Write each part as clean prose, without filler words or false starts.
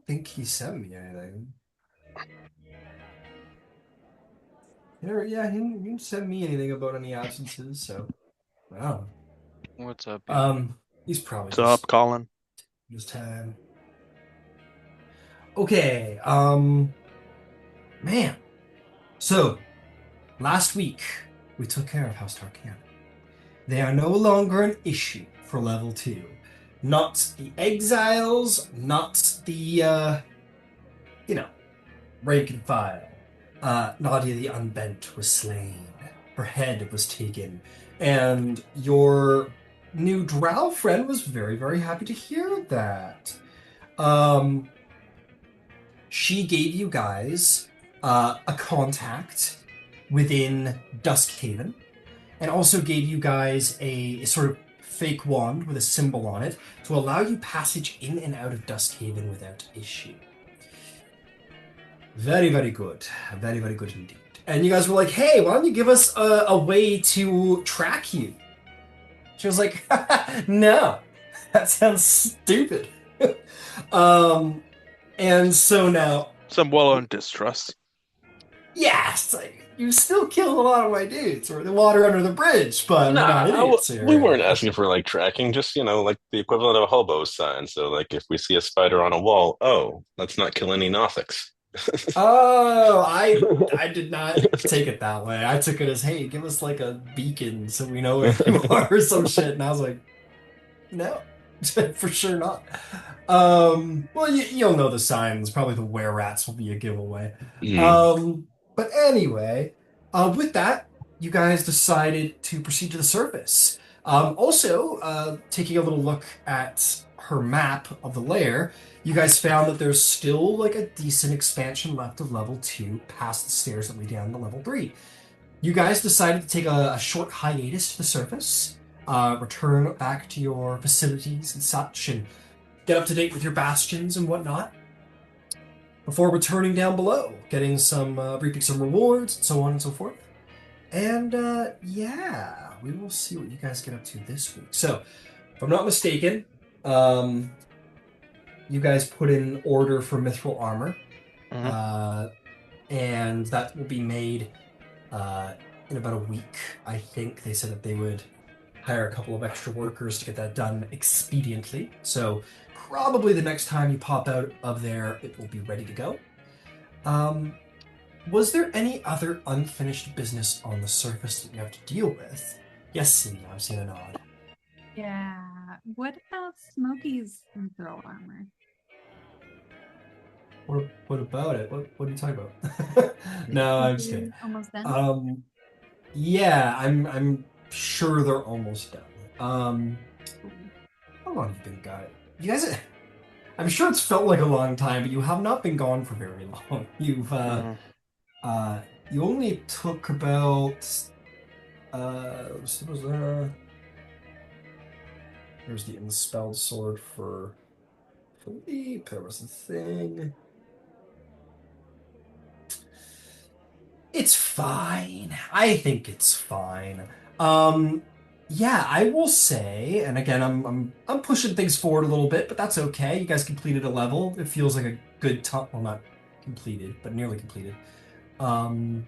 think he sent me anything. He didn't send me anything about any absences, so wow. What's up, yo? Um, he's probably What's up, Colin? just time. Okay, man. So last week we took care of House Tarkan. They are no longer an issue for level 2. Not the exiles, not the you know, rank and file. Nadia the Unbent was slain. Her head was taken. And your new drow friend was very, very happy to hear that. Um, she gave you guys a contact within Duskhaven, and also gave you guys a sort of fake wand with a symbol on it to allow you passage in and out of Duskhaven without issue. Very, very good. Very, very good indeed. And you guys were like, hey, why don't you give us a way to track you? She was like, no, that sounds stupid. um, and so now, Some well-earned distrust. yes, like, you still killed a lot of my dudes, or the water under the bridge, but we're not idiots We here. weren't asking for like tracking, just like the equivalent of a hobo sign. So like if we see a spider on a wall, oh, let's not kill any Nothics. Oh, I did not take it that way. I took it as, hey, give us like a beacon so we know where you are or some shit. And I was like, no, for sure not. Well, you'll know the signs. Probably the were rats will be a giveaway. Hmm. But anyway, with that, you guys decided to proceed to the surface. Also, taking a little look at her map of the lair, you guys found that there's still like a decent expansion left of level 2 past the stairs that lead down to level 3. You guys decided to take a short hiatus to the surface, return back to your facilities and such, and get up to date with your bastions and whatnot before returning down below, getting some, reaping some rewards, and so on and so forth. And yeah, we will see what you guys get up to this week. So, if I'm not mistaken, um, you guys put in an order for mithril armor, Hmm. uh, and that will be made uh, in about a week. I think they said that they would hire a couple of extra workers to get that done expediently. So probably the next time you pop out of there, it will be ready to go. Um, was there any other unfinished business on the surface that you have to deal with? Yes, Selena, I've seen a nod. Yeah. What about Smokey's throw armor? What about it? What are you talking about? No, Is I'm just kidding. he almost done? Um, yeah, I'm sure they're almost done. Cool. How long have you been gone? You guys, I'm sure it's felt like a long time, but you have not been gone for very long. Hmm. Uh, you only took about, there's the Inspelled Sword for Philippe, there was the thing. It's fine. I think it's fine. Um, yeah, I will say, and again, I'm pushing things forward a little bit, but that's okay. You guys completed a level. It feels like a good time. Well, not completed, but nearly completed. Um,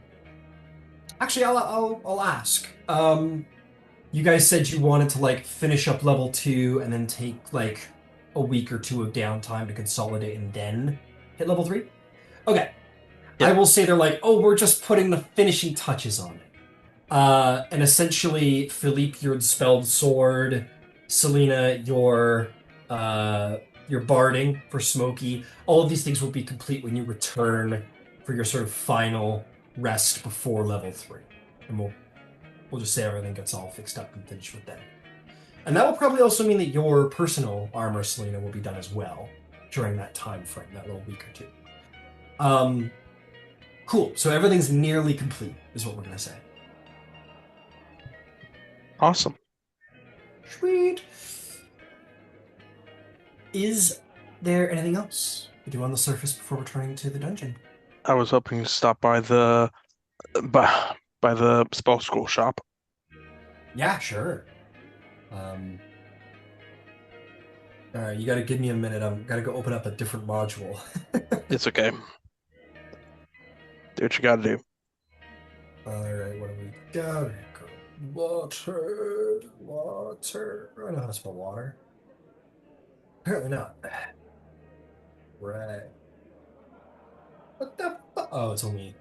actually, I'll ask. You guys said you wanted to like finish up level 2 and then take like a week or two of downtime to consolidate and then hit level 3. Okay. I Yeah. will say they're like, oh, we're just putting the finishing touches on it. And essentially, Philippe, your dispelled sword, Selena, uh, your barding for Smokey. All of these things will be complete when you return for your sort of final rest before level 3, and we'll just say everything gets all fixed up and finished with them. And that will probably also mean that your personal armor, Selena, will be done as well during that time frame, that little week or two. Um, cool. So everything's nearly complete, is what we're gonna say. Awesome. Sweet. Is there anything else to do on the surface before returning to the dungeon? I was hoping to stop by the spell scroll shop. Yeah, sure. Um, All right, you got to give me a minute. I'm got to go open up a different module. It's okay. Do what you gotta do. All right, what do we got? Water, water. I know how to spell water. Apparently not. Right. What the fuck? Oh, it's only.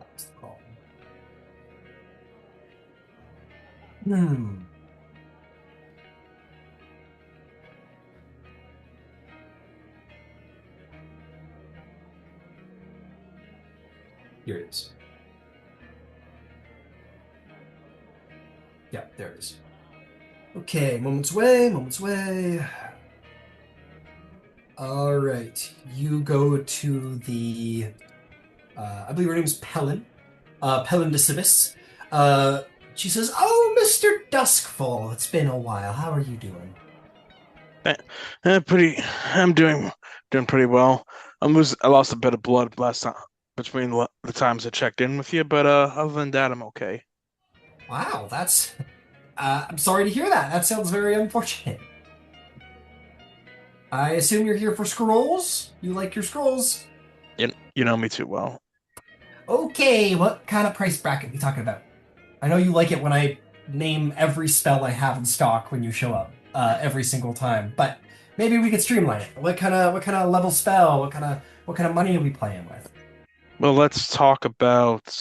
That's the problem. Hmm. Here it is. Yeah, there it is. Okay, moments away, moments away. All right, you go to the. I believe her name is Pelin. Pelin de Civis. She says, "Oh, Mr. Duskfall, it's been a while. How are you doing?" I'm doing pretty well. I lost a bit of blood last time between the times I checked in with you, but other than that, I'm okay. Wow, that's. I'm sorry to hear that. That sounds very unfortunate. I assume you're here for scrolls? You like your scrolls? You know me too well. Okay, what kind of price bracket are you talking about? I know you like it when I name every spell I have in stock when you show up, every single time. But maybe we could streamline it. What kind of level spell? What kind of money are we playing with? Well, let's talk about.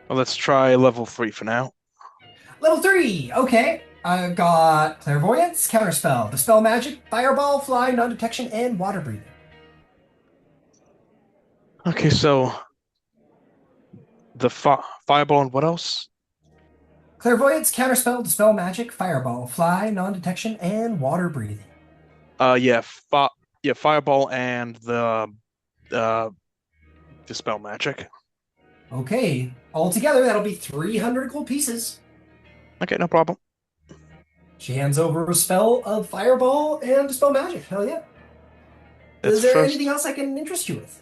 Well, let's try level 3 for now. Level 3! Okay. I've got Clairvoyance, Counterspell, Dispel Magic, Fireball, Fly, Non-Detection, and Water Breathing. Okay, so the fireball and what else? Clairvoyance, Counterspell, Dispel Magic, Fireball, Fly, Non-Detection, and Water Breathing. Yeah, fireball and uh dispel magic. Okay. Altogether, that'll be 300 gold pieces. Okay, no problem. She hands over a spell of Fireball and Dispel Magic. Hell yeah. That's Is there anything first. else I can interest you with?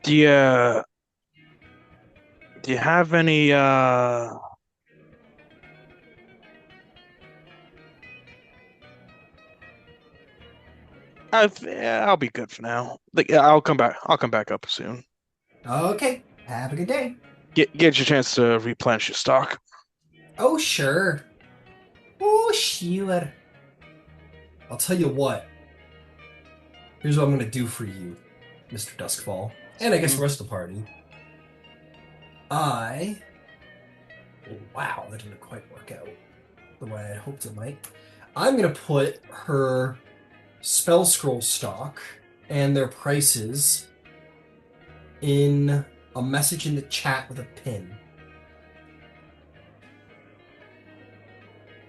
Do you do you have any I'll be good for now. Like I'll come back up soon. Okay. Have a good day. Get your chance to replenish your stock. Oh, sure. Oh, sure. I'll tell you what. Here's what I'm going to do for you, Mr. Duskfall. And I guess the rest of the party. Wow, that didn't quite work out the way I hoped it might. I'm going to put her spell scroll stock and their prices in a message in the chat with a pin.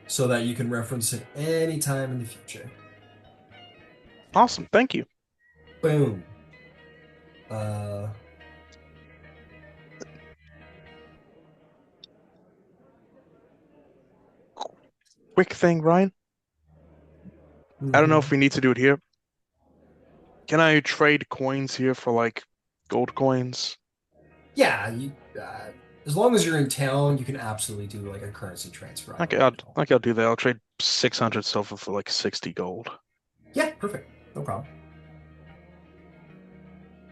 So that you can reference it anytime in the future. Awesome, thank you. Boom. Quick thing, Ryan. I don't know if we need to do it here. Can I trade coins here for like gold coins? Yeah, as long as you're in town, you can absolutely do like a currency transfer. I'll do that. I'll trade 600 silver for like 60 gold. Yeah, perfect. No problem.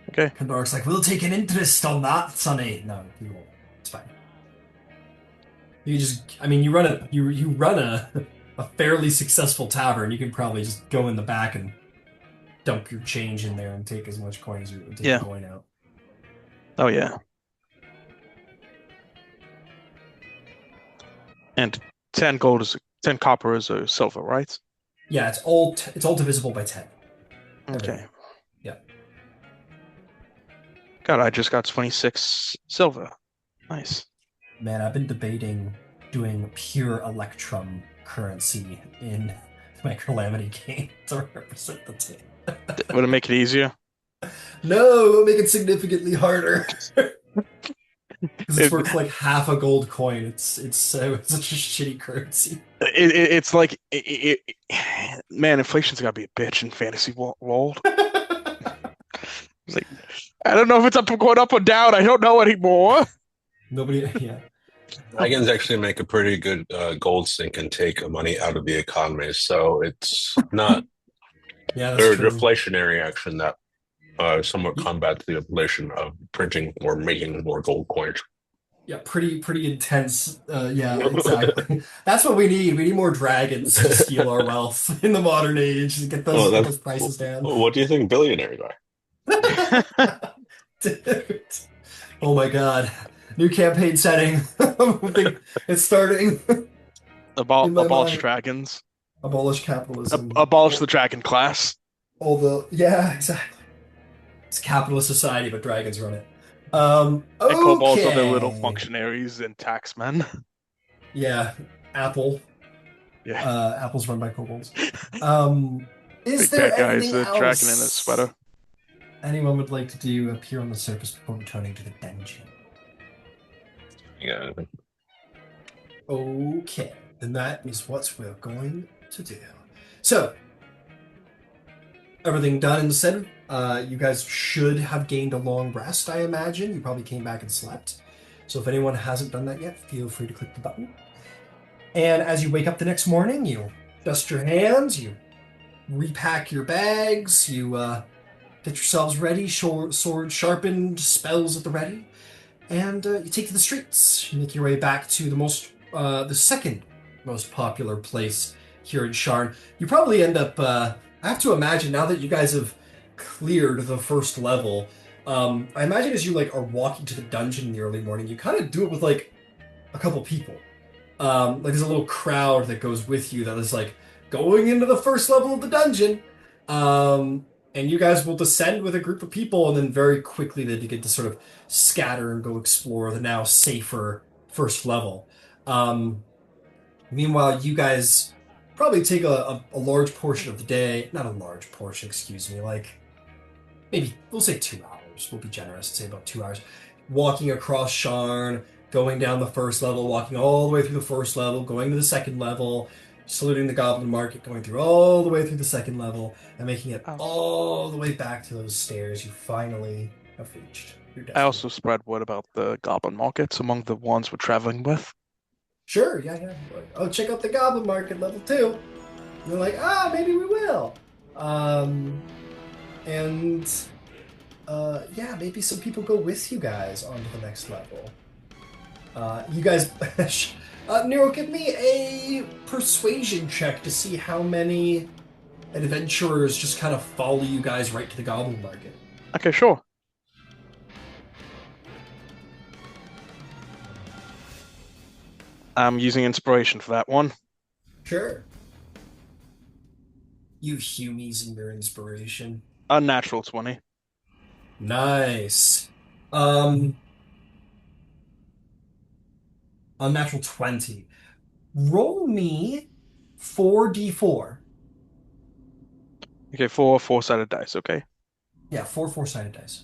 Okay. Kandor's like, we'll take an interest on that, Sonny. No, we won't. It's fine. You run a fairly successful tavern. You can probably just go in the back and dump your change in there and take as much coin as you take Yeah. coin out. Oh yeah. And 10 copper is a silver, right? Yeah, it's all divisible by 10. Okay. Yeah. God, I just got 26 silver. Nice. Man, I've been debating doing pure Electrum currency in my Calamity game to represent the team. Would it make it easier? No, it'll make it significantly harder. Because it's worth like half a gold coin. It's such a shitty currency. It's like man, inflation's gotta be a bitch in fantasy world. It's like I don't know if it's going up or down. I don't know anymore. Nobody, yeah. Dragons actually make a pretty good gold sink and take money out of the economy, so it's not Yeah, that's they're a true. deflationary action that somewhat combats the inflation of printing or making more gold coins. Yeah, pretty intense. Yeah, exactly. That's what we need. We need more dragons to steal our wealth in the modern age to Oh, get that's those prices down. what do you think billionaires are? Dude. Oh my God. New campaign setting. I think it's starting in my Abolish mind. dragons. Abolish capitalism. Abolish the dragon class. All the yeah, exactly. It's a capitalist society, but dragons run it. And kobolds are their little Okay. functionaries and taxmen. Yeah, Apple. Yeah. Apple's run by kobolds. Um, is Big there bad guy's anything a dragon in a sweater. else anyone would like to do appear on the surface before returning to the dungeon? Yeah. Okay, then that is what we're going to do. So, everything done and said, you guys should have gained a long rest, I imagine. You probably came back and slept. So if anyone hasn't done that yet, feel free to click the button. And as you wake up the next morning, you dust your hands, you repack your bags, you get yourselves ready, sword sharpened, spells at the ready, and you take to the streets. You make your way back to the second most popular place here in Sharn. You probably end up. I have to imagine now that you guys have cleared the first level. I imagine as you like are walking to the dungeon in the early morning, you kind of do it with like a couple people. Like there's a little crowd that goes with you that is like going into the first level of the dungeon. And you guys will descend with a group of people, and then very quickly they begin to sort of scatter and go explore the now safer first level. Um, Meanwhile, you guys probably take a large portion of the day, not a large portion, excuse me, like maybe we'll say 2 hours. We'll be generous and say about 2 hours. Walking across Sharn, going down the first level, walking all the way through the first level, going to the second level, saluting the Goblin Market, going through all the way through the second level, and making it Oh. all the way back to those stairs you finally have reached your I also destination. spread word about the goblin markets among the ones we're traveling with. Sure, yeah. Like, oh, check out the Goblin Market level 2. And they're like, maybe we will. Um, and yeah, maybe some people go with you guys onto the next level. You guys, Nero, give me a persuasion check to see how many adventurers just kind of follow you guys right to the Goblin Market. Okay, sure. I'm using inspiration for that one. Sure. You Humies and your inspiration. Unnatural 20. Nice. Unnatural 20. Roll me 4d4. Okay, four-sided dice, okay? Yeah, four-sided dice.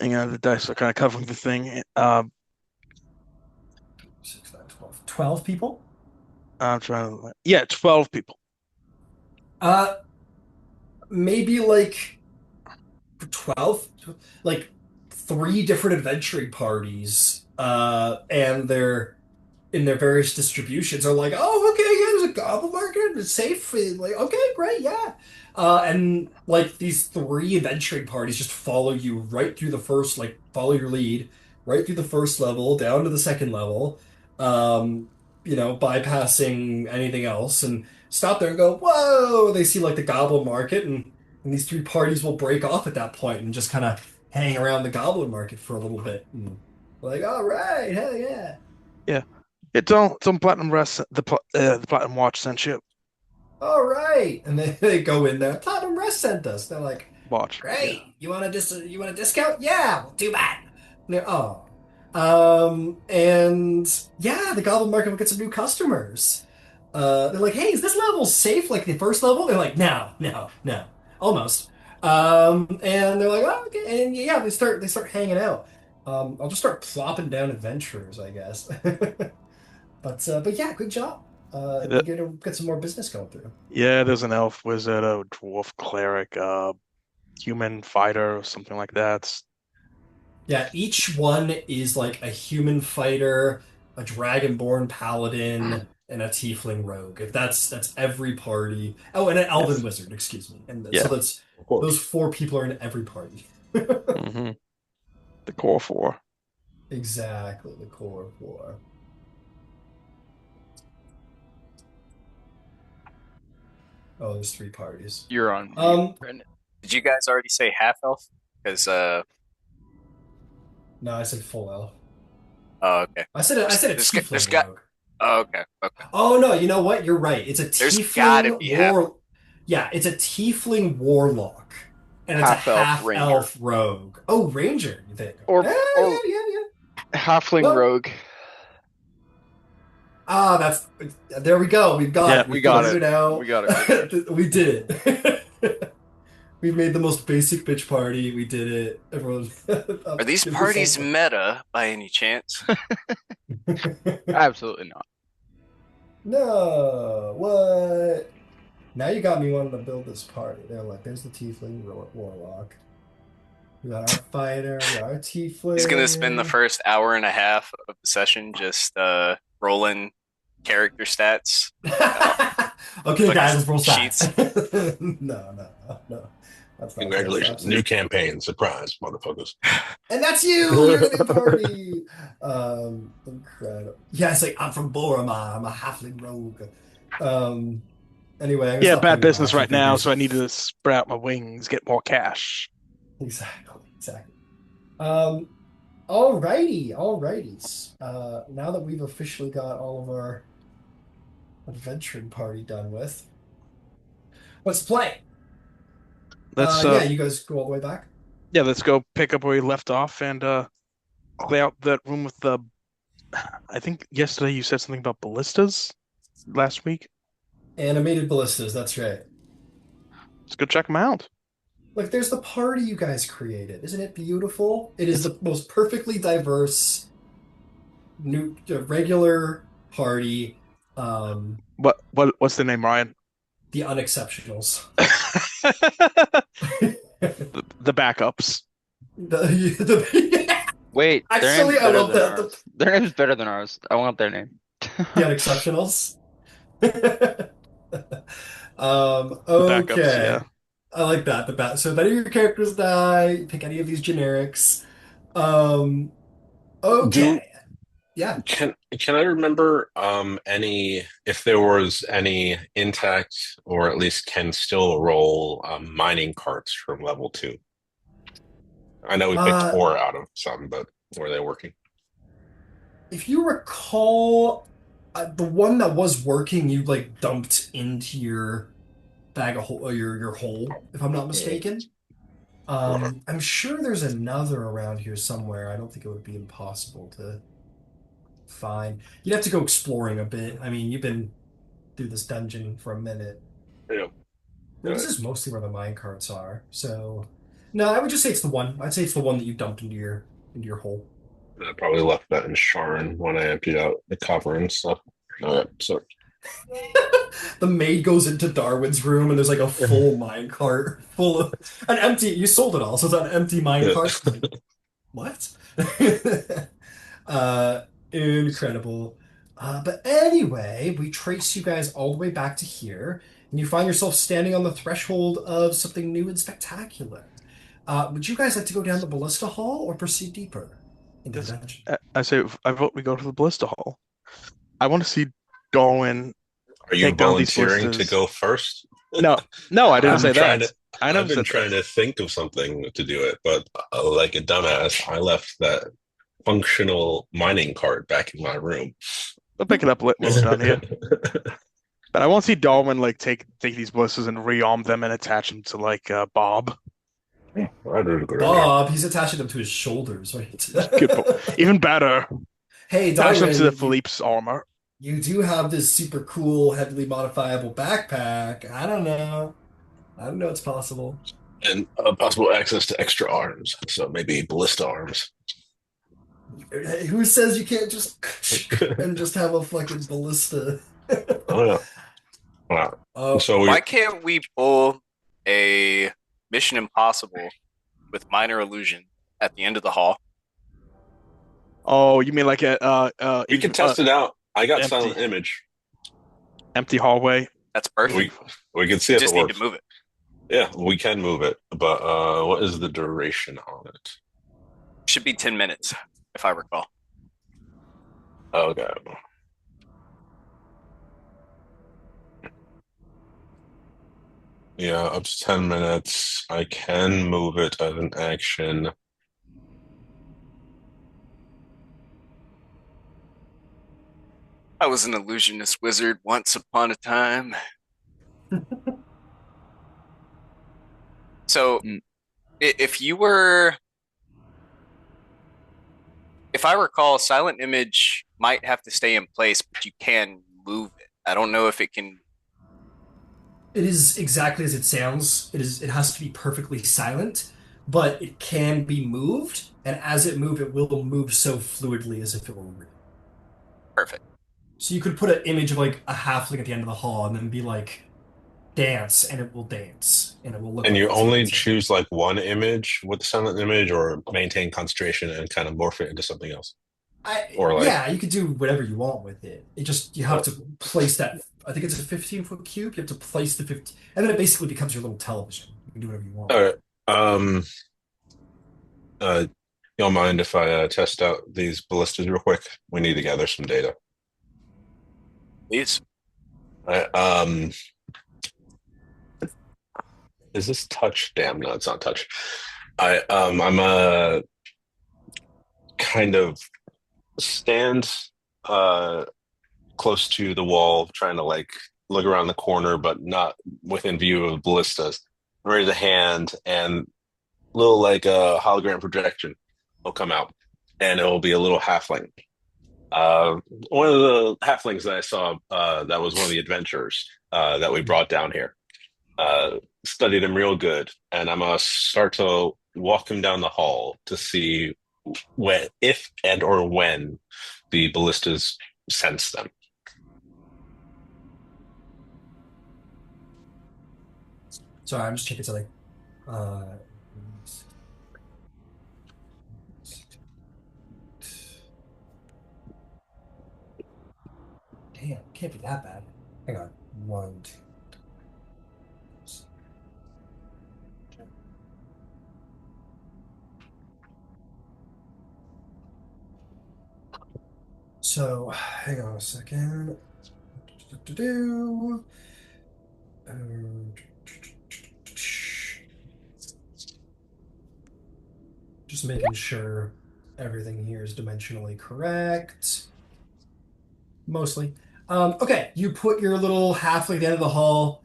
Hang on, the dice are kind of covering the thing. 6, 9, 12. 12 people? I'm trying to. Yeah, 12 people. Uh, Maybe like 12, like 3 different adventuring parties, and they're in their various distributions are like, oh, okay, yeah, there's a goblin market, it's safe. Like, okay, great, yeah. And like these 3 adventuring parties just follow you right through the first, like, follow your lead right through the first level, down to the second level, um, bypassing anything else, and stop there and go, whoa! They see like the goblin market, and these 3 parties will break off at that point and just kind of hang around the goblin market for a little bit. And like, all right, hell yeah. Yeah. It's on Platinum Rest. The Platinum Watch sent you. All right. And they go in there. Platinum Rest sent us. They're like, Watch. Yeah. great. You want a discount? Yeah, we'll do that. And they're, oh. And yeah, the Goblin Market will get some new customers. They're like, hey, is this level safe like the first level? They're like, no, no, no. Almost. And they're like, oh, okay. And yeah, they start hanging out. I'll just start plopping down adventurers, I guess. But yeah, good job. you get some more business going through. Yeah, there's an elf wizard, a dwarf cleric, human fighter, or something like that. Yeah, each one is like a human fighter, a dragonborn paladin, and a tiefling rogue. If that's every party. Oh, and an elven Yes. wizard, excuse me. And so Yeah. that's Of course. those four people are in every party. hmm The core four. Exactly, the core four. Oh, there's three parties. You're on mute, Um, Brendan. Did you guys already say half elf? Because no, I said full elf. oh, okay. I said a There's tiefling got rogue. oh, okay. Oh no, you know what? You're right. It's a There's gotta tiefling be half. war. Yeah, it's a tiefling warlock, and it's a Half-elf half ranger. elf rogue. Oh, ranger, you think? Or- Yeah, or- yeah. Halfling Well- rogue. Ah, that's there. We go. We've got Yeah, it. we got figured it. out. We got it. We did it. We made the most basic bitch party. We did it. Everyone. Are these parties meta by any chance? Absolutely not. No. What? Now you got me wanting to build this party. They're like, there's the tiefling warlock. We got our fighter. We got our tiefling. He's gonna spend the first hour and a half of the session just rolling character stats. Okay, Like guys, let's roll sheets. stats. No. That's not Congratulations. that's New campaign. Surprise, motherfuckers. And that's you! You're in the party! Incredible. Yeah, it's like, I'm from Boromar. I'm a halfling rogue. Anyway, I'm gonna Yeah, stop bad playing business Rocky right now, figures. so I need to spread out my wings, get more cash. Exactly. Alrighties. Now that we've officially got all of our adventuring party done with, let's play. Let's You guys go all the way back. yeah, let's go pick up where we left off and clear out that room with the. I think yesterday you said something about ballistas last week. Animated ballistas, that's right. Let's go check them out. Look, there's the party you guys created. Isn't it beautiful? It is the most perfectly diverse, new regular party. What's the name, Ryan? The Unexceptionals. the backups. Wait, Actually, I love that. ours. Their name's better than ours. I want their name. The Unexceptionals. Backups, Okay. yeah. I like that. So if any of your characters die, pick any of these generics. Okay. Yeah. Can I remember any if there was any intact or at least can still roll mining carts from level 2? I know we picked 4 out of some, but were they working? If you recall, the one that was working, you like dumped into your bag of hole, your hole, if I'm not mistaken. I'm sure there's another around here somewhere. I don't think it would be impossible to find. You'd have to go exploring a bit. I mean, you've been through this dungeon for a minute. Yeah. Well, this is mostly where the mine carts are. So, no, I would just say it's the one. I'd say it's the one that you dumped into your hole. I probably left that in Sharn when I emptied out the copper and stuff. So The maid goes into Darwin's room and there's like a full mine cart full of an empty. You sold it all, so it's an empty mine cart. Like, what? Incredible. But anyway, we trace you guys all the way back to here, and you find yourself standing on the threshold of something new and spectacular. Would you guys like to go down the ballista hall or proceed deeper into the dungeon? I say I vote we go to the ballista hall. I want to see Darwin. are you Take down these volunteering to ballistas. go first? No, I didn't say that. I I've never been said trying to think of something to do it, but like a dumbass, I left that functional mining cart back in my room. I'll pick it up when we're done here. But I want to see Darwin like take these ballistas and rearm them and attach them to like Bob. Bob, he's attaching them to his shoulders, right? Good point. Even better, Hey, attach them Darwin, to the Philippe's armor. you do have this super cool, heavily modifiable backpack. I don't know. It's possible. And possible access to extra arms, so maybe ballista arms. Who says you can't just and just have a fucking ballista? Oh yeah. Wow. Oh, So Why we can't we pull a Mission Impossible with minor illusion at the end of the hall? Oh, you mean like we can test it out. I got empty silent image. empty hallway? That's perfect. We can see We if it just need to works. move it. Yeah, we can move it, but what is the duration on it? Should be 10 minutes, if I recall. Okay. Yeah, up to 10 minutes. I can move it as an action. I was an illusionist wizard once upon a time. So, Mm. if you were, if I recall, Silent Image might have to stay in place, but you can move it. I don't know if it can. it is exactly as it sounds. It has to be perfectly silent, but it can be moved, and as it move, it will move so fluidly as if it were real. Perfect. So you could put an image of like a halfling at the end of the hall and then be like, dance, and it will dance, and it will look And like you it's only dancing. choose like one image with the silent image or maintain concentration and kind of morph it into something else. Or like, Yeah, you could do whatever you want with it. It just you have uh, to place that. I think it's a 15-foot cube. You have to place the 15, and then it basically becomes your little television. You can do whatever you want. all right. You don't mind if I test out these ballistas real quick? We need to gather some data. Please. All right, is this touch? Damn, no, it's not touch. I'm kind of stand uh close to the wall, trying to like look around the corner, but not within view of ballistas. Raise a hand, and little like a hologram projection will come out, and it will be a little halfling. Uh, One of the halflings that I saw, that was one of the adventurers that we brought down here. Studied him real good, and I'm gonna start to walk him down the hall to see when, if, and or when the ballistas sense them. Sorry, I'm just checking something. Uh, damn, can't be that bad. Hang on. One, two. So, hang on a second. Do-do-do. Just making sure everything here is dimensionally correct. Mostly. Okay, you put your little halfling at the end of the hall.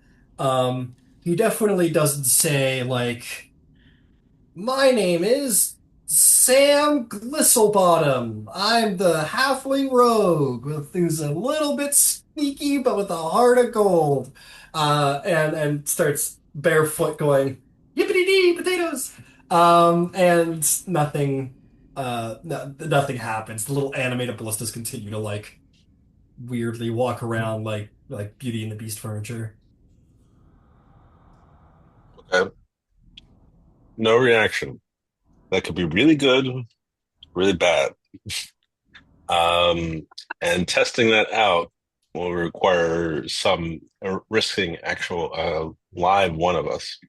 He definitely doesn't say like, my name is Sam Glistlebottom. I'm the halfling rogue who's a little bit sneaky but with a heart of gold. And starts barefoot going, yippity dee potatoes. And nothing nothing happens. The little animated ballistas continue to like weirdly walk around like Beauty and the Beast furniture. Okay, no reaction. That could be really good, really bad. Um, and testing that out will require some risking actual live one of us.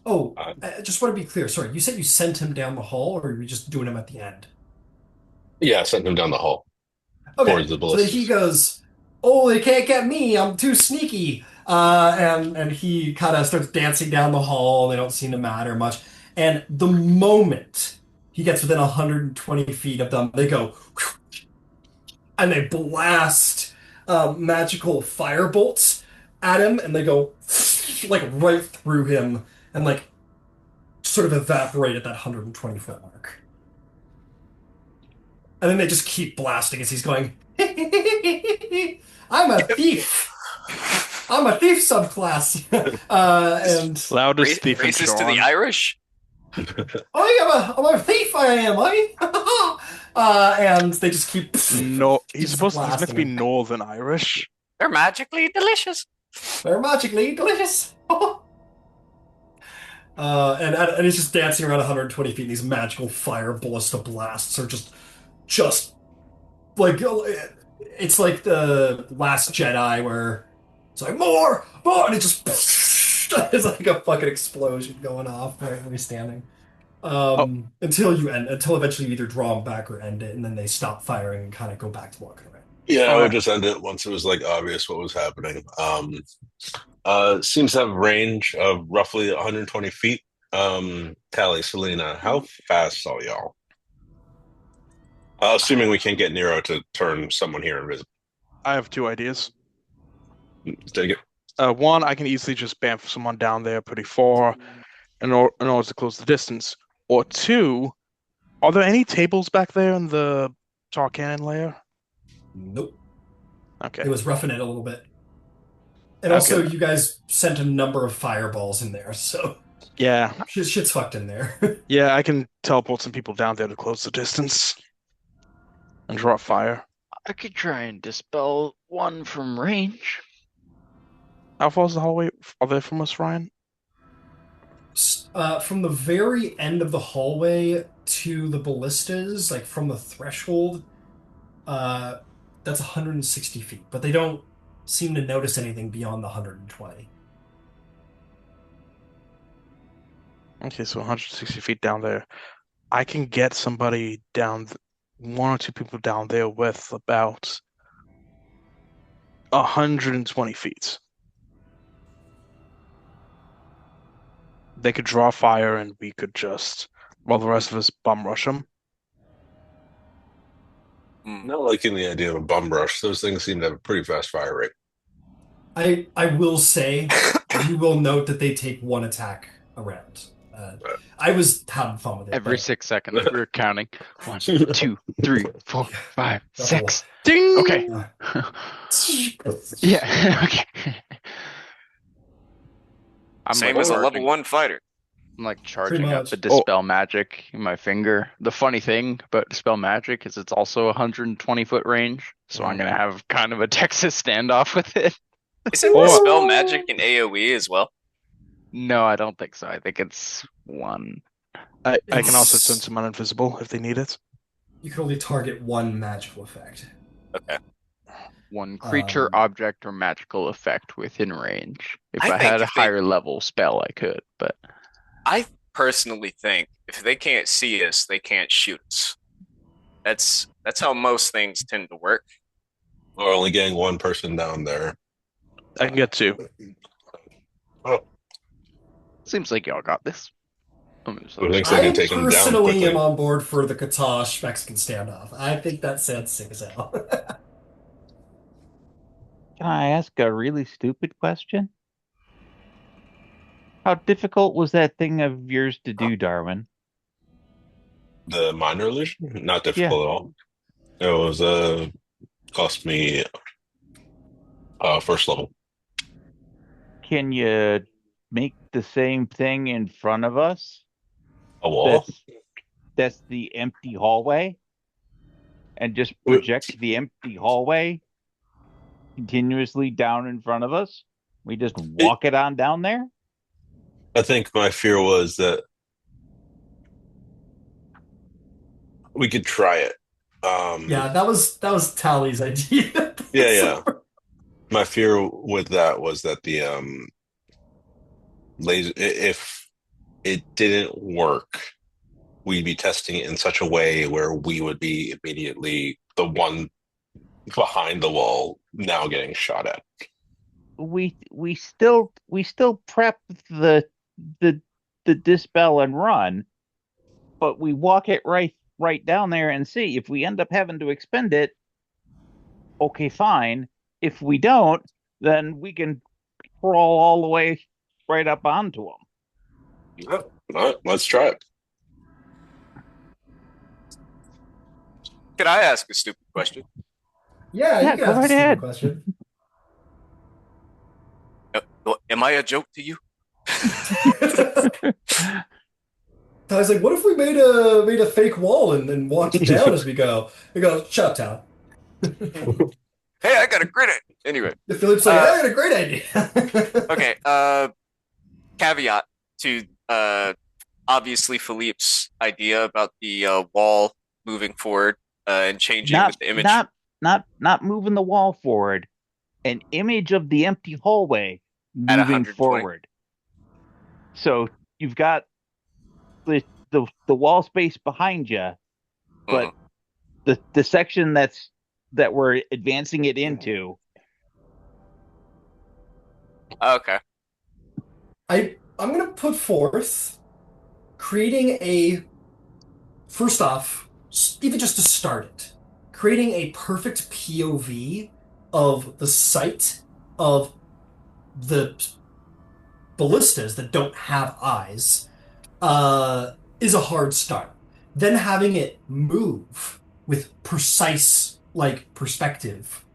Oh, Uh, I just want to be clear. Sorry, you said you sent him down the hall, or were you just doing him at the end? yeah, send him down the hall Okay, towards the so then he ballistas. goes, "Oh, they can't get me. I'm too sneaky." And he kind of starts dancing down the hall. They don't seem to matter much. And the moment he gets within 120 feet of them, they go, and they blast magical fire bolts at him, and they go like right through him, and like sort of evaporate at that 120-foot mark. And then they just keep blasting as he's going, I'm a thief. I'm a thief subclass. And Loudest thief in Racist to the Sharn. Irish? I'm a thief, I am, and they just keep No, he's just supposed. He's meant to blasting be him. Northern Irish. They're magically delicious. They're magically delicious. And he's just dancing around 120 feet. These magical fire ballista blasts are just like it's like the Last Jedi where it's like more, and it just it's like a fucking explosion going off right where he's standing. Oh, Until eventually you either draw them back or end it, and then they stop firing and kind of go back to walking around. Yeah, I all would right. just end it once it was like obvious what was happening. Seems to have a range of roughly 120 feet. Tally, Selena, how fast are y'all? Assuming we can't get Nero to turn someone here invisible. I have 2 ideas. Take it. One, I can easily just bamf someone down there pretty far in order to close the distance. Or 2, are there any tables back there in the tar cannon layer? Nope. Okay. It was roughing it a little bit. And Okay. also, you guys sent a number of fireballs in there, so Yeah. shit's fucked in there. Yeah, I can teleport some people down there to close the distance and draw fire. I could try and dispel one from range. How far is the hallway away from us, Ryan? From the very end of the hallway to the ballistas, like from the threshold, that's 160 feet, but they don't seem to notice anything beyond the 120. Okay, so 160 feet down there. I can get somebody down, 1 or 2 people down there with about 120 feet. They could draw fire and we could just, while the rest of us bum rush them. Not liking the idea of a bum rush. Those things seem to have a pretty fast fire rate. I will say, you will note that they take 1 attack a round. I was having fun with it. Every but 6 seconds, we're counting. 1, 2, 3, 4, 5, Double. 6. Ding! Okay. Yeah. Okay. I'm Same like as a level charging- 1 fighter. I'm like charging up much. the dispel magic in my finger. The funny thing about dispel magic is it's also 120-foot range, so I'm gonna have kind of a Texas standoff with it. Isn't dispel magic in AoE as well? No, I don't think so. I think it's 1. I can also It's- turn someone invisible if they need it. You can only target 1 magical effect. Okay. 1 creature, Um, object, or magical effect within range. If I I think had a if they- higher level spell, I could, but I personally think if they can't see us, they can't shoot us. That's how most things tend to work. We're only getting 1 person down there. I can get 2. seems like y'all got this. Who thinks they I can take them down personally quickly? am on board for the Katash Mexican standoff. I think that sounds sick as hell. Can I ask a really stupid question? How difficult was that thing of yours to do, Darwin? The minor illusion? Not difficult at all. It was cost me first level. Can you make the same thing in front of us? A wall? That's the empty hallway? And just project the empty hallway continuously down in front of us? We just walk it on down there? I think my fear was that we could try it. Yeah, that was Tally's idea. Yeah. My fear with that was that the laser, if it didn't work, we'd be testing it in such a way where we would be immediately the one behind the wall now getting shot at. We still prep the dispel and run, but we walk it right down there and see. If we end up having to expend it, okay, fine. If we don't, then we can crawl all the way right up onto them. Yeah. All right, let's try it. Could I ask a stupid question? Yeah, Yeah, you can go ask a right stupid ahead. question. Am I a joke to you? I was like, what if we made a fake wall and then walked it down as we go? We go, shut up, Tal. Hey, I got a great idea. Anyway, Philip's like, I got a great idea. okay. Caveat to obviously Philippe's idea about the wall moving forward and changing Not with the image not moving the wall forward. An image of the empty hallway at moving 120. forward. So you've got the wall space behind you, but the section that we're advancing it into. Okay. I'm gonna put forth creating first off, even just to start it, creating a perfect POV of the sight of the ballistas that don't have eyes is a hard start. Then having it move with precise perspective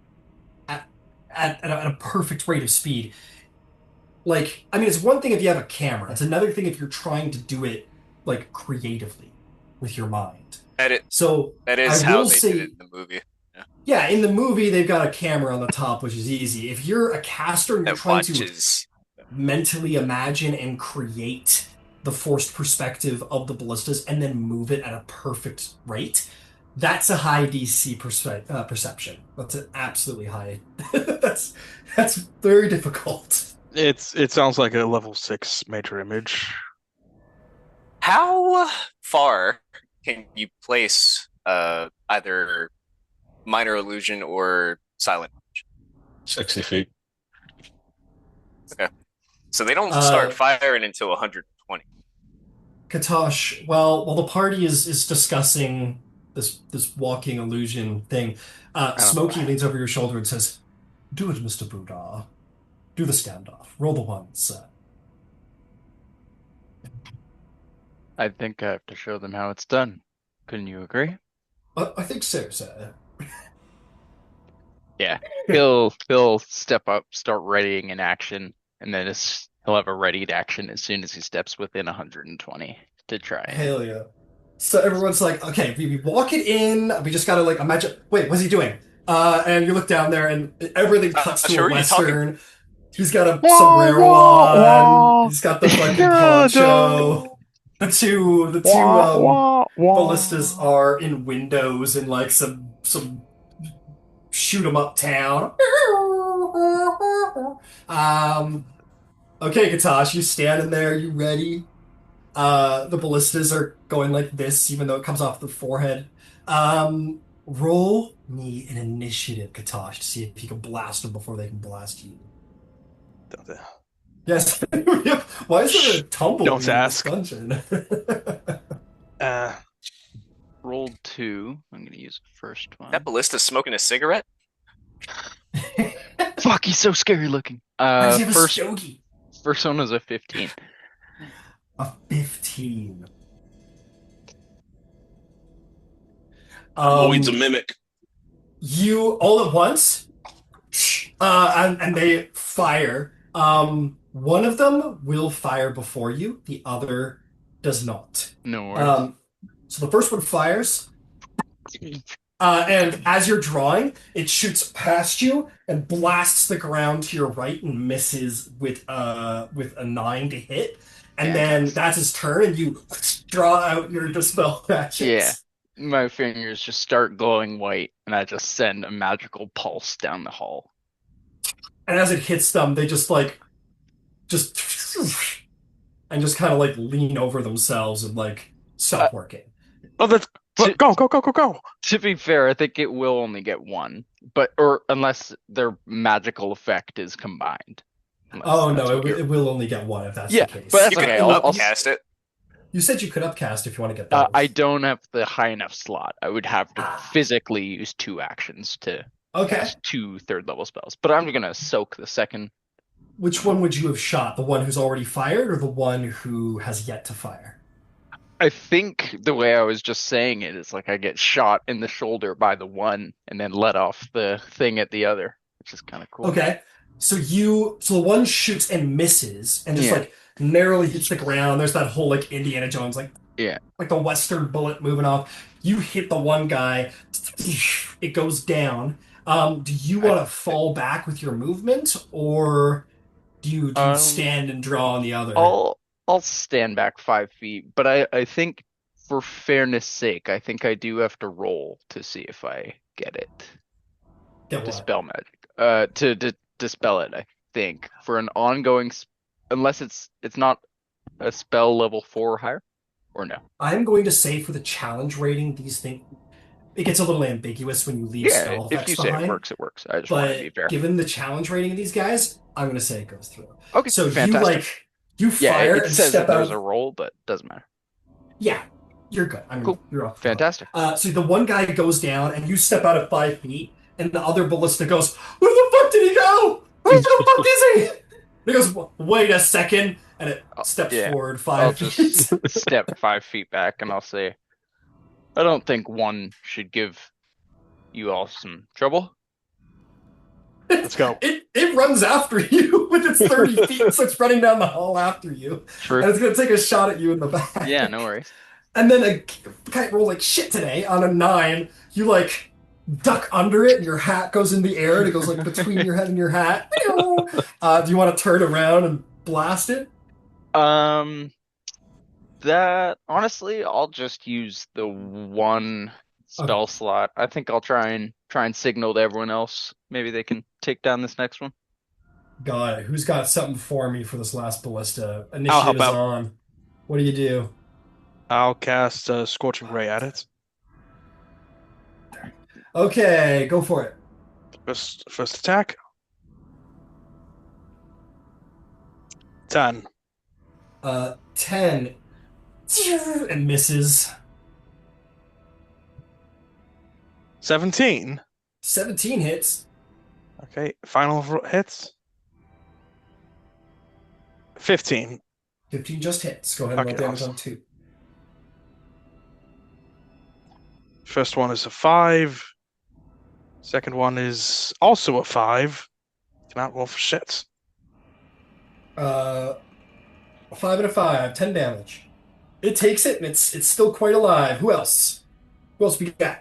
at a perfect rate of speed. Like, I mean, it's one thing if you have a camera. It's another thing if you're trying to do it creatively with your mind. So That I is how will they say, did it in the movie. yeah, in the movie they've got a camera on the top, which is easy. If you're a caster and you're That trying to watches. mentally imagine and create the forced perspective of the ballistas and then move it at a perfect rate, that's a high DC perception. That's an absolutely high. that's very difficult. It sounds like a level 6 major image. How far can you place either minor illusion or silent? 60 feet. Okay. So they don't start firing until 120. Katosh, while the party is discussing this walking illusion thing, Smokey leans over your shoulder and says, "Do it, Mr. Buddha. Do the standoff. Roll the ones." I think I have to show them how it's done. Couldn't you agree? I think so, sir. Yeah. He'll step up, start readying an action, and then he'll have a readied action as soon as he steps within 120 to try. Hell yeah. So everyone's like, okay, we walk it in. We just gotta imagine. Wait, what's he doing? And you look down there, and everything cuts to sure, a are you talking? Western. He's got a sombrero on. He's got the fucking poncho. The two ballistas are in windows in some shoot 'em up town. Okay, Katash, you standing there, you ready? The ballistas are going like this, even though it comes off the forehead. Roll me an initiative, Katash, to see if you can blast them before they can blast you. Yes. Why is there a tumble Don't in ask. this dungeon? Rolled 2. I'm gonna use the first one. That ballista smoking a cigarette? Fuck, he's so scary looking. Why does he have a stogie? First one was a 15. A 15. Lloyd's a mimic. You all at once, and they fire. One of them will fire before you. The other does not. No worries. So the first one fires, and as you're drawing, it shoots past you and blasts the ground to your right and misses with a 9 to hit. And then that's his turn, and you draw out your dispel magics. Yeah. My fingers just start glowing white, and I just send a magical pulse down the hall. And as it hits them, they just and just kind of lean over themselves and stop working. Oh, that's go. To be fair, I think it will only get one, or unless their magical effect is combined. Oh no, it will only get one if that's the case. But that's You okay. can I'll upcast it. You said you could upcast if you want to get those. I don't have the high enough slot. I would have to physically use 2 actions to cast 2 third-level spells. But I'm gonna soak the second. Which one would you have shot? The one who's already fired, or the one who has yet to fire? I think the way I was just saying it is I get shot in the shoulder by the one and then let off the thing at the other, which is kind of cool. Okay. So the one shoots and misses and just narrowly hits the ground. There's that whole Indiana Jones like the Western bullet moving off. You hit the one guy, it goes down. Do you want to fall back with your movement, or do you stand and draw on the other? I'll stand back 5 feet, but I think for fairness sake, I think I do have to roll to see if I get it. Get what? Dispel magic. To dispel it, I think for an ongoing, unless it's not a spell level 4 or higher, or no. I'm going to say for the challenge rating, these things it gets a little ambiguous when you leave Yeah, spell if effects you say it behind. works, it works. I just want to be But fair. given the challenge rating of these guys, I'm going to say it goes through. Okay, So fantastic. you Yeah, fire it and says step that there's out. a roll, but doesn't matter. Yeah, you're good. I mean, Cool. you're off. Fantastic. So the one guy goes down, and you step out at 5 feet, and the other ballista goes, "Where the fuck did he go? Where the fuck is he?" And he goes, "Wait a second," and it steps Yeah, forward I'll 5 feet. just step 5 feet back and I'll say, I don't think one should give you all some trouble. Let's go. It runs after you with its 30 feet, so it's running down the hall after you, and True. it's gonna take a shot at you in the back. Yeah, no worries. And then a guy rolled like shit today on a 9. You like duck under it, and your hat goes in the air, and it goes like between your head and your hat. Do you want to turn around and blast it? That honestly, I'll just use the one spell slot. I think I'll try and signal to everyone else. Maybe they can take down this next one. Got it. Who's got something for me for this last ballista? I'll Initiative help is out. on. What do you do? I'll cast Scorching Ray at it. Okay, go for it. First attack. 10. 10 and misses. 17. 17 hits. Okay, final hits. 15. 15 just hits. Go ahead and roll Okay, damage awesome. on 2. First one is a 5. Second one is also a 5. Cannot roll for shit. 5 and a 5, 10 damage. It takes it, and it's still quite alive. Who else? Who else we got?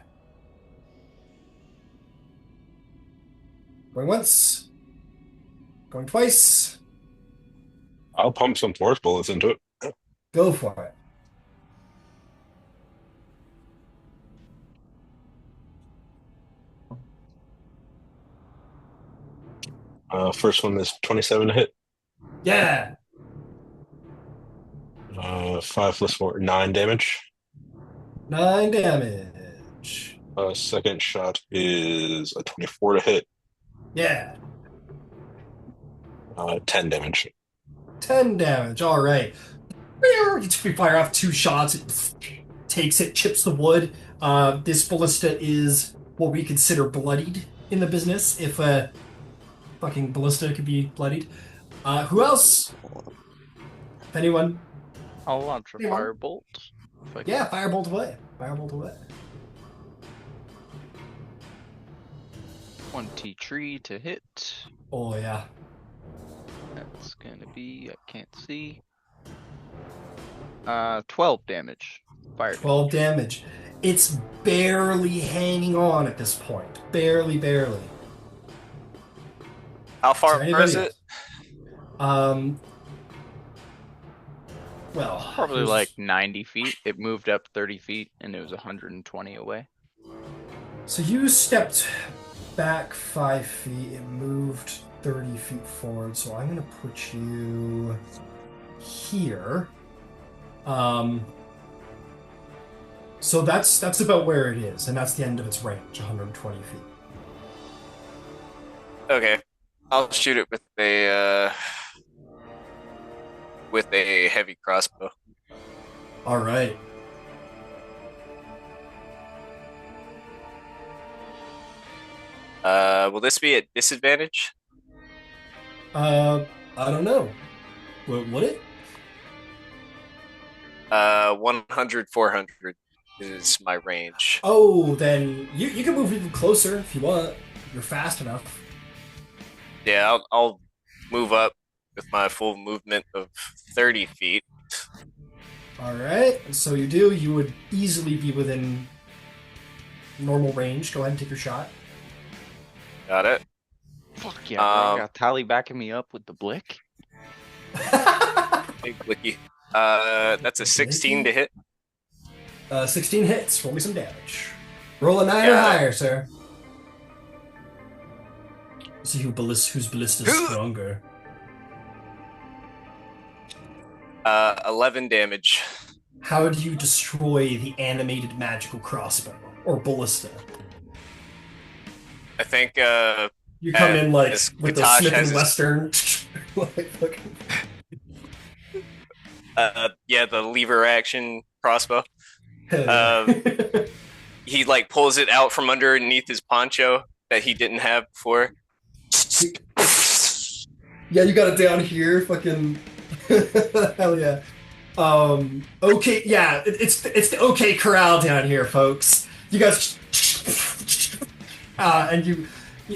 Going once. Going twice. I'll pump some force bullets into it. Go for it. First one is 27 to hit. Yeah. 5 plus 4, 9 damage. 9 damage. Second shot is a 24 to hit. Yeah. 10 damage. 10 damage. All right. You fire off 2 shots. It takes it, chips the wood. This ballista is what we consider bloodied in the business, if a fucking ballista could be bloodied. Who else? If anyone? I'll launch a Anyone? firebolt. If I can. Yeah, firebolt away. Firebolt away. 20 tree to hit. Oh, yeah. That's gonna be, I can't see. 12 damage. Fire 12 damage. It's barely hanging on at this point. Barely, barely. How far anybody is else? it? Well, Probably who's- like 90 feet. It moved up 30 feet and it was 120 away. So you stepped back 5 feet and moved 30 feet forward. So I'm going to put you here. So that's about where it is, and that's the end of its range, 120 feet. Okay, I'll shoot it with a heavy crossbow. All right. Will this be at disadvantage? I don't know. Would it? 100, 400 is my range. Oh, then you can move even closer if you want. You're fast enough. Yeah, I'll move up with my full movement of 30 feet. All right. So you would easily be within normal range. Go ahead and take your shot. Got it. Fuck yeah, bro. I Um, got Tally backing me up with the blick. Big blicky. That's a 16 to hit. 16 hits. Roll me some damage. Roll a 9 or Got it. higher, sir. See whose ballista is stronger. 11 damage. How do you destroy the animated magical crossbow or ballista? I think You come in like as with the Katash Smith has and his- Western. Like, fucking- yeah, the lever action crossbow. Hell yeah. He like pulls it out from underneath his poncho that he didn't have before. Yeah, you got it down here, fucking hell yeah. Okay, yeah, it's the OK Corral down here, folks. You guys, and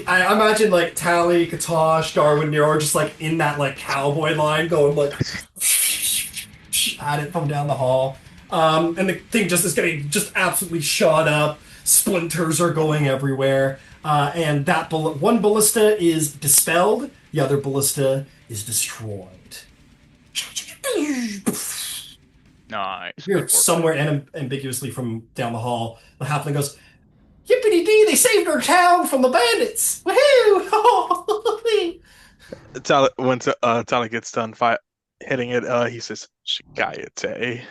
I imagine like Tally, Katosh, Darwin, Nero are just like in that like cowboy line, going like at it from down the hall. And the thing just is getting just absolutely shot up. Splinters are going everywhere. And that one ballista is dispelled. The other ballista is destroyed. Nice. You're Good work. somewhere ambiguously from down the hall. The halfling goes, "Yippity dee! They saved our town from the bandits! Woohoo!" When Tali gets done hitting it, he says, "Shikayate."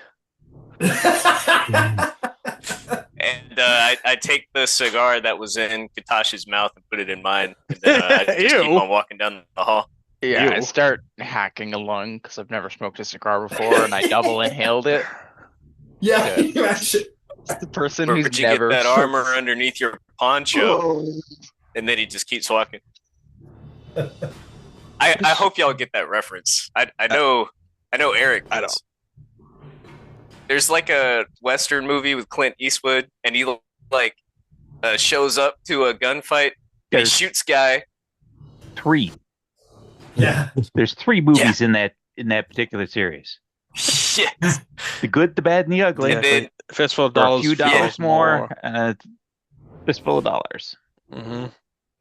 And I take the cigar that was in Katash's mouth and put it in mine. And then I just keep Ew. on walking down the hall. Yeah, I Ew. start hacking a lung because I've never smoked a cigar before, and I double inhaled it. Yeah, Good. you actually. It's the person Where'd who's you never get that armor underneath your poncho? And then he just keeps walking. I hope y'all get that reference. I know Eric. I does. There's like a Western movie with Clint Eastwood, and he like shows up to a gunfight. And he There's shoots guy. 3. Yeah. There's 3 movies in that particular series. Shit. The Good, the Bad, and the Ugly. And then Fistful of For a dollars. few dollars Yeah. more, fistful of dollars. Mm-hmm.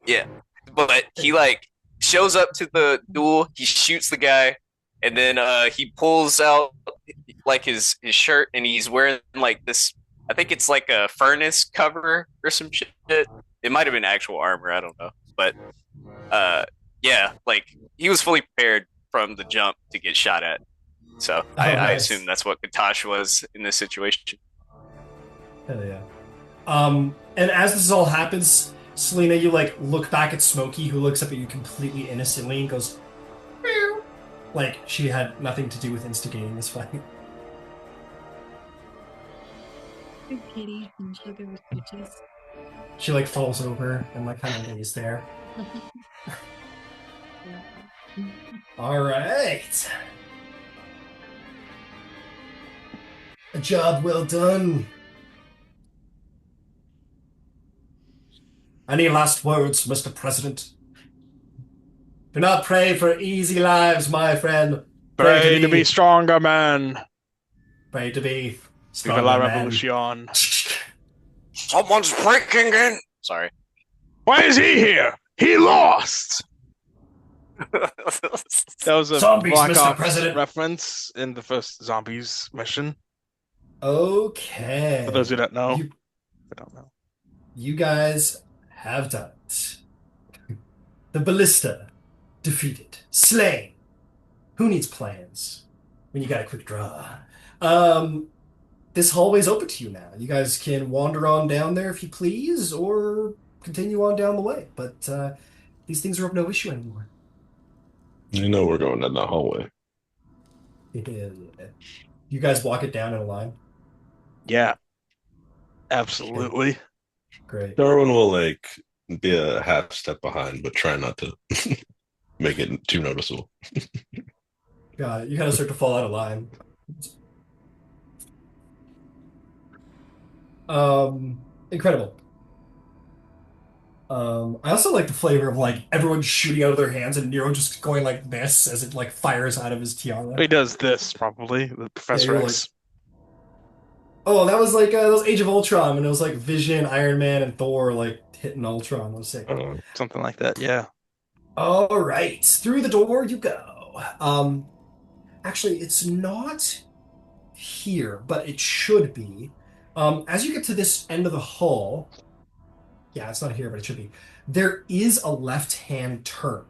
Yeah, but he like shows up to the duel. He shoots the guy, and then he pulls out like his shirt, and he's wearing like this. I think it's like a furnace cover or some shit. It might have been actual armor. I don't know, but yeah, like he was fully prepared from the jump to get shot at. So I nice. assume that's what Katash was in this situation. Hell yeah. And as this all happens, Selena, you like look back at Smokey, who looks up at you completely innocently and goes, "Meow." Like she had nothing to do with instigating this fight. Good kitty and sugar with peaches. She like falls over and like kind of lays there. All right. A job well done. Any last words, Mr. President? Do not pray for easy lives, my friend. Pray to be stronger, man. Pray to be Viva stronger, la man. revolution. Someone's breaking in. Sorry. Why is he here? He lost. That was a Zombies, Black Mr. Ops President. reference in the first Zombies mission. Okay. For those who don't know, You, I don't know. you guys have done it. The ballista defeated, slain. Who needs plans when you got a quick draw? This hallway's open to you now. You guys can wander on down there if you please, or continue on down the way. But these things are of no issue anymore. You know we're going down the hallway. You guys walk it down in a line. Yeah, absolutely. Great. Darwin will like be a half step behind, but try not to make it too noticeable. Got it. You kind of start to fall out of line. Incredible. I also like the flavor of like everyone shooting out of their hands and Nero just going like this as it like fires out of his tiara. He does this probably with Professor you're X. Oh, that was like Age of Ultron when it was like Vision, Iron Man, and Thor like hitting Ultron was sick. Something like that. Yeah. All right, through the door you go. Actually, it's not here, but it should be. As you get to this end of the hall, yeah, it's not here, but it should be. There is a left-hand turn.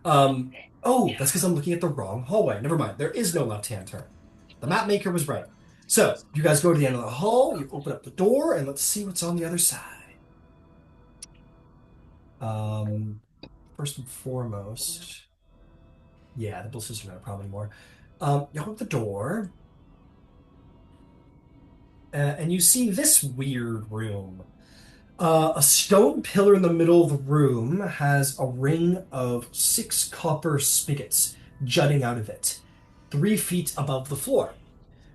Oh, that's because I'm looking at the wrong hallway. Never mind. There is no left-hand turn. The map maker was right. So you guys go to the end of the hall, you open up the door, and let's see what's on the other side. First and foremost, yeah, the blisters are not probably more. You open the door, and you see this weird room. A stone pillar in the middle of the room has a ring of 6 copper spigots jutting out of it, 3 feet above the floor.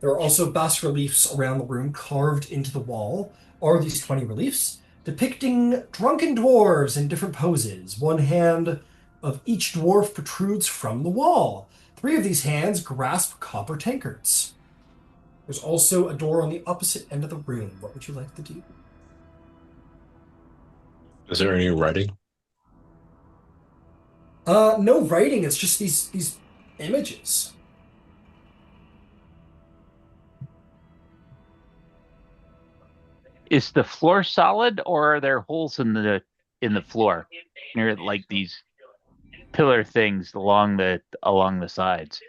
There are also bas reliefs around the room carved into the wall. Are these 20 reliefs depicting drunken dwarves in different poses? One hand of each dwarf protrudes from the wall. 3 of these hands grasp copper tankards. There's also a door on the opposite end of the room. What would you like to do? Is there any writing? No writing. It's just these images. Is the floor solid, or are there holes in the floor near like these pillar things along the sides?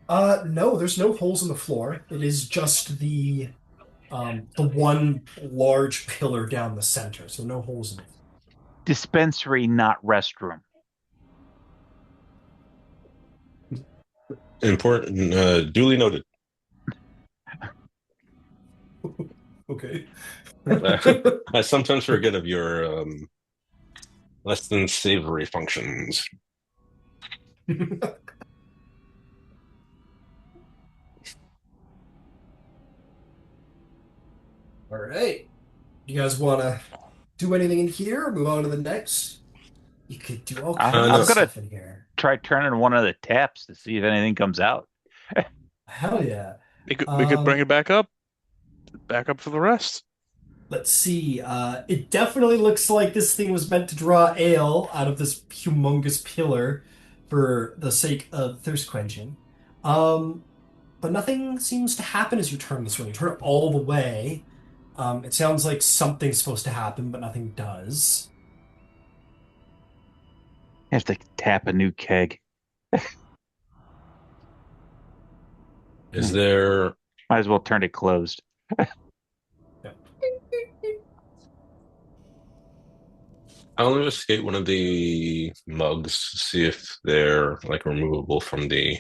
No, there's no holes in the floor. It is just the one large pillar down the center, so no holes in it. Dispensary, not restroom. Important. Duly noted. Okay. I sometimes forget of your less than savory functions. All right. You guys want to do anything in here or move on to the next? You could do all kinds I'm no. of gonna stuff in here. try turning one of the taps to see if anything comes out. Hell yeah. We could bring it back up for the rest. Let's see. It definitely looks like this thing was meant to draw ale out of this humongous pillar for the sake of thirst quenching. Um, but nothing seems to happen as you turn this way. You turn it all the way. It sounds like something's supposed to happen, but nothing does. I have to tap a new keg. Is there? Might as well turn it closed. Yeah. I'll investigate one of the mugs, see if they're like removable from the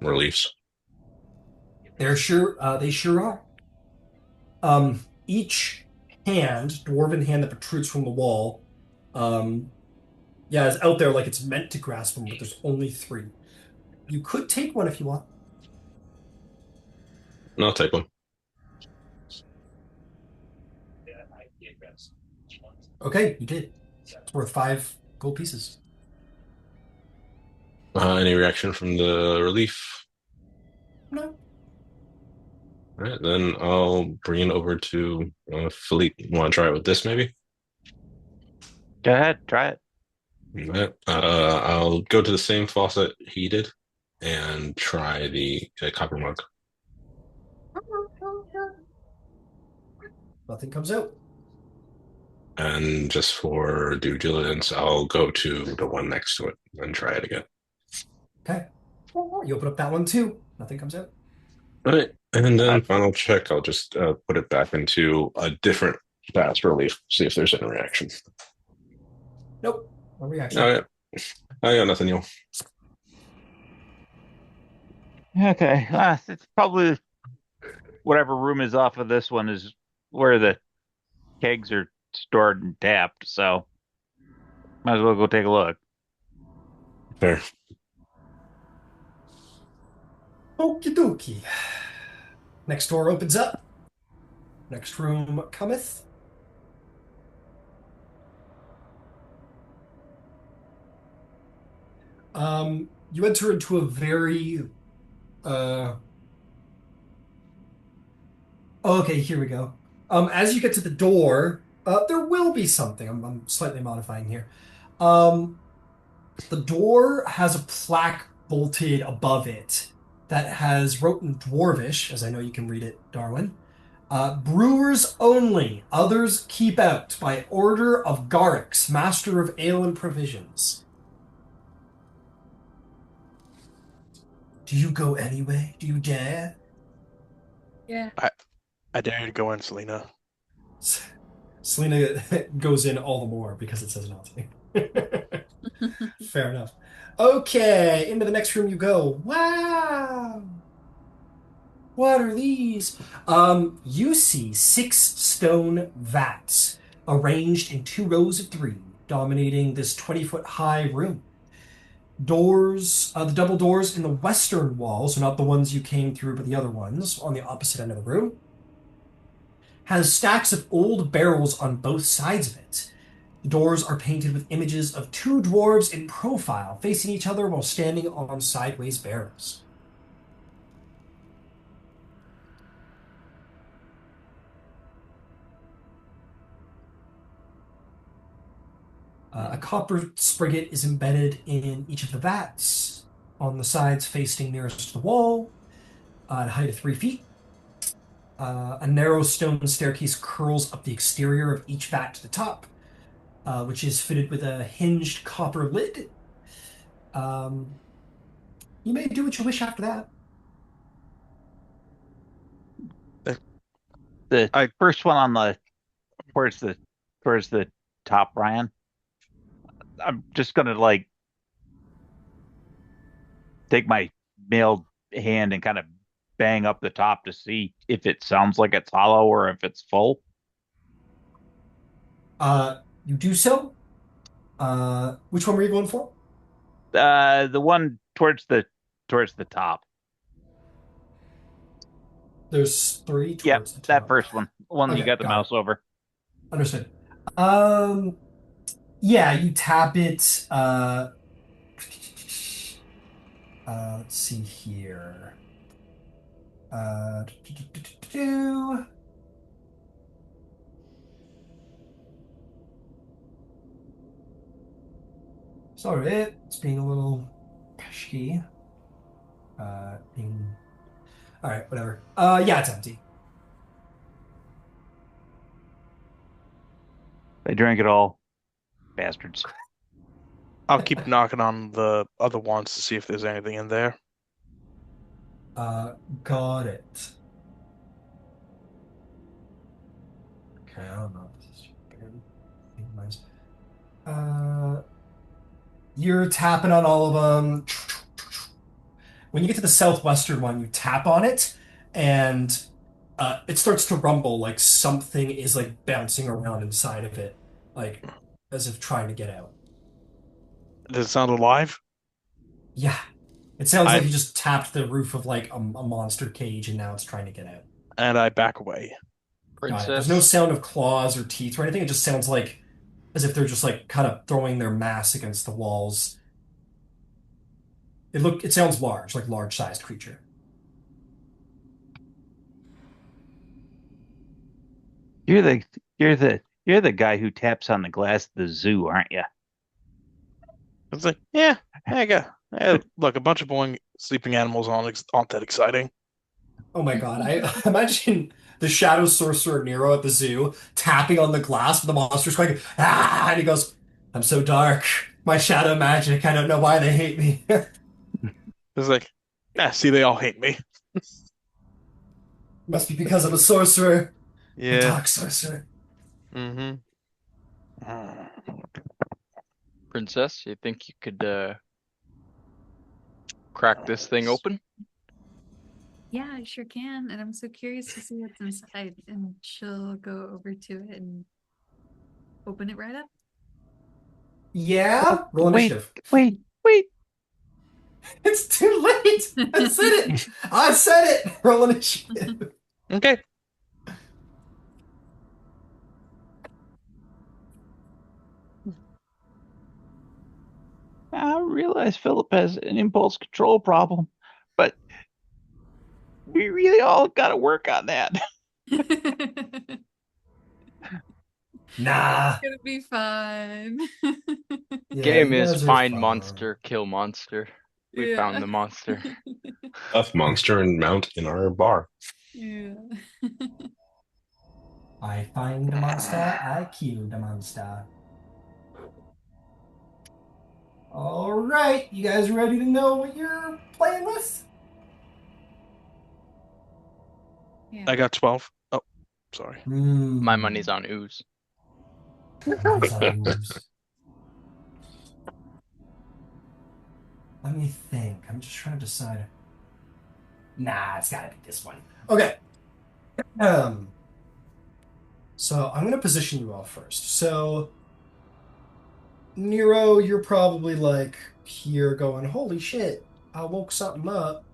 reliefs. They sure are. Each hand, dwarven hand that protrudes from the wall, yeah, is out there like it's meant to grasp them, but there's only 3. You could take one if you want. No, I'll take one. Okay, you did. It's worth 5 gold pieces. Any reaction from the relief? No. All right, then I'll bring it over to Philippe. You want to try it with this, maybe? Go ahead, try it. All right. I'll go to the same faucet he did and try the copper mug. Nothing comes out. And just for due diligence, I'll go to the one next to it and try it again. Okay. You open up that one too. Nothing comes out. All right. And then final check, I'll just put it back into a different fast relief, see if there's any reaction. Nope. No reaction. Oh, yeah. I got nothing, y'all. Okay. It's probably whatever room is off of this one is where the kegs are stored and tapped, so might as well go take a look. Fair. Okie dokie. Next door opens up. Next room cometh. You enter into a very okay, here we go. As you get to the door, there will be something. I'm slightly modifying here. Um, the door has a plaque bolted above it that has wrote in Dwarvish, as I know you can read it, Darwin. Brewers only, others keep out, by order of Garrix, master of ale and provisions. Do you go anyway? Do you dare? Yeah. I dare you to go in, Selena. Selena goes in all the more because it says not to. Fair enough. Okay, into the next room you go. Wow. What are these? You see 6 stone vats arranged in 2 rows of 3, dominating this 20-foot high room. Doors, the double doors in the western wall, so not the ones you came through, but the other ones on the opposite end of the room, has stacks of old barrels on both sides of it. The doors are painted with images of 2 dwarves in profile, facing each other while standing on sideways barrels. A copper spigot is embedded in each of the vats on the sides facing nearest to the wall, at a height of 3 feet. A narrow stone staircase curls up the exterior of each vat to the top, which is fitted with a hinged copper lid. Um, you may do what you wish after that. The I first one on the towards the towards the top, Ryan. I'm just gonna like take my mailed hand and kind of bang up the top to see if it sounds like it's hollow or if it's full. You do so. Which one were you going for? The one towards the top. There's 3 Yep, towards the that top. first one you Okay, got the got it. mouse over. Understood. Um, yeah, you tap it. Let's see here. Uh, Sorry, it's being a little pesky. Being all right, whatever. Yeah, it's empty. They drank it all, bastards. I'll keep knocking on the other ones to see if there's anything in there. Uh, got it. Okay, I don't know if this is bad. Uh, you're tapping on all of them. When you get to the southwestern one, you tap on it, and it starts to rumble like something is like bouncing around inside of it, like as if trying to get out. Does it sound alive? Yeah, it sounds like I you just tapped the roof of like a monster cage, and now it's trying to get out. and I back away. Got it. There's no Princess. sound of claws or teeth or anything. It just sounds like as if they're just like kind of throwing their mass against the walls. It sounds large, like large sized creature. You're the you're the guy who taps on the glass of the zoo, aren't you? It's like, yeah, I got. Look, a bunch of boring sleeping animals aren't that exciting. Oh my God. I imagine the shadow sorcerer Nero at the zoo tapping on the glass with the monsters going, ah, and he goes, I'm so dark. My shadow magic. I don't know why they hate me. It's like, yeah, see, they all hate me. Must be because I'm a sorcerer, a Yeah. dark sorcerer. Mm-hmm. Princess, you think you could crack this thing open? Yeah, I sure can. And I'm so curious to see what's inside. And she'll go over to it and open it right up. Yeah, roll Wait, initiative. wait. It's too late. I said it. I said it. Roll initiative. Okay. I realize Philip has an impulse control problem, but we really all got to work on that. Nah. It's gonna be fun. Yeah, Game you is guys are find fun. monster, kill monster. We Yeah. found the monster. Tough monster and mount in our bar. Yeah. I find the monster, I kill the monster. All right, you guys ready to know what you're playing with? Yeah. I got 12. Oh, sorry. My money's on ooze. Money's on moves. Let me think. I'm just trying to decide. Nah, it's gotta be this one. Okay. Um, so I'm gonna position you all first. So Nero, you're probably like here going, holy shit, I woke something up.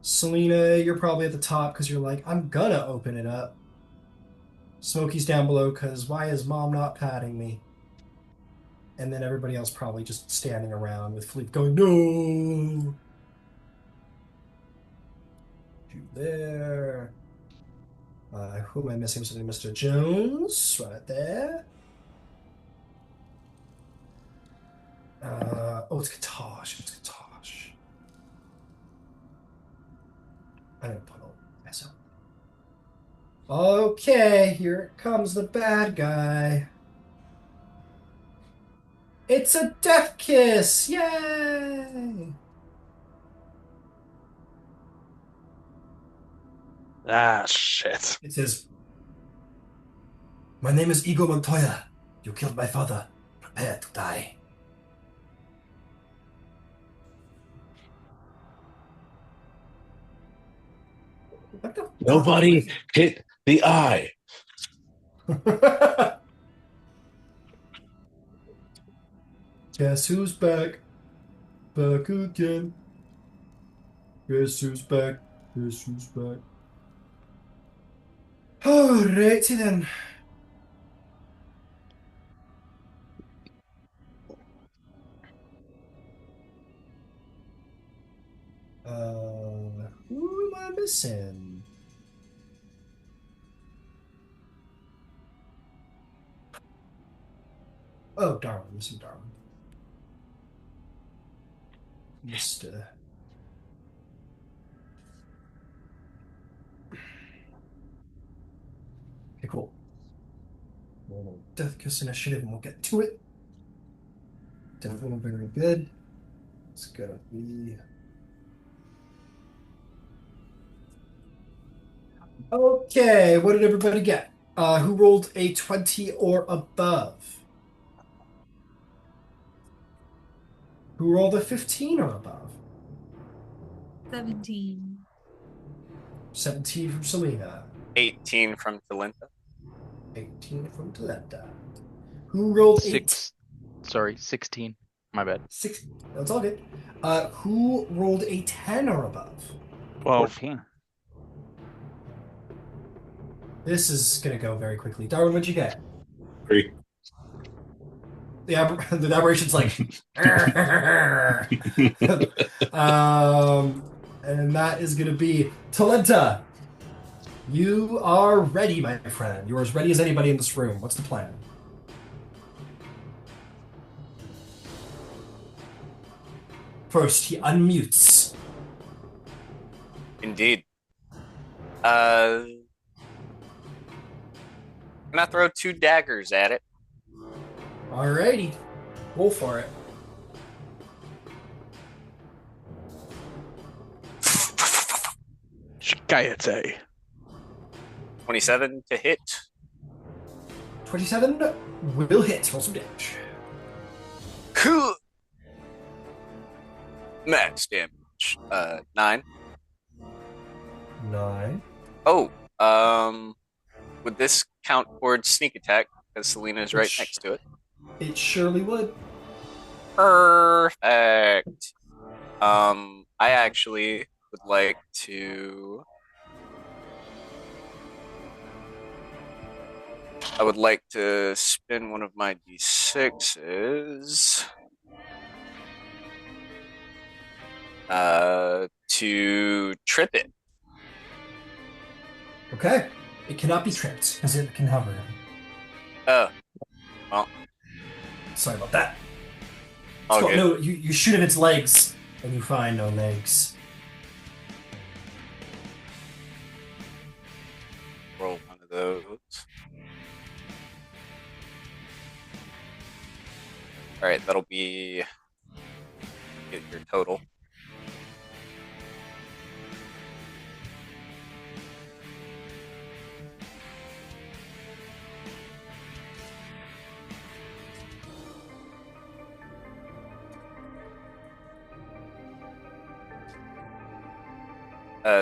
Selena, you're probably at the top because you're like, I'm gonna open it up. Smokey's down below because why is mom not patting me? And then everybody else probably just standing around with Philippe going, no. You there. Who am I missing? Something, Mr. Jones, right there. Oh, it's Katosh. It's Katosh. I'm gonna put all this up. Okay, here it comes the bad guy. It's a death kiss! Yay! Ah, shit. It says, my name is Igo Montoya. You killed my father. Prepare to die. What the Nobody hit the eye. fuck? Guess who's back? Back again. Guess who's back? Guess who's back? Alrighty then. Who am I missing? Oh, Darwin. Missing Darwin. Mr. Okay, cool. Well, Death Kiss Initiative, and we'll get to it. Definitely very good. It's gonna be. Okay, what did everybody get? Who rolled a 20 or above? Who rolled a 15 or above? 17. 17 from Selena. 18 from Talenta. 18 from Talenta. Who rolled 16. My bad. 6? That's all good. Who rolled a 10 or above? 12. 14. This is gonna go very quickly. Darwin, what'd you get? 3. The aberration's like, and that is gonna be Talenta. You are ready, my friend. You're as ready as anybody in this room. What's the plan? First, he unmutes. Indeed. I'm gonna throw 2 daggers at it. Alrighty, roll for it. Shikayate. 27 to hit. 27 will hit. Roll some damage. Cool. Max damage. 9. 9. Oh, would this count towards sneak attack? Because Selena is right next to it. It surely would. Perfect. I actually would like to. I would like to spin one of my d6s to trip it. Okay. It cannot be tripped because it can hover. Oh, Well, Sorry about that. all good. No, you shoot at its legs, and you find no legs. Roll one of those. All right, that'll be get your total.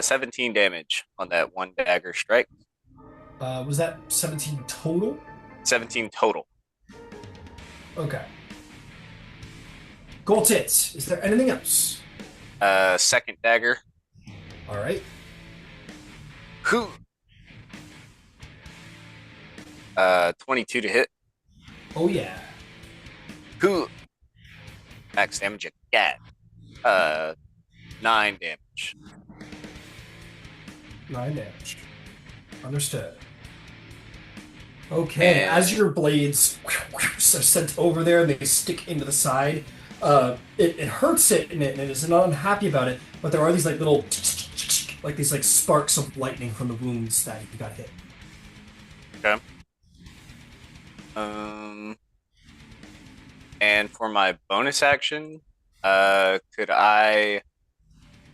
17 damage on that one dagger strike. Was that 17 total? 17 total. Okay. Gold tits. Is there anything else? Second dagger. All right. Whew. 22 to hit. Oh yeah. Whew. Max damage again. 9 damage. 9 damage. Understood. Okay, And- as your blades are sent over there and they stick into the side, it hurts it and it is not unhappy about it, but there are these like little like these like sparks of lightning from the wounds that you got hit. Okay. And for my bonus action, could I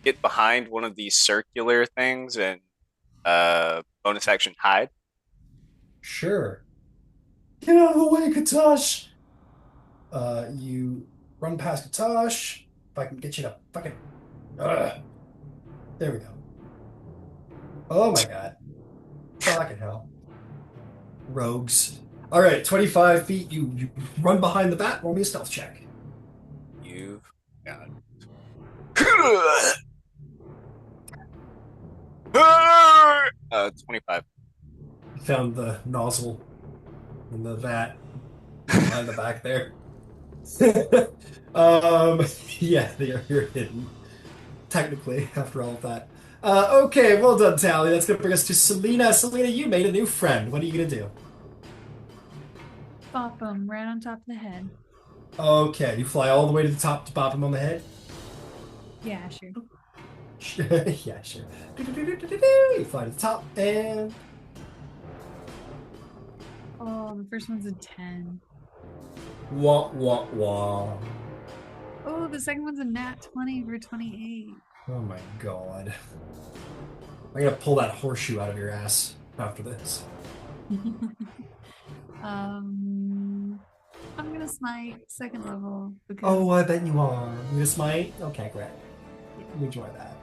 get behind one of these circular things and bonus action hide? Sure. Get out of the way, Katosh! You run past Katosh. If I can get you to fucking... There we go. Oh my god. Fucking hell. Rogues. Alright, 25 feet. You run behind the bat. Roll me a stealth check. You've got it. 25. Found the nozzle in the vat behind the back there. Yeah, you're hidden. Technically, after all of that. Okay, well done, Tally. That's gonna bring us to Selena. Selena, you made a new friend. What are you gonna do? Bop him right on top of the head. Okay, you fly all the way to the top to bop him on the head? Yeah, sure. Yeah, sure. You fly to the top and... Oh, the first one's a 10. Wah, wah, wah. Oh, the second one's a nat 20 for 28. Oh my god. I'm gonna pull that horseshoe out of your ass after this. I'm gonna smite second level because Oh, I bet you are. You gonna smite? Okay, great. Enjoy that.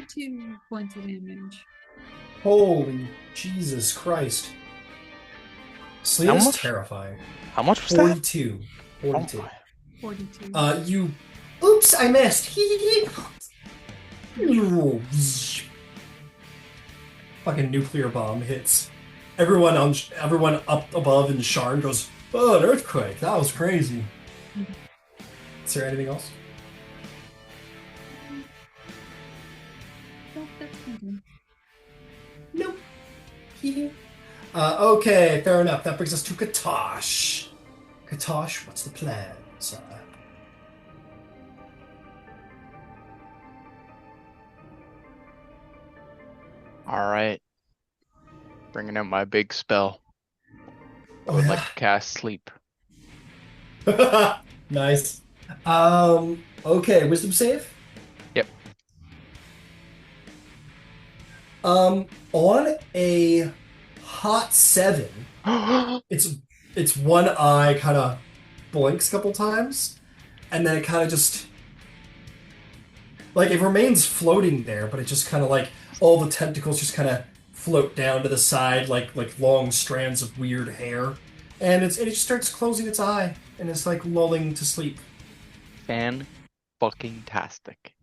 Two points of damage. Holy Jesus Christ. How Selena's much? terrifying. How much was that? 42. 42. my. 42. You... Oops, I missed. Fucking nuclear bomb hits. Everyone up above in Sharn goes, oh, an earthquake. That was crazy. Is there anything else? Nope. Okay, fair enough. That brings us to Katosh. Katosh, what's the plan, sir? All right. Bringing out my big spell. I Oh, would yeah? like to cast sleep. Nice. Okay, wisdom save? Yep. On a hot 7, it's one eye kind of blinks a couple times, and then it kind of just like it remains floating there, but it just kind of like all the tentacles just kind of float down to the side like long strands of weird hair, and it just starts closing its eye and it's like lulling to sleep. Fan fucking tastic.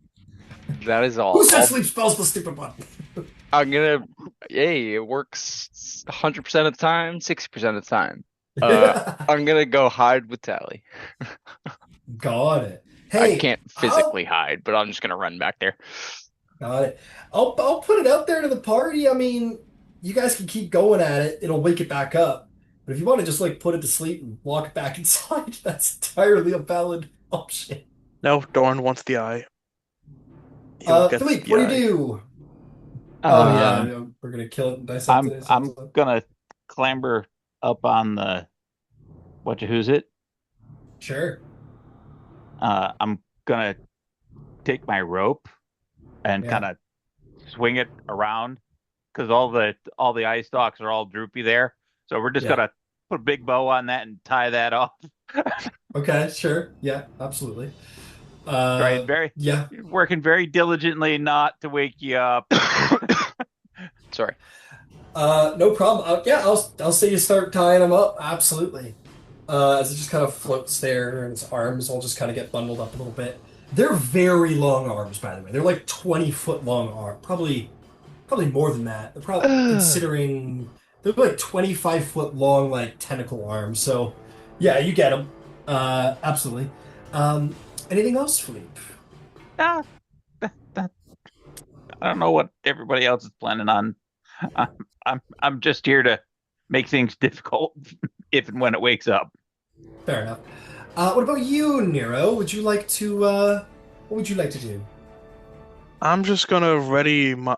That is Who all. said sleep spells, the stupid one? I'm gonna. Hey, it works 100% of the time, 60% of the time. I'm gonna go hide with Tally. Got it. I Hey, can't physically hide, but I'm just gonna run back there. got it. I'll put it out there to the party. I mean, you guys can keep going at it. It'll wake it back up. But if you want to just like put it to sleep and walk it back inside, that's entirely a valid option. No, Dorn wants the eye. He'll get Philippe, the what do eye. you do? Oh yeah, Um, yeah, we're gonna kill it and dissect it. I'm gonna clamber up on the who's it? Sure. I'm gonna take my rope and Yeah. kind of swing it around because all the eye stalks are all droopy there. So we're just Yeah. gonna put a big bow on that and tie that off. Okay, sure. Yeah, absolutely. Trying Yeah. working very diligently not to wake you up. Sorry. No problem. Yeah, I'll say you start tying them up. Absolutely. As it just kind of floats there, and its arms all just kind of get bundled up a little bit. They're very long arms, by the way. They're like 20-foot long arm. Probably more than that. They're probably considering they're like 25-foot long, like tentacle arms. So, yeah, you get them. Absolutely. Anything else, Philippe? Ah, that- I don't know what everybody else is planning on. I'm just here to make things difficult if and when it wakes up. Fair enough. What about you, Nero? Would you like to? What would you like to do? I'm just gonna ready my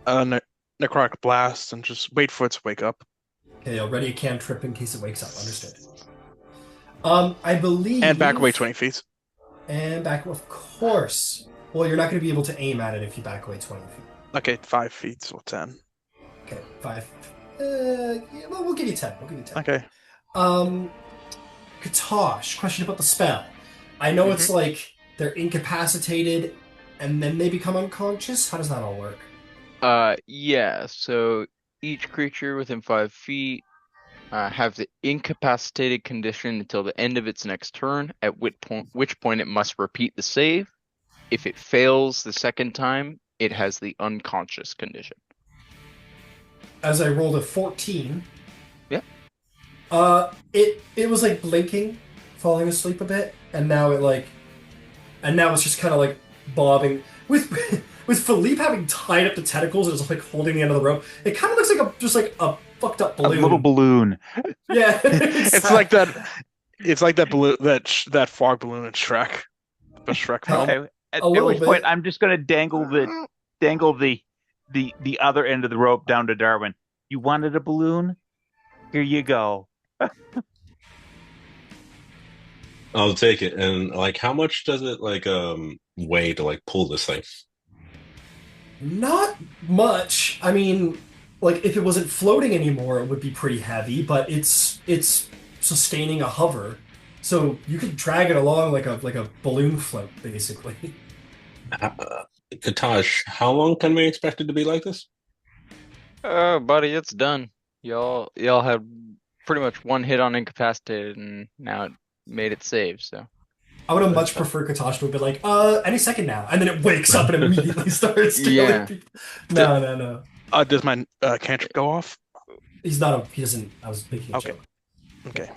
necrotic blast and just wait for it to wake up. Okay, I'll ready a cantrip in case it wakes up. Understood. I believe. And back away 20 feet. And back, of course. Well, you're not going to be able to aim at it if you back away 20 feet. Okay, 5 feet or 10. Okay, 5. Yeah, well, we'll give you 10. We'll give you 10. Okay. Katosh, question about the spell. I know it's like they're incapacitated and then they become unconscious. How does that all work? Yeah, so each creature within 5 feet have the incapacitated condition until the end of its next turn, at which point it must repeat the save. If it fails the second time, it has the unconscious condition. As I rolled a 14. Yeah. It was like blinking, falling asleep a bit, and now it's just kind of like bobbing with with Philippe having tied up the tentacles and just like holding the end of the rope. It kind of looks like just like a fucked up balloon. A little balloon. Yeah, It's like that. It's like that balloon, that fog balloon in Shrek, the Shrek film. Okay. At little which point bit. I'm just gonna dangle the other end of the rope down to Darwin. You wanted a balloon? Here you go. I'll take it. And like, how much does it like weigh to like pull this thing? Not much. I mean, like if it wasn't floating anymore, it would be pretty heavy, but it's sustaining a hover. So you could drag it along like a balloon float, basically. Katash, how long can we expect it to be like this? Oh, buddy, it's done. Y'all had pretty much one hit on incapacitated, and now it made it save. So I would have much preferred Katosh to have been like, any second now, and then it wakes up and immediately starts killing Yeah. people. No. Does my cantrip go off? He doesn't. I was making a Okay. joke. Okay.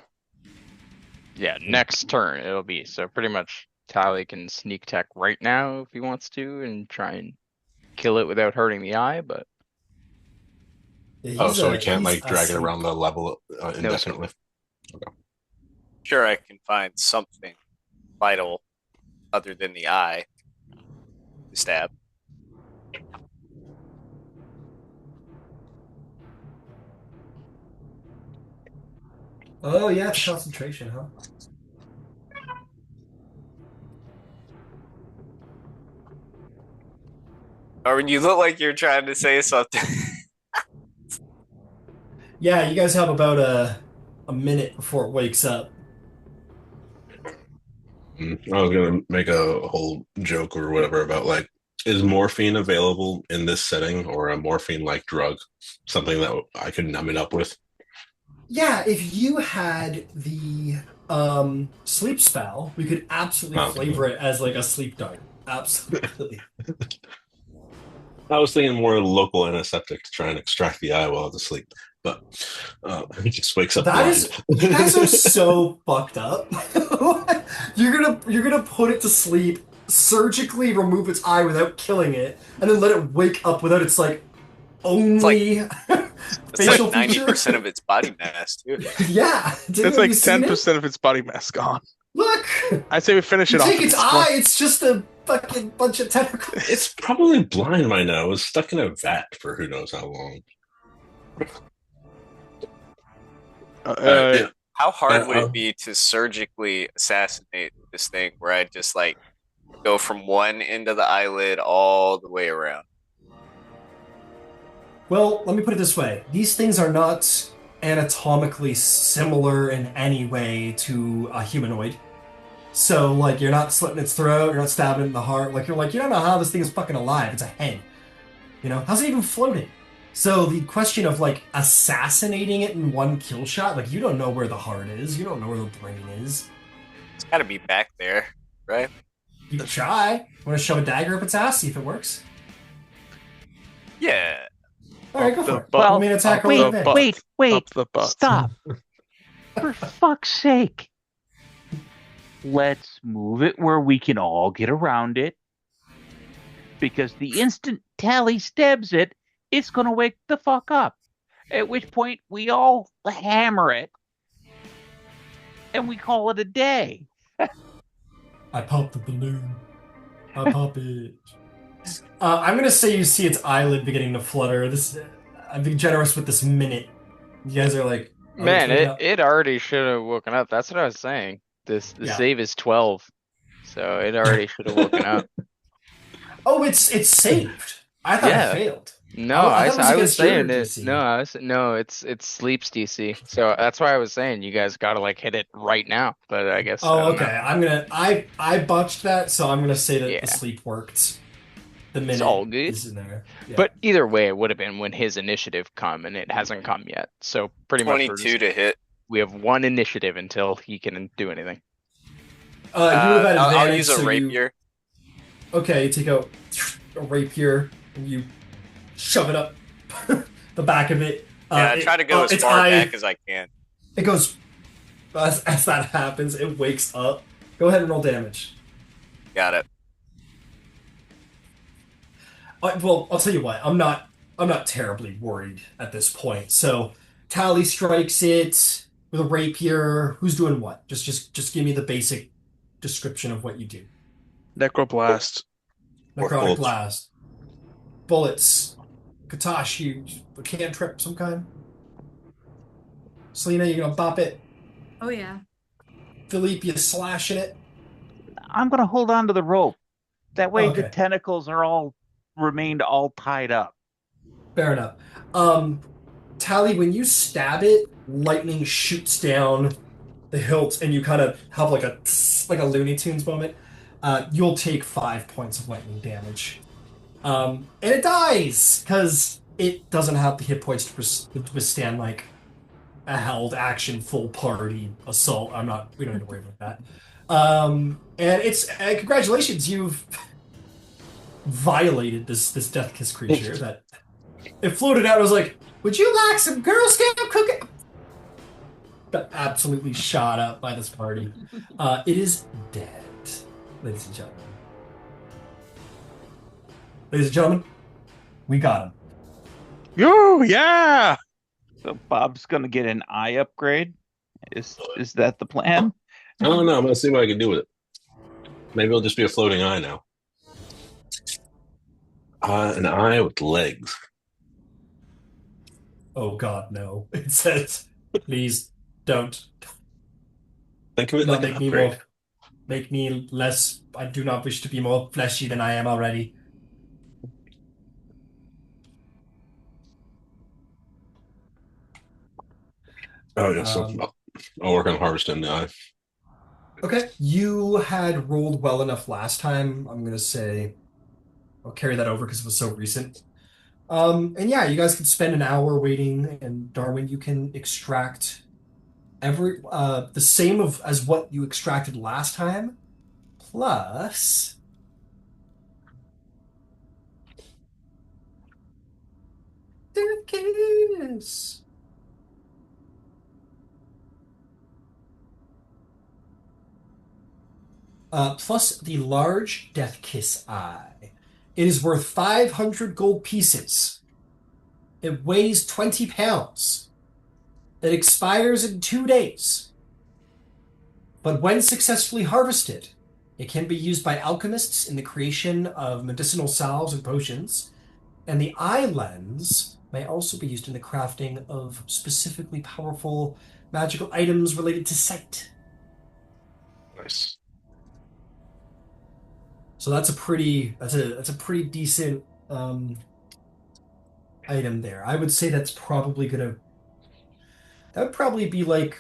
yeah, next turn it'll be. So pretty much Tally can sneak attack right now if he wants to, and try and kill it without hurting the eye. But Yeah, Oh, so we can't he's like drag it asleep. around the level indefinitely. Sure, I can find something vital other than the eye to stab. Oh yeah, it's concentration, huh? Or when you look like you're trying to say something. Yeah, you guys have about a minute before it wakes up. I was gonna make a whole joke or whatever about like Is morphine available in this setting, or a morphine-like drug, something that I could numb it up with? Yeah, if you had the sleep spell, we could absolutely Okay. flavor it as like a sleep dart. Absolutely. I was thinking more local antiseptic to try and extract the eye while I was asleep, but he just wakes up That blind. is, you guys are so fucked up. You're gonna put it to sleep, surgically remove its eye without killing it, and then let it wake up without its like It's like only it's like facial feature. 90% of its body mass, too. Yeah, It's have you like seen it? 10% of its body mass gone. Look, I say we finish you it off take at its this eye, point. it's just a fucking bunch of tentacles. It's probably blind by now. It was stuck in a vat for who knows how long. Yeah. How hard would it be to surgically assassinate this thing where I just like go from one end of the eyelid all the way around? Well, let me put it this way. These things are not anatomically similar in any way to a humanoid. So, like, you're not slitting its throat, you're not stabbing it in the heart. Like, you're like, you don't know how this thing is fucking alive. It's a head. You know? How's it even floating? So, the question of, like, assassinating it in one kill shot, like, you don't know where the heart is. You don't know where the brain is. It's got to be back there, right? You can try. Want to shove a dagger up its ass, see if it works? Yeah. All right, Up go the for it. butt. Roll me an attack roll Wait, with butt. advantage. Wait, Up the butt. stop. For fuck's sake. Let's move it where we can all get around it. Because the instant Tally stabs it, it's going to wake the fuck up. At which point, we all hammer it. And we call it a day. I pop the balloon. I pop it. I'm gonna say you see its eyelid beginning to flutter. I'm being generous with this minute. You guys are like, oh, it's Man, waking it up. it already should have woken up. That's what I was saying. The Yeah. save is 12, so it already should have woken up. Oh, it's saved. I thought Yeah. it failed. No, I thought it was I was against your saying it. DC. No, it's sleeps DC. So that's why I was saying you guys gotta like hit it right now. But I guess I Oh, don't okay. know. I botched that, so I'm gonna say that Yeah. the sleep worked. The It's minute all good. is in there. Yeah. But either way, it would have been when his initiative come, and it hasn't come yet. So pretty much 22 to hit. we have one initiative until he can do anything. You would have had advantage. I'll use a so rapier. Okay, you take out a rapier and you shove it up the back of it. Yeah, I try to go as its far eye- back as I can. It goes as that happens. It wakes up. Go ahead and roll damage. Got it. Well, I'll tell you what. I'm not terribly worried at this point. So, Tally strikes it with a rapier. Who's doing what? Just give me the basic description of what you do. Necroblast. Necrotic bullets. blast. Bullets. Katash, you a cantrip some kind? Selena, you gonna bop it? Oh yeah. Philippe, you slashing it? I'm going to hold on to the rope. That way the Okay. tentacles are all remained all tied up. Fair enough. Tally, when you stab it, lightning shoots down the hilt, and you kind of have like a Looney Tunes moment. You'll take 5 points of lightning damage, and it dies because it doesn't have the hit points to withstand like a held action full party assault. We don't need to worry about that. And congratulations, you've violated this death kiss creature that it floated out and was like, would you like some Girl Scout cookie? Got absolutely shot up by this party. It is dead, ladies and gentlemen. Ladies and gentlemen, we got him. Yo, yeah. So Bob's going to get an eye upgrade. Is that the plan? I don't know. I'm gonna see what I can do with it. Maybe it'll just be a floating eye now. An eye with legs. Oh God, no! It says, please don't. Think of it Do like not an make me upgrade. more. Make me less. I do not wish to be more fleshy than I am already. Oh yeah, so I'll work on harvesting the eye. Okay, you had rolled well enough last time. I'm gonna say I'll carry that over because it was so recent. And yeah, you guys can spend an hour waiting, and Darwin, you can extract the same of as what you extracted last time, plus there it is. Plus the large death kiss eye. It is worth 500 gold pieces. It weighs 20 pounds. It expires in 2 days. But when successfully harvested, it can be used by alchemists in the creation of medicinal salves and potions. And the eye lens may also be used in the crafting of specifically powerful magical items related to sight. Nice. So that's a pretty decent item there. I would say that would probably be like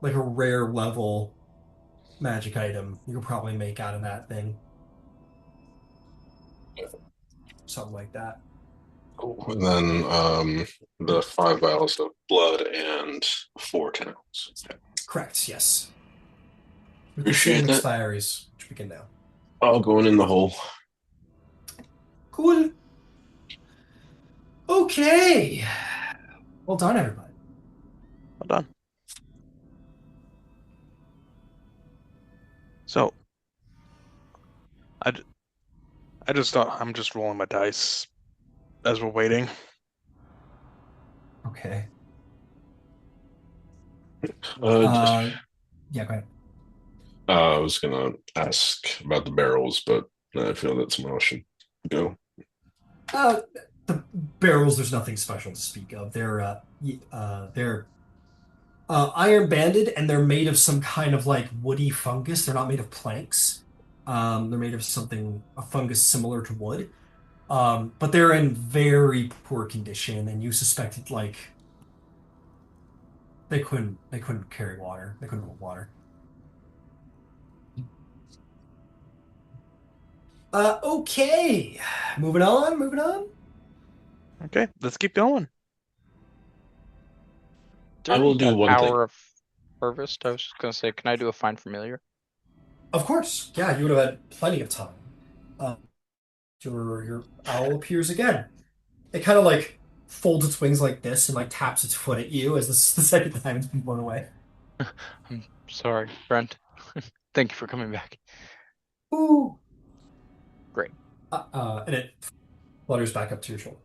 a rare level magic item you could probably make out of that thing. Something like that. Cool. And then the 5 vials of blood and 4 towels. Correct, yes. With the Appreciate same that. expiries, which we can know. All going in the hole. Cool. Okay. Well done, everybody. Well done. So, I just thought I'm just rolling my dice as we're waiting. Okay. Yeah, go ahead. I was gonna ask about the barrels, but I feel that someone else should go. The barrels, there's nothing special to speak of. They're iron banded and they're made of some kind of like woody fungus. They're not made of planks. They're made of a fungus similar to wood. But they're in very poor condition, and you suspected like they couldn't carry water. They couldn't hold water. Okay. Moving on, moving on. Okay, let's keep going. I will do that one thing. hour of harvest. I was just gonna say, can I do a find familiar? Of course. Yeah, you would have had plenty of time. Uh, your owl appears again. It kind of like folds its wings like this and like taps its foot at you as this is the second time it's been blown away. I'm sorry, Brent. Thank you for coming back. Ooh. Great. And it flutters back up to your shoulder.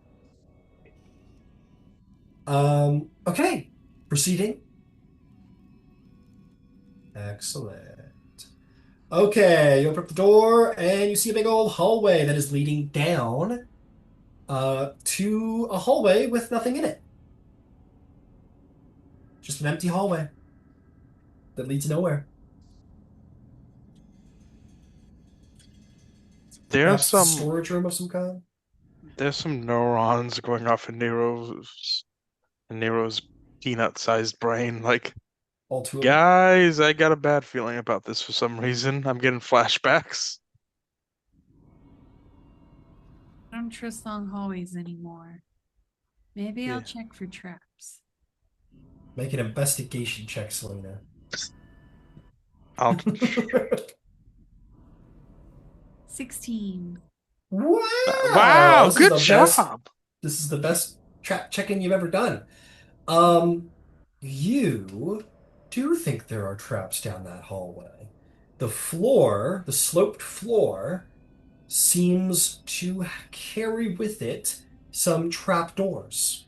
Okay. Proceeding. Excellent. Okay, you open up the door and you see a big old hallway that is leading down to a hallway with nothing in it. Just an empty hallway that leads nowhere. There's Perhaps a some storage room of some kind. there's some neurons going off in Nero's peanut-sized brain. Like, All two of them. guys, I got a bad feeling about this for some reason. I'm getting flashbacks. I don't trust long hallways anymore. Maybe I'll Yeah. check for traps. Make an investigation check, Selena. I'll 16. Wow! Wow, This is good the job. best- this is the best trap checking you've ever done. You do think there are traps down that hallway. The sloped floor, seems to carry with it some trapdoors.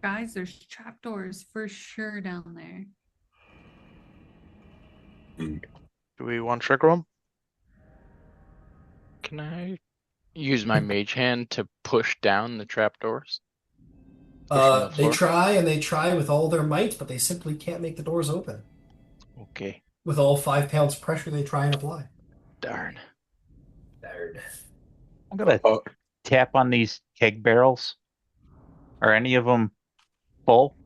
Guys, there's trapdoors for sure down there. Do we want to trigger them? Can I use my mage hand to push down the trapdoors? Push on the They floor? try and they try with all their might, but they simply can't make the doors open. Okay. With all 5 pounds pressure they try and apply. Darn. Darn. I'm gonna tap on these keg barrels. Are any of them full?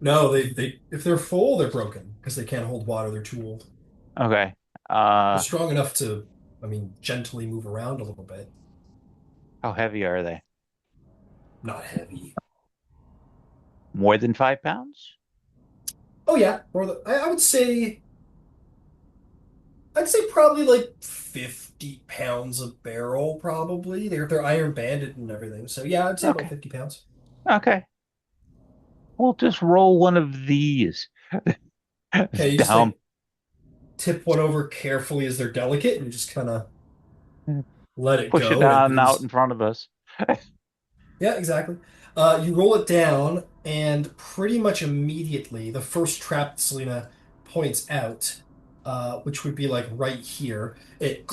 No, they if they're full, they're broken because they can't hold water. They're too old. Okay. They're strong enough to I mean, gently move around a little bit. How heavy are they? Not heavy. More than 5 pounds? Oh yeah, I would say I'd say probably like 50 pounds a barrel, probably. They're iron banded and everything. So yeah, I'd say about Okay. 50 pounds. Okay. We'll just roll one of these Okay, you just down. like tip one over carefully as they're delicate and just kind of let it Push it go and it down out moves. in front of us. Yeah, exactly. You roll it down, and pretty much immediately, the first trap that Selena points out, which would be like right here, it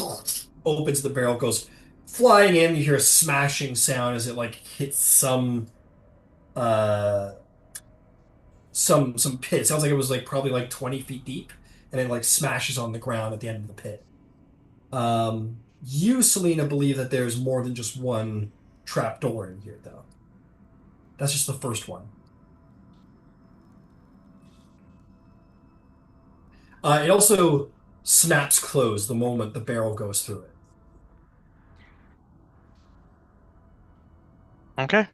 opens the barrel, goes flying in. You hear a smashing sound as it like hits uh some pit. It sounds like it was like probably like 20 feet deep, and it like smashes on the ground at the end of the pit. You, Selena, believe that there's more than just one trap door in here, though. That's just the first one. It also snaps closed the moment the barrel goes through it. Okay.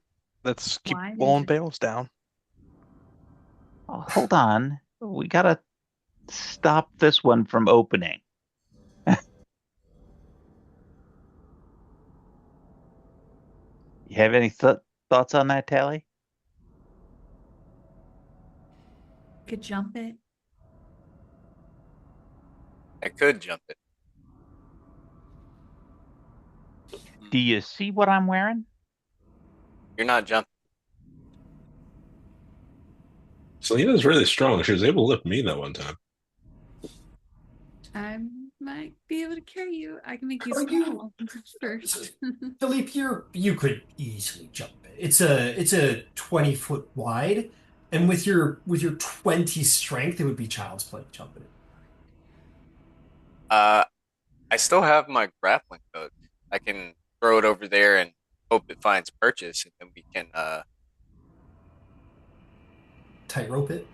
Let's keep Why did rolling you? barrels down. Oh, hold on. We gotta stop this one from opening. You have any thoughts on that, Tally? Could jump it. I could jump it. Do you see what I'm wearing? You're not jumping. Selena's really strong. She was able to lift me that one time. I might be able to carry you. I can make you Are you small first. Philippe? You could easily jump it. It's a 20 foot wide, and with your 20 strength, it would be child's play jumping it. Uh, I still have my grappling hook. I can throw it over there and hope it finds purchase, and then we can. Tightrope it.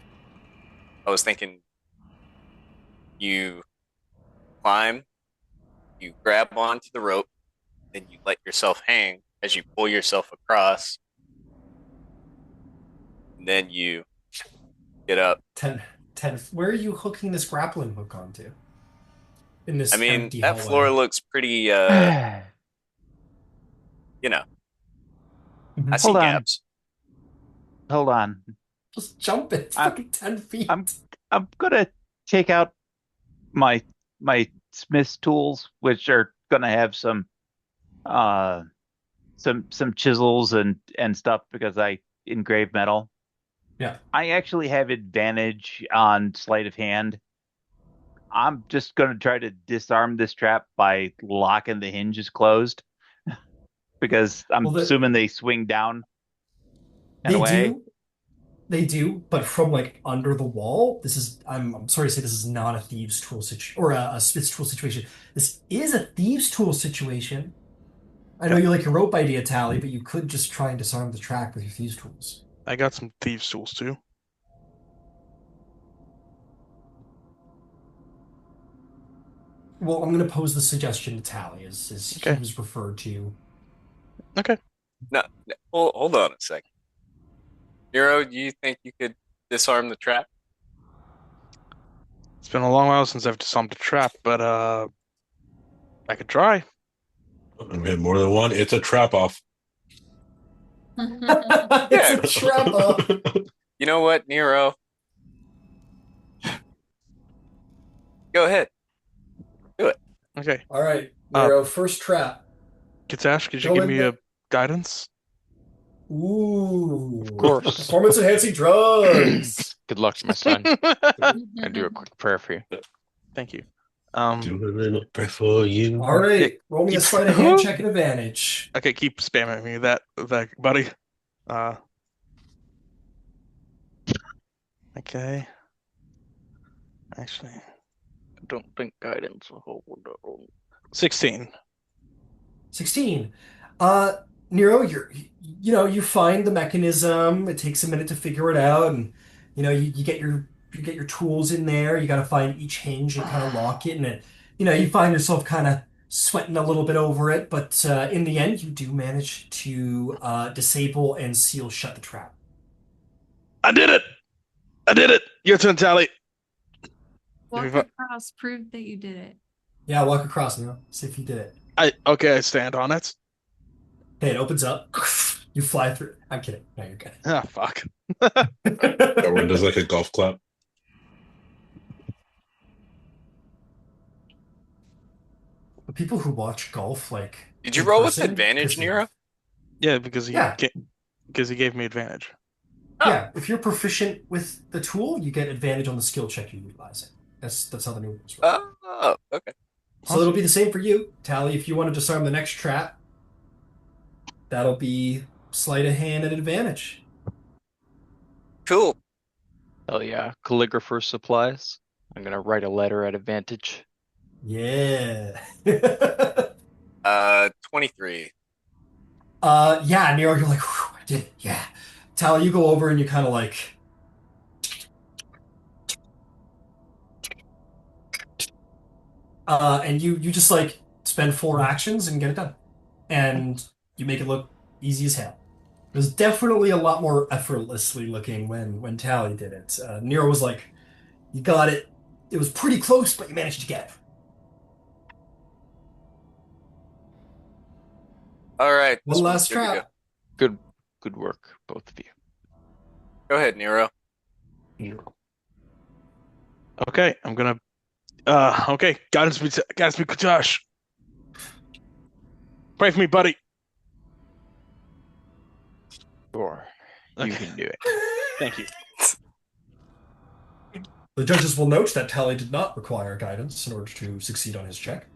I was thinking you climb, you grab onto the rope, then you let yourself hang as you pull yourself across, and then you get up. 10. Where are you hooking this grappling hook onto? In I this mean, empty that floor hallway. looks pretty. Hold You know, I Mhm. see on. gaps. Hold on. Just jump it. It's I'm fucking 10 I'm feet. I'm gonna take out my my smith's tools, which are gonna have uh some chisels and stuff because I engrave metal. Yeah. I actually have advantage on sleight of hand. I'm just gonna try to disarm this trap by locking the hinges closed because I'm Well, assuming they swing down and they away. do. They do, but from like under the wall, I'm sorry to say this is not a thieves' tool situation or a smith's tool situation. This is a thieves' tool situation. I know Okay. you like your rope idea, Tally, but you could just try and disarm the track with your thieves' tools. I got some thieves' tools too. Well, I'm going to pose the suggestion to Tally as he Okay. was referred to. Okay. No, no, hold on a second. Nero, do you think you could disarm the trap? It's been a long while since I've disarmed a trap, but I could try. We had more than one. It's a trap off. It's Yeah. a trap off. You know what, Nero? Go ahead. Do it. Okay. All right, Uh, Nero, first trap. Kitash, could you Go give in me a there. guidance? Of Ooh, course. performance enhancing drugs. Good luck, my son. I do a quick prayer for you. Thank you. Do a little prayer for you. All Yeah, right, roll me a keep sleight of hand check and advantage. okay, keep spamming me that buddy. Uh, okay. Actually, I don't think guidance will hold on. 16. 16. Uh, Nero, you find the mechanism. It takes a minute to figure it out, and you get your tools in there. You got to find each hinge and kind of lock it, and you find yourself kind of sweating a little bit over it, but in the end, you do manage to disable and seal shut the trap. I did it! I did it! Your turn, Tally. Walk If I- across, prove that you did it. Yeah, walk across now. See if you did it. I stand on it. Okay, it opens up. You fly through. I'm kidding. No, you're good. Ah, fuck. Everyone does like a golf clap. The people who watch golf, like, Did you in roll with person, advantage, piss me Nero? off. Yeah, because Yeah. he gave me advantage. Oh. Yeah, if you're proficient with the tool, you get advantage on the skill check you utilize it. That's how the new rules work. Oh, okay. So it'll be the same for you, Tally. If you want to disarm the next trap, that'll be sleight of hand at advantage. Cool. Hell yeah. Calligrapher supplies. I'm gonna write a letter at advantage. Yeah. 23. Yeah, Nero, you're like, "Whew, I did it. Yeah. Tally, you go over and you kind of like. And you just like spend 4 actions and get it done. And you make it look easy as hell. It was definitely a lot more effortlessly looking when Tally did it. Nero was like, you got it. It was pretty close, but you managed to get it. All right. One this one's last good to go. trap. Good work, both of you. Go ahead, Nero. Okay, I'm gonna. Okay, guidance me, Josh. Pray for me, buddy. Sure. You Okay. can do it. Thank you. The judges will note that Tally did not require guidance in order to succeed on his check.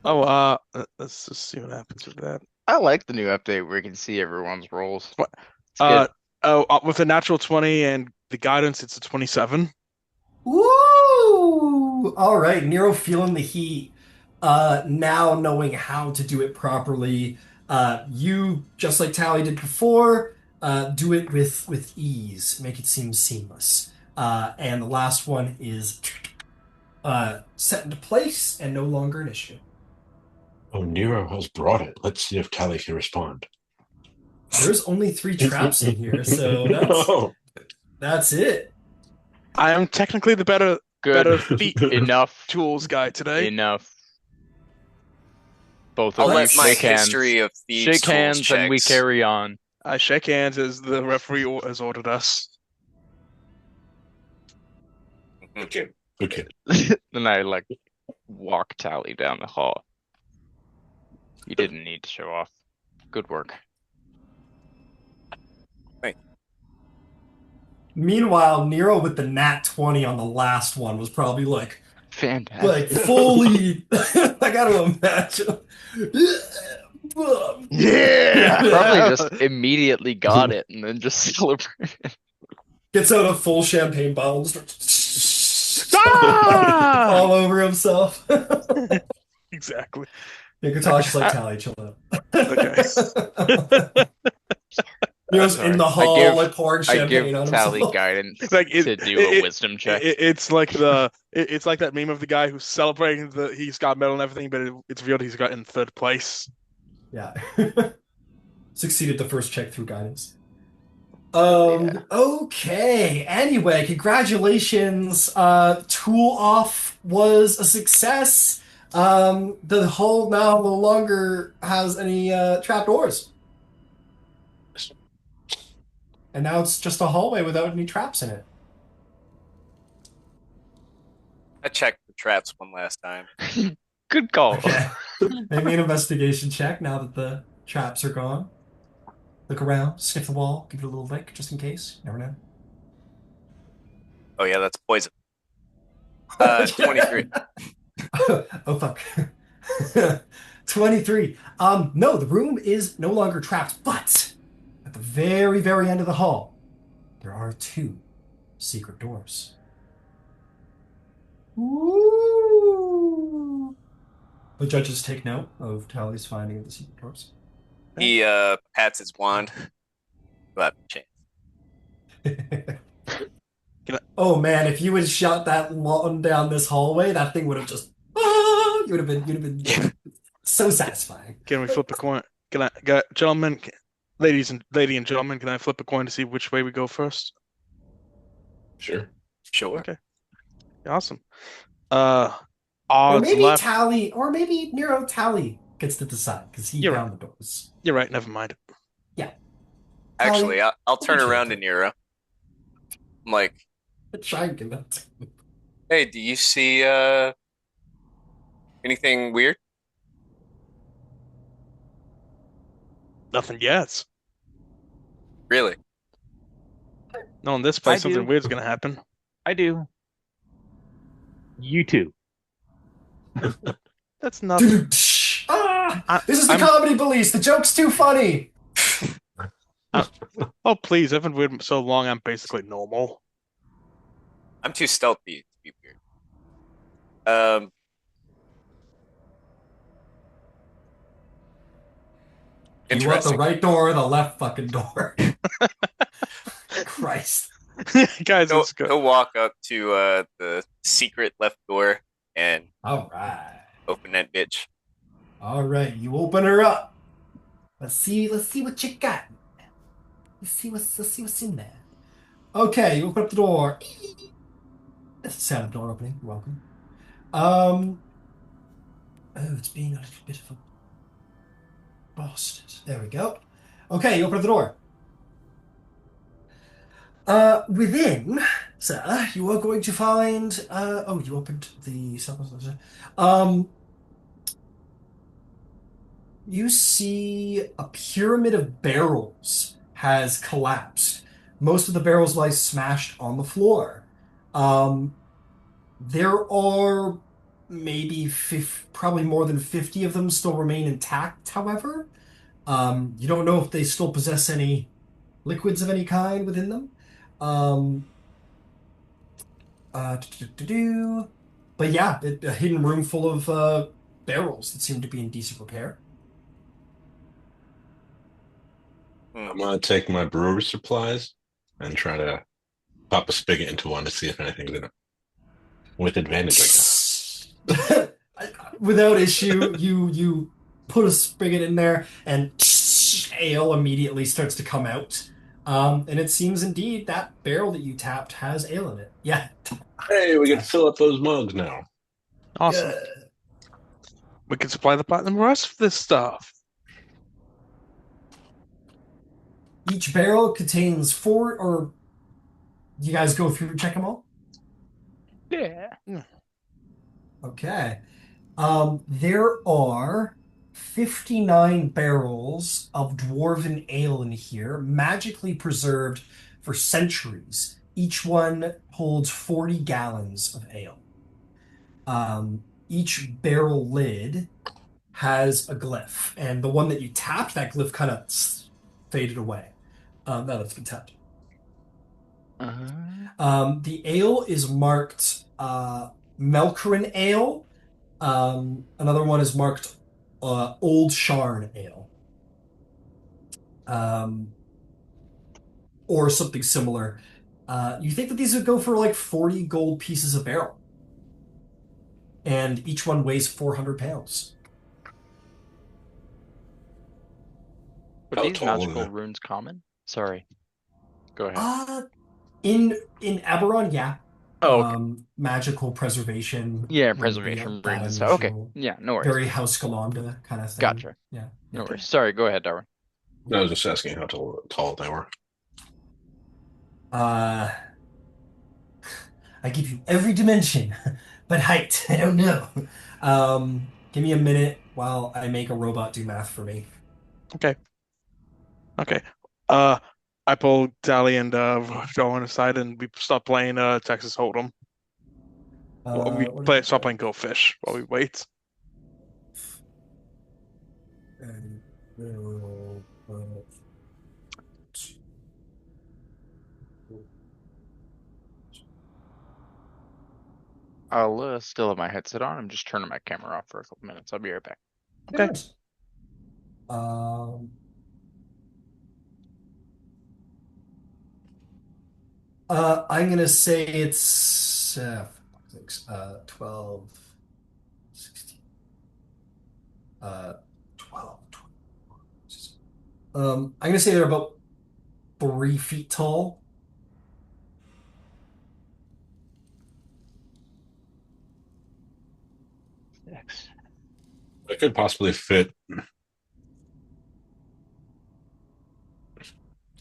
Oh, let's just see what happens with that. I like the new update where you can see everyone's rolls. What? It's good. With a natural 20 and the guidance, it's a 27. Woo! All right, Nero feeling the heat. Now knowing how to do it properly. You, just like Tally did before, do it with ease. Make it seem seamless. And the last one is set into place and no longer an issue. Oh, Nero has brought it. Let's see if Tally can respond. There's only 3 traps in here, so Oh. that's it. I am technically the better Good. feat Enough. tools guy today. Enough. Both I'll of you let my shake hands. history of thieves Shake tools hands and we checks. carry on. I shake hands as the referee has ordered us. Okay. Okay. Then I like walk Tally down the hall. You didn't need to show off. Good work. Meanwhile, Nero with the nat 20 on the last one was probably like Fantastic. fully. I gotta imagine. Yeah! Probably just immediately got it and then just celebrated. Gets out a full champagne bottle and starts Ah! all over himself. Exactly. Nikitosh is like, Tally, chill out. Okay. Nero's in the hall, like pouring I champagne give on Tally himself. guidance Like to do a wisdom check. It's like it's like that meme of the guy who's celebrating that he's got medal and everything, but it's revealed he's got in 3rd place. Yeah. Succeeded the first check through guidance. Yeah. Okay. Anyway, congratulations. Tool off was a success. The hull now no longer has any trapdoors. And now it's just a hallway without any traps in it. I checked the traps one last time. Good call. Okay. Make me an investigation check now that the traps are gone. Look around, sniff the wall, give it a little lick just in case. You never know. Oh yeah, that's poison. 23. Oh fuck. 23. No, the room is no longer trapped, but at the very, very end of the hall, there are 2 secret doors. Ooh. The judges take note of Tally's finding of the secret doors. He pats his wand. you'll have a chance. Oh man, if you had shot that lawn down this hallway, that thing would have just you'd have been so satisfying. Can we flip a coin? Lady and gentlemen, can I flip a coin to see which way we go first? Sure. Sure. Okay. Awesome. Or Odds maybe left. Tally, or maybe Nero Tally gets to decide because he You're found the doors. You're right. Never mind. Yeah. Actually, Tally, I'll what turn would you around like to Nero. I'm like, try and give that. hey, do you see anything weird? Nothing yet. Really? No, in this I place, something do. weird's gonna happen. I do. You too. That's not. I, This is the I'm. comedy police. The joke's too funny. Oh, please! I've been weird so long. I'm basically normal. I'm too stealthy to be weird. Um, You want the interesting. right door or the left fucking door? Christ. Guys, He'll, it's good. he'll walk up to the secret left door and All right. open that bitch. All right. You open her up. Let's see what you got. Let's see what's in there. Okay, you open up the door. That's the sound of the door opening. You're welcome. Oh, it's being a little bit of a bastard. There we go. Okay, you open up the door. Within, sir, you are going to find. Oh, you opened the. Um, you see a pyramid of barrels has collapsed. Most of the barrels lie smashed on the floor. Um, there are probably more than 50 of them still remain intact, however. You don't know if they still possess any liquids of any kind within them. Um, but yeah, a hidden room full of barrels that seem to be in decent repair. I'm gonna take my brewery supplies and try to pop a spigot into one to see if anything's in it. With advantage, I guess. Without issue, you put a spigot in there, and ale immediately starts to come out. And it seems indeed that barrel that you tapped has ale in it. Yeah. Hey, we can fill up those mugs now. Awesome. We can supply the platinum rust for this stuff. Each barrel contains four, or you guys go through and check them all? Yeah. Okay. There are 59 barrels of dwarven ale in here, magically preserved for centuries. Each one holds 40 gallons of ale. Each barrel lid has a glyph, and the one that you tapped, that glyph kind of faded away. Now that it's been tapped. The ale is marked Melcorin Ale. Another one is marked Old Sharn Ale. Or something similar. You think that these would go for like 40 gold pieces a barrel. And each one weighs 400 pounds. Were How these tall are magical they? runes common? Sorry. Go ahead. In Eberron, yeah. Oh, okay. Magical preservation Yeah, wouldn't be preservation that runes and stuff. Okay. unusual. Yeah, no worries. Very House Galamda kind of thing. Gotcha. Yeah. No worries. Sorry, go ahead, Darwin. I was just asking how tall they were. Uh, I give you every dimension, but height, I don't know. Give me a minute while I make a robot do math for me. Okay. I pull Tally and Joan aside, and we stop playing Texas Hold'em. Stop playing Go Fish while we wait. I'll still have my headset on. I'm just turning my camera off for a couple minutes. I'll be right back. Okay. Um, I'm gonna say it's 12, 16, uh, 12. I'm gonna say they're about 3 feet tall. Six. I could possibly fit,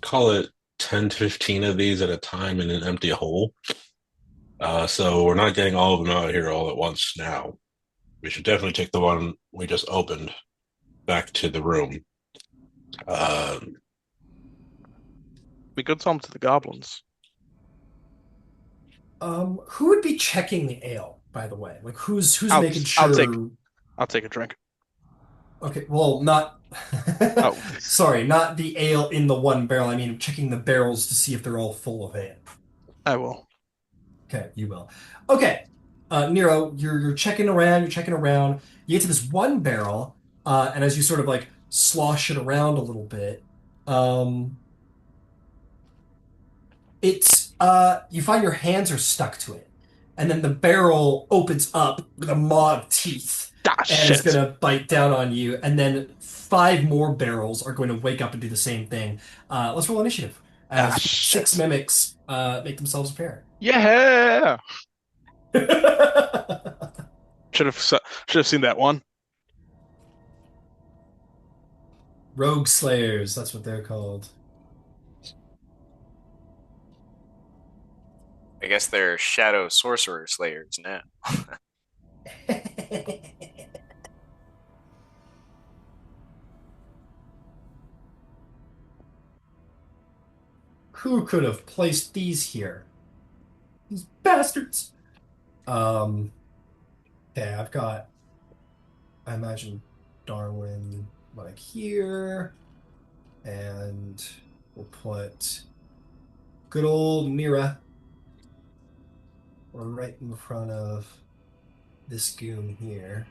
call it 10 to 15 of these at a time in an empty hole. So we're not getting all of them out here all at once now. We should definitely take the one we just opened back to the room. Uh, We could sell them to the goblins. Who would be checking the ale, by the way? Like who's I'll making I'll take sure? I'll take a drink. Okay, well, not Oh, sorry, not the ale in the one barrel. I mean, checking the barrels to see if they're all full of ale. I will. Okay, you will. Okay, Nero, you're checking around. You're checking around. You get to this one barrel, and as you sort of like slosh it around a little bit, um, it's you find your hands are stuck to it, and then the barrel opens up with a maw of teeth Ah, and is shit. gonna bite down on you, and then 5 more barrels are going to wake up and do the same thing. Let's roll initiative Ah, as 6 mimics make themselves apparent. Yeah. Should have seen that one. Rogue Slayers, that's what they're called. I guess they're shadow sorcerer slayers now. Who could have placed these here? These bastards. Um, okay, I imagine Darwin like here, and we'll put good old Mira right in front of this goon here.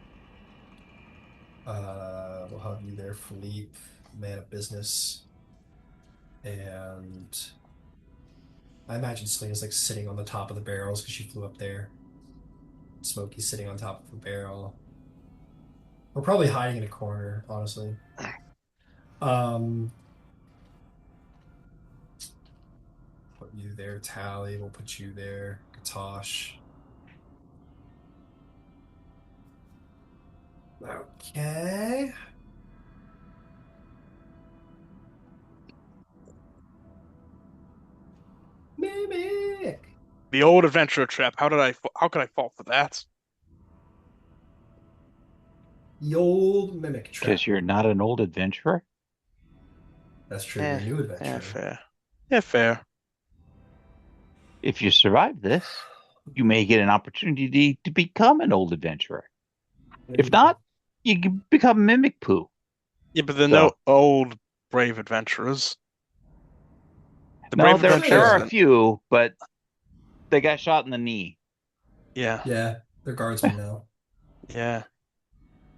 We'll have you there, Philippe, man of business. And I imagine Selena's like sitting on the top of the barrels because she flew up there. Smokey's sitting on top of the barrel. We're probably hiding in a corner, honestly. Um, put you there, Tally. We'll put you there, Katosh. Okay. Mimic. The old adventurer trap. How could I fall for that? The old mimic trap. Because you're not an old adventurer. That's true. You're Eh, a new adventurer. fair. Yeah, fair. If you survive this, you may get an opportunity to become an old adventurer. There If you not, go. you can become mimic poo. Yeah, but there are no So, old brave adventurers. The no, brave there adventurers, are a Yeah. few, but they got shot in the knee. yeah, Yeah, they're guardsmen now. yeah.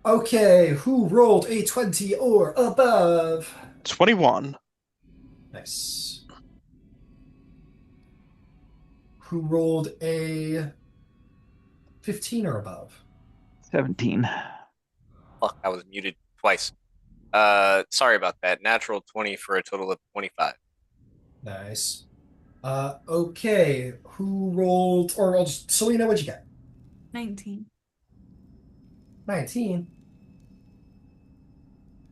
Okay, who rolled a 20 or above? 21. Nice. Who rolled a 15 or above? 17. Fuck, I was muted twice. Sorry about that. Natural 20 for a total of 25. Nice. Okay, who rolled, or I'll just, Selena, what'd you get? 19. 19.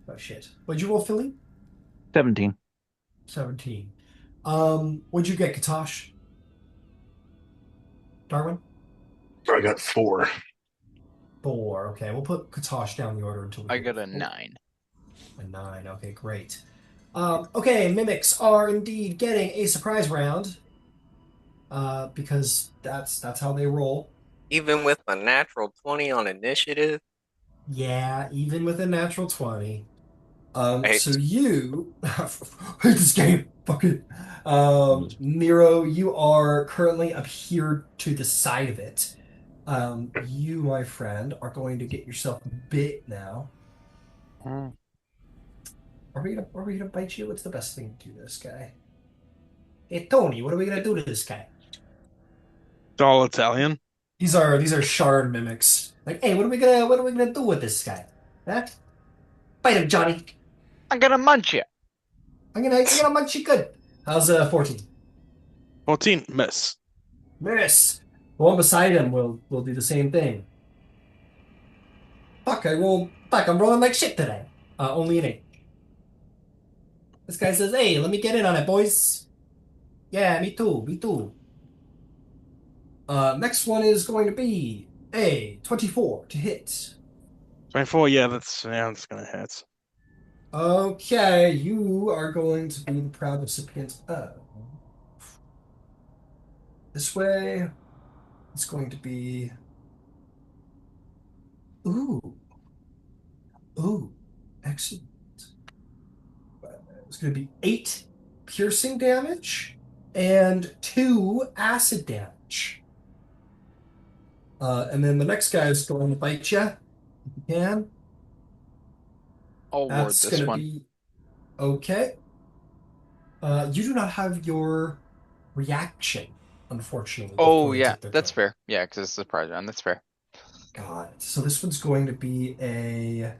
Oh shit. What'd you roll, Philly? 17. 17. What'd you get, Katosh? Darwin? I got 4. 4. Okay, we'll put Katosh down the order until we I get got a 9. a 9. Okay, great. Okay, mimics are indeed getting a surprise round. Because that's how they roll. Even with a natural 20 on initiative, Yeah, even with a natural 20. I hate So this. you hate this game. Fuck it. Nero, you are currently up here to the side of it. You, my friend, are going to get yourself bit now. Mm. Are we gonna bite you? What's the best thing to do to this guy? Hey Tony, what are we gonna do to this guy? It's all Italian. These are Sharn mimics. Like, hey, what are we gonna do with this guy? Huh? Fight him, Johnny. I'm gonna munch you. I'm gonna munch you good. How's 14? 14, miss. Miss. The one beside him will do the same thing. Fuck, I'm rolling like shit today. Only an 8. This guy says, hey, let me get in on it, boys. Yeah, me too, me too. Next one is going to be a 24 to hit. 24, that's gonna hit. Okay, you are going to be the proud recipient of. This way, it's going to be. Ooh, ooh, excellent. It's going to be 8 piercing damage and 2 acid damage. And then the next guy is going to bite you. If you can. I'll ward That's this going to one. be okay. You do not have your reaction, unfortunately, Oh before they yeah, take their that's turn. fair. Yeah, because it's a surprise round. That's fair. Got it. So this one's going to be a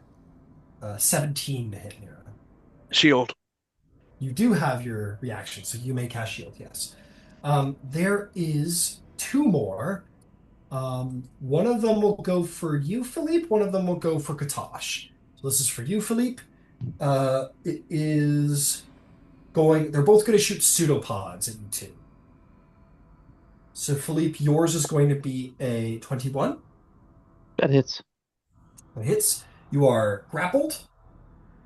17 to hit Nero. Shield. You do have your reaction, so you may cast shield, yes. There is 2 more. One of them will go for you, Philippe. One of them will go for Katosh. So this is for you, Philippe. It is going. They're both going to shoot pseudopods at you two. So Philippe, yours is going to be a 21. That hits. It hits. You are grappled,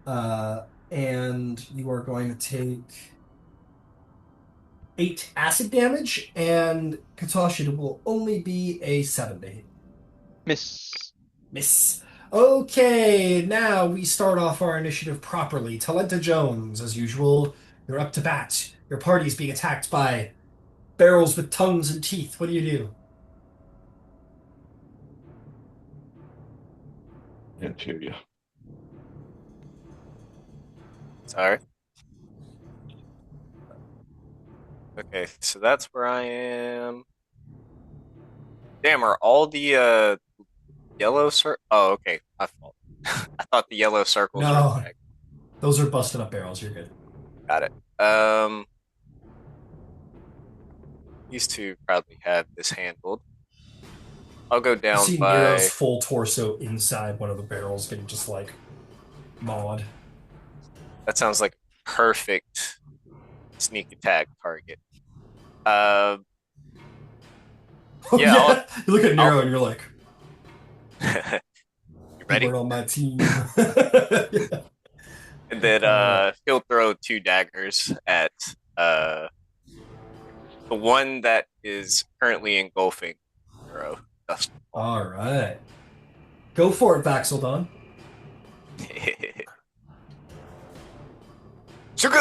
and you are going to take 8 acid damage, and Katosh, it will only be a 7 to hit. Miss. Miss. Okay, now we start off our initiative properly. Talenta Jones, as usual, you're up to bat. Your party's being attacked by barrels with tongues and teeth. What do you do? Can't hear you. Sorry. Okay, so that's where I am. Damn, are all the yellow Oh, okay, my fault. I thought the yellow circles were No, back. those are busted up barrels. You're good. Got it. These two probably have this handled. I'll go You down see Nero's by. full torso inside one of the barrels getting just like mauled. That sounds like perfect sneak attack target. Uh, Oh yeah, yeah, you look at I'll. Nero and you're like, You you ready? weren't on my team. And then Uh, he'll throw 2 daggers at the one that is currently engulfing Nero. all right, go for it, Vaxeldon. Sugar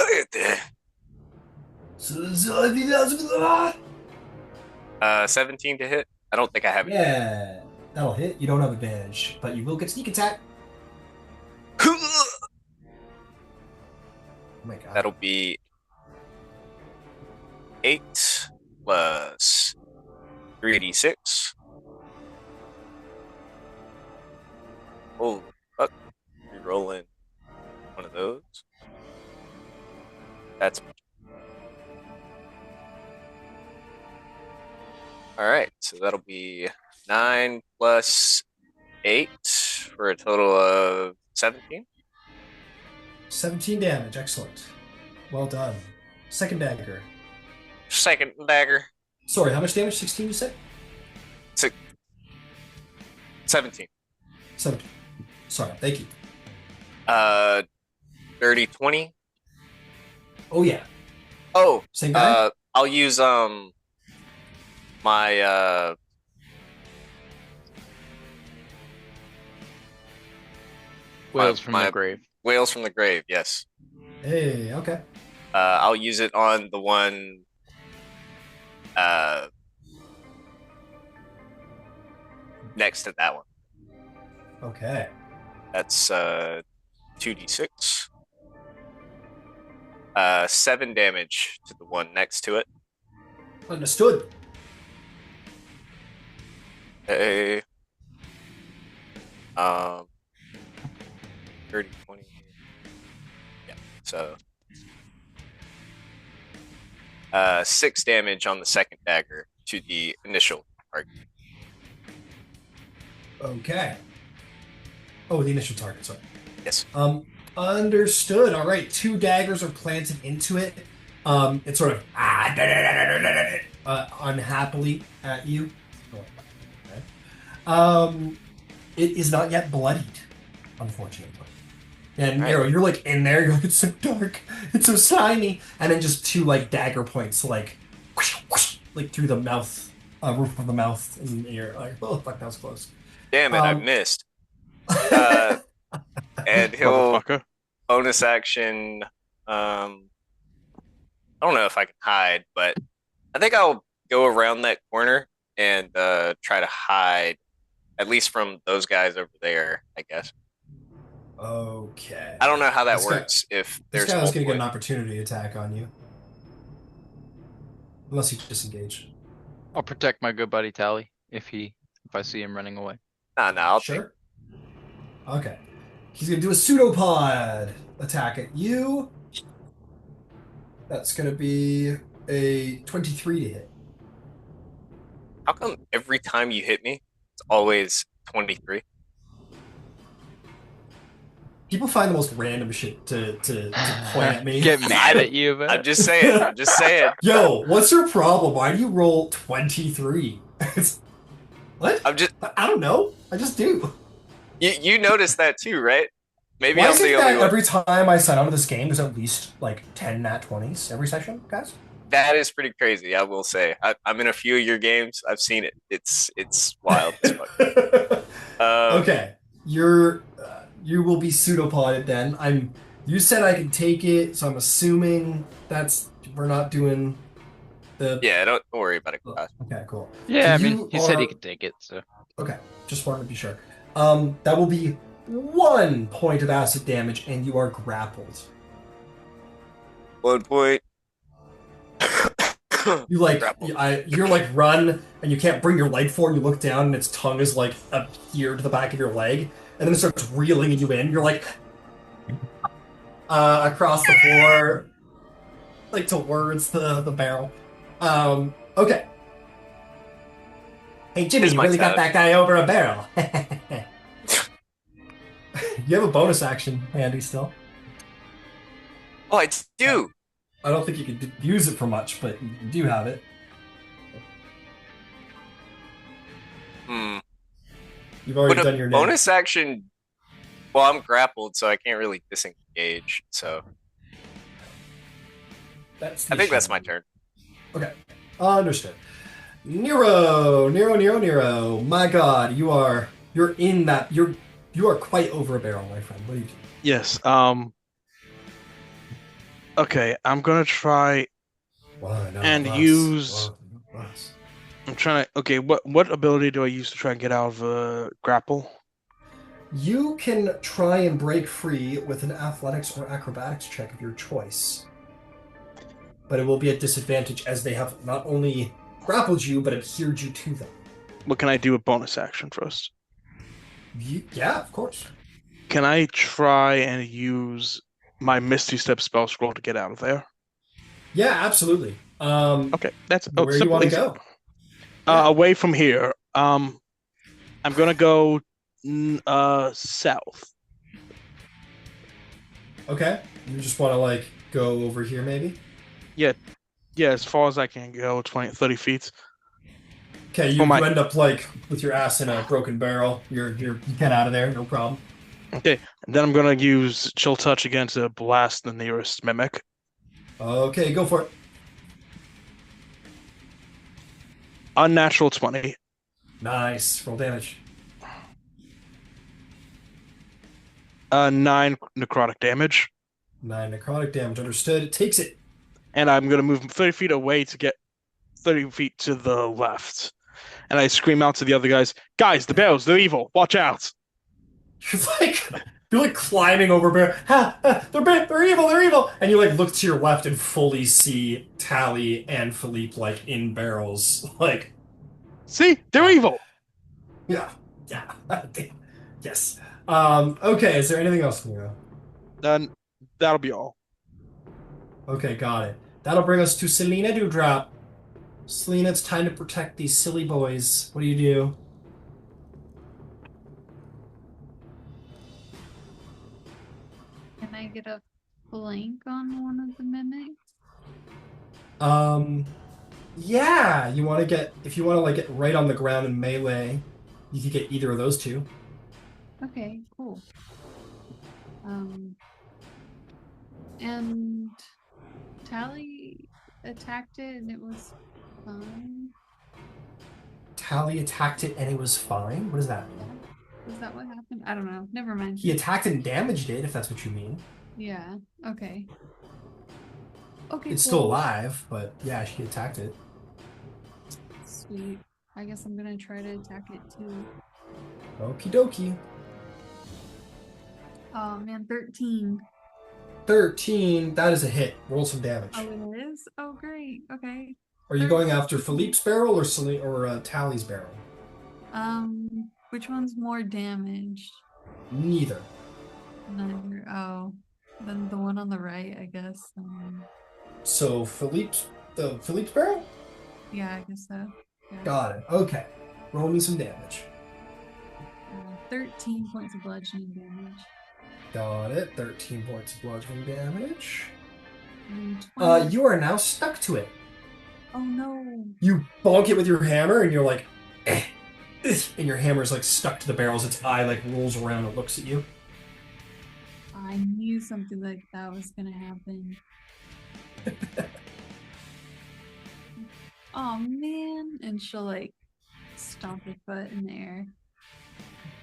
17 to hit. I don't think I have it. Yeah, that'll hit. You don't have advantage, but you will get sneak attack. Oh my god. That'll be 8 plus 3d6. Oh, fuck. Re-rolling one of those. That's all right. So that'll be 9 plus 8 for a total of 17. 17 damage. Excellent. Well done. Second dagger. Second dagger. Sorry, how much damage? 16 you said? 17. 17. Sorry, thank you. Dirty 20. Oh yeah. Oh, Same guy? I'll use my Whales from my the grave. Whales from the grave. Yes. Hey, okay. I'll use it on the one next to that one. Okay. That's 2d6. 7 damage to the one next to it. Understood. Okay. 30, 20. Yeah. So 6 damage on the second dagger to the initial target. Okay. Oh, the initial target, sorry. Yes. Understood. All right, 2 daggers are planted into it. It sort of unhappily at you. It is not yet bloodied, unfortunately. And Right. Nero, you're like in there. You're like, it's so dark, it's so slimy, and then just 2 like dagger points, like through the mouth, roof of the mouth, and you're like, oh fuck, that was close. Damn it, I missed. And he'll Motherfucker. bonus action. I don't know if I can hide, but I think I'll go around that corner and try to hide, at least from those guys over there, I guess. Okay. I don't know how that This guy- works if This there's guy was going to get an multiple. opportunity attack on you. Unless you disengage. I'll protect my good buddy Tally if I see him running away. Nah, I'll take. Sure. Okay. He's going to do a pseudopod attack at you. That's going to be a 23 to hit. How come every time you hit me, it's always 23? People find the most random shit to point at me. Get mad at you about I'm just saying. I'm just saying. Yo, what's your problem? Why do you roll 23? What? I don't know. I just do. You noticed that too, right? Maybe Why I'm is it the that only one. every time I sign on to this game, there's at least like 10 nat 20s every session, guys? That is pretty crazy, I will say. I'm in a few of your games. I've seen it. It's wild as fuck. Okay, you will be pseudopoded then. You said I could take it, so I'm assuming we're not doing the. Yeah, don't worry about it, Clash. Okay, cool. Yeah, So I mean, you he said he are- could take it, so. Okay, just wanted to be sure. That will be 1 point of acid damage, and you are grappled. 1 point. You like Grappled. you're like run, and you can't bring your leg forward. You look down, and its tongue is like up here to the back of your leg, and then it starts reeling you in. You're like across the floor, like towards the barrel. Okay. Hey Jimmy, Here's you my really got tab. that guy over a barrel. You have a bonus action handy still. Oh, I do. I don't think you could use it for much, but you do have it. You've already Would done a your name. bonus action? Well, I'm grappled, so I can't really disengage. So That's I think that's issue. my turn. Okay, understood. Nero. My God, you're in that. You are quite over a barrel, my friend. What do you do? Yes. Okay, I'm gonna try and use. I'm trying to. Okay, what ability do I use to try and get out of a grapple? You can try and break free with an athletics or acrobatics check of your choice, but it will be at disadvantage as they have not only grappled you but adhered you to them. What can I do with bonus action first? Yeah, of course. Can I try and use my Misty Step spell scroll to get out of there? Yeah, absolutely. Okay, that's Where do you simple, want to easy. go? Away from here. I'm gonna go south. Okay, you just want to like go over here, maybe. Yeah, as far as I can go, 20, 30 feet. Okay, you end up like with your ass in a broken barrel. You get out of there, no problem. Okay, and then I'm gonna use Chill Touch again to blast the nearest mimic. Okay, go for it. Unnatural 20. Nice. Roll damage. 9 necrotic damage. 9 necrotic damage. Understood. It takes it. And I'm gonna move 30 feet away to get 30 feet to the left. And I scream out to the other guys, the barrels, they're evil. Watch out. You're like You're like climbing over bear. Ha, ha, they're evil, they're evil. And you like look to your left and fully see Tally and Philippe like in barrels. Like, See, they're uh, evil. yeah, yeah. Yes. Okay, is there anything else, Nero? Then that'll be all. Okay, got it. That'll bring us to Selena Dewdrop. Selena, it's time to protect these silly boys. What do you do? Can I get a flank on one of the mimics? Um, yeah, you want to get, if you want to like get right on the ground in melee, you could get either of those two. Okay, cool. And Tally attacked it and it was fine. Tally attacked it and it was fine. What does that Yeah. mean? Is that what happened? I don't know. Never mind. He attacked and damaged it, if that's what you mean. Yeah. Okay. Okay, It's cool. still alive, but yeah, she attacked it. Sweet. I guess I'm gonna try to attack it too. Okie dokie. Oh man, 13. 13, that is a hit. Roll some damage. Oh, it is? Oh, great. Okay. Are you going 13. after Philippe's barrel or Tally's barrel? Which one's more damaged? Neither. Neither. Oh, then the one on the right, I guess. So Philippe's barrel? Yeah, I guess so. Yeah. Got it. Okay. Roll me some damage. 13 points of bludgeoning damage. Got it. 13 points of bludgeoning damage. And 20. You are now stuck to it. Oh no. You bonk it with your hammer, and you're like, eh, and your hammer's like stuck to the barrels. Its eye like rolls around and looks at you. I knew something like that was gonna happen. Oh man. And she'll like stomp her foot in the air.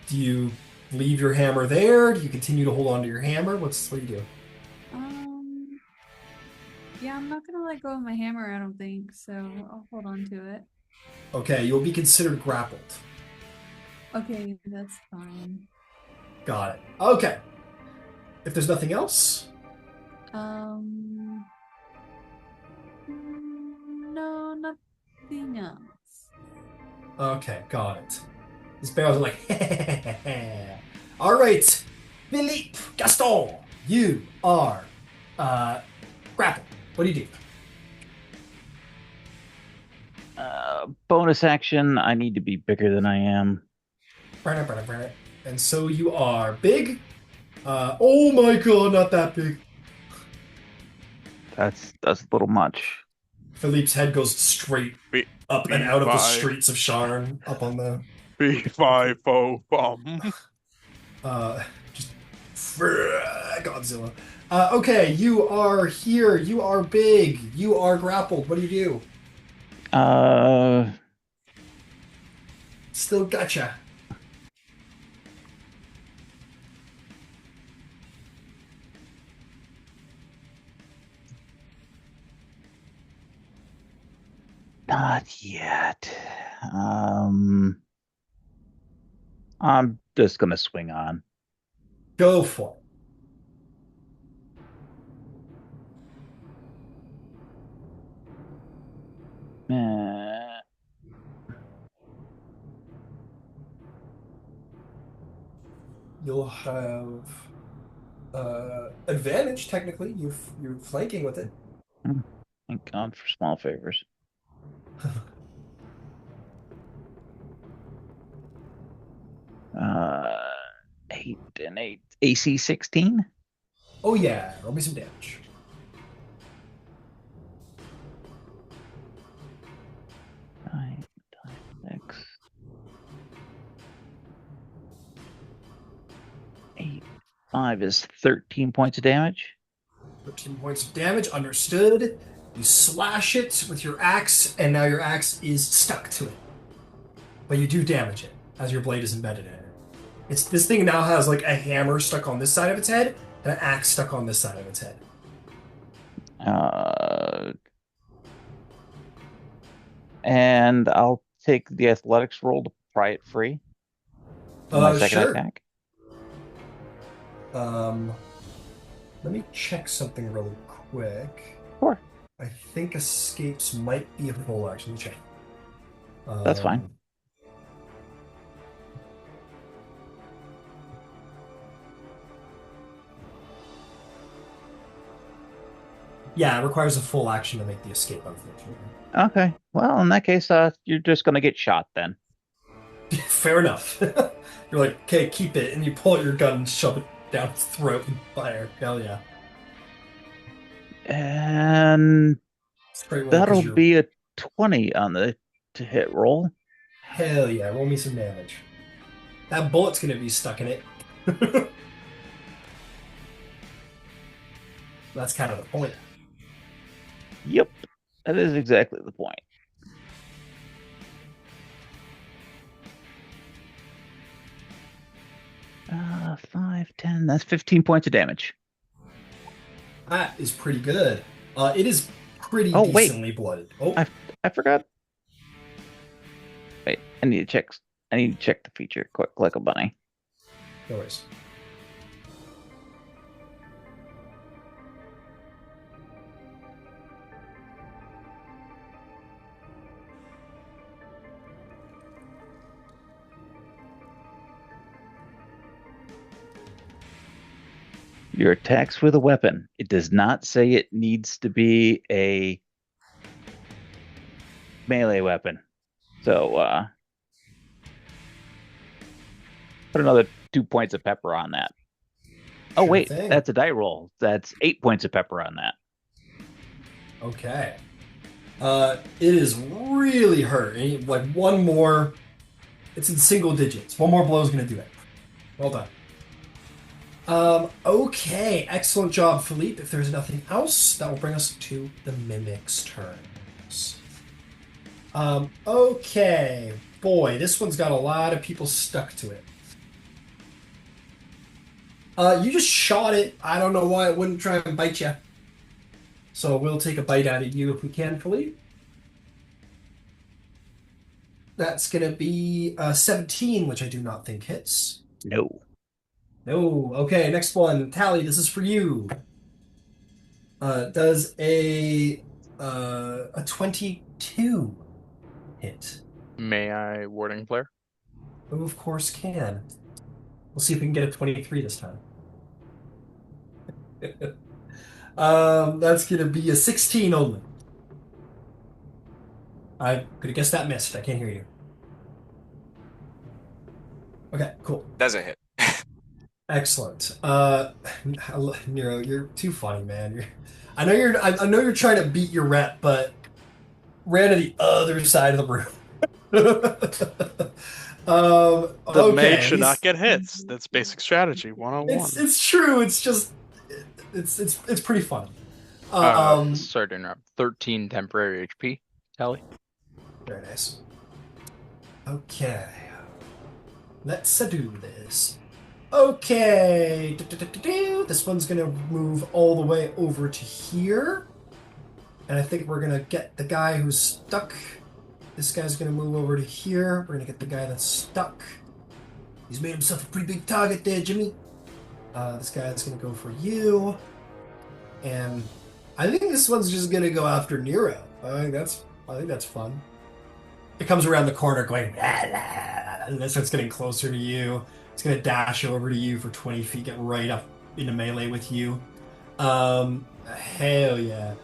Do you leave your hammer there? Do you continue to hold on to your hammer? What do you do? Yeah, I'm not gonna let go of my hammer, I don't think, so I'll hold on to it. Okay, you'll be considered grappled. Okay, that's fine. Got it. Okay. If there's nothing else, No, nothing else. okay, got it. These barrels are like, all right, Philippe, Gaston, you are grappled. What do you do? Bonus action. I need to be bigger than I am. And so you are big. Oh my god, not that big. That's a little much. Philippe's head goes straight up and out of the streets of Sharn, up on the B5O just Godzilla. Okay, you are here. You are big. You are grappled. What do you do? Still gotcha. Not yet. I'm just gonna swing on. Go for it. You'll have advantage technically. You're flanking with it. Thank God for small favors. 8 and 8. AC 16? Oh yeah, roll me some damage. Nine times 6. 8. 5 is 13 points of damage. 13 points of damage, understood. You slash it with your axe, and now your axe is stuck to it. But you do damage it, as your blade is embedded in it. This thing now has like a hammer stuck on this side of its head, and an axe stuck on this side of its head. And I'll take the athletics roll to pry it free. My second Sure. attack. Um, let me check something really quick. Sure, I think escapes might be a full action. Let me check. that's fine. Yeah, it requires a full action to make the escape, unfortunately. Okay. Well, in that case, you're just gonna get shot then. Fair enough. You're like, okay, keep it, and you pull out your gun and shove it down his throat and fire. Hell yeah. And Straight roll because that'll you're. be a 20 on the to hit roll. Hell yeah, roll me some damage. That bullet's gonna be stuck in it. That's kind of the point. Yep, that is exactly the point. Five, 10. That's 15 points of damage. That is pretty good. It is pretty Oh, wait. decently blooded. Oh, I forgot. Wait, I need to check. I need to check the feature quick, like a bunny. no worries. Your attacks with a weapon. It does not say it needs to be a melee weapon. So put another 2 points of pepper on that. Oh Sure wait, thing. that's a die roll. That's 8 points of pepper on that. Okay. It is really hurt. Like one more, it's in single digits. One more blow is gonna do it. Well done. Okay, excellent job, Philippe. If there's nothing else, that will bring us to the mimic's turns. Okay, boy, this one's got a lot of people stuck to it. You just shot it. I don't know why it wouldn't try and bite you. So we'll take a bite out of you if we can, Philippe. That's gonna be 17, which I do not think hits. No. No. Okay, next one. Tally, this is for you. Does a 22 hit? May I warding flare? Oh, of course can. We'll see if we can get a 23 this time. That's gonna be a 16 only. I could have guessed that missed. I can't hear you. Okay, cool. Doesn't hit. Excellent. Nero, you're too funny, man. I know you're trying to beat your rep, but ran to the other side of the room. The Okay, mage should not get hits. That's basic strategy 101. It's true. It's just it's pretty funny. Sorry to interrupt. 13 temporary HP. Tally. Very nice. Okay, let's do this. Okay, this one's gonna move all the way over to here, and I think we're gonna get the guy who's stuck. This guy's gonna move over to here. We're gonna get the guy that's stuck. He's made himself a pretty big target there, Jimmy. This guy's gonna go for you, and I think this one's just gonna go after Nero. I think that's fun. It comes around the corner going, and this one's getting closer to you. It's gonna dash over to you for 20 feet, get right up into melee with you. Hell yeah.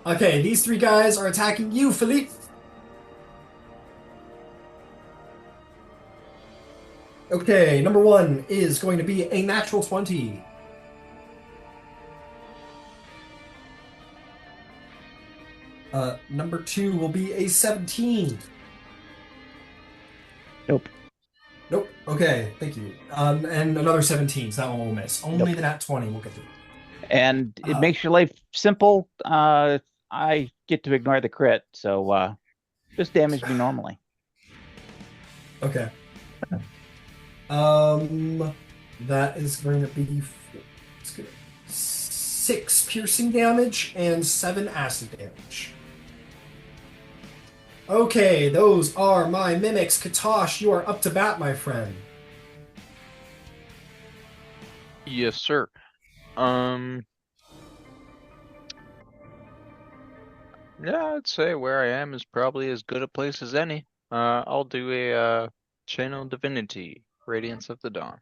Okay, these three guys are attacking you, Philippe. Okay, number one is going to be a natural 20. Number two will be a 17. Nope. Nope. Okay, thank you. And another 17, so that one will miss. Only the nat 20 will get through. And it makes your life simple. I get to ignore the crit, so just damage me normally. Okay. That is going to be 6 piercing damage and 7 acid damage. Okay, those are my mimics. Katosh, you are up to bat, my friend. Yes, sir. Um, yeah, I'd say where I am is probably as good a place as any. I'll do a channel divinity, Radiance of the Dawn.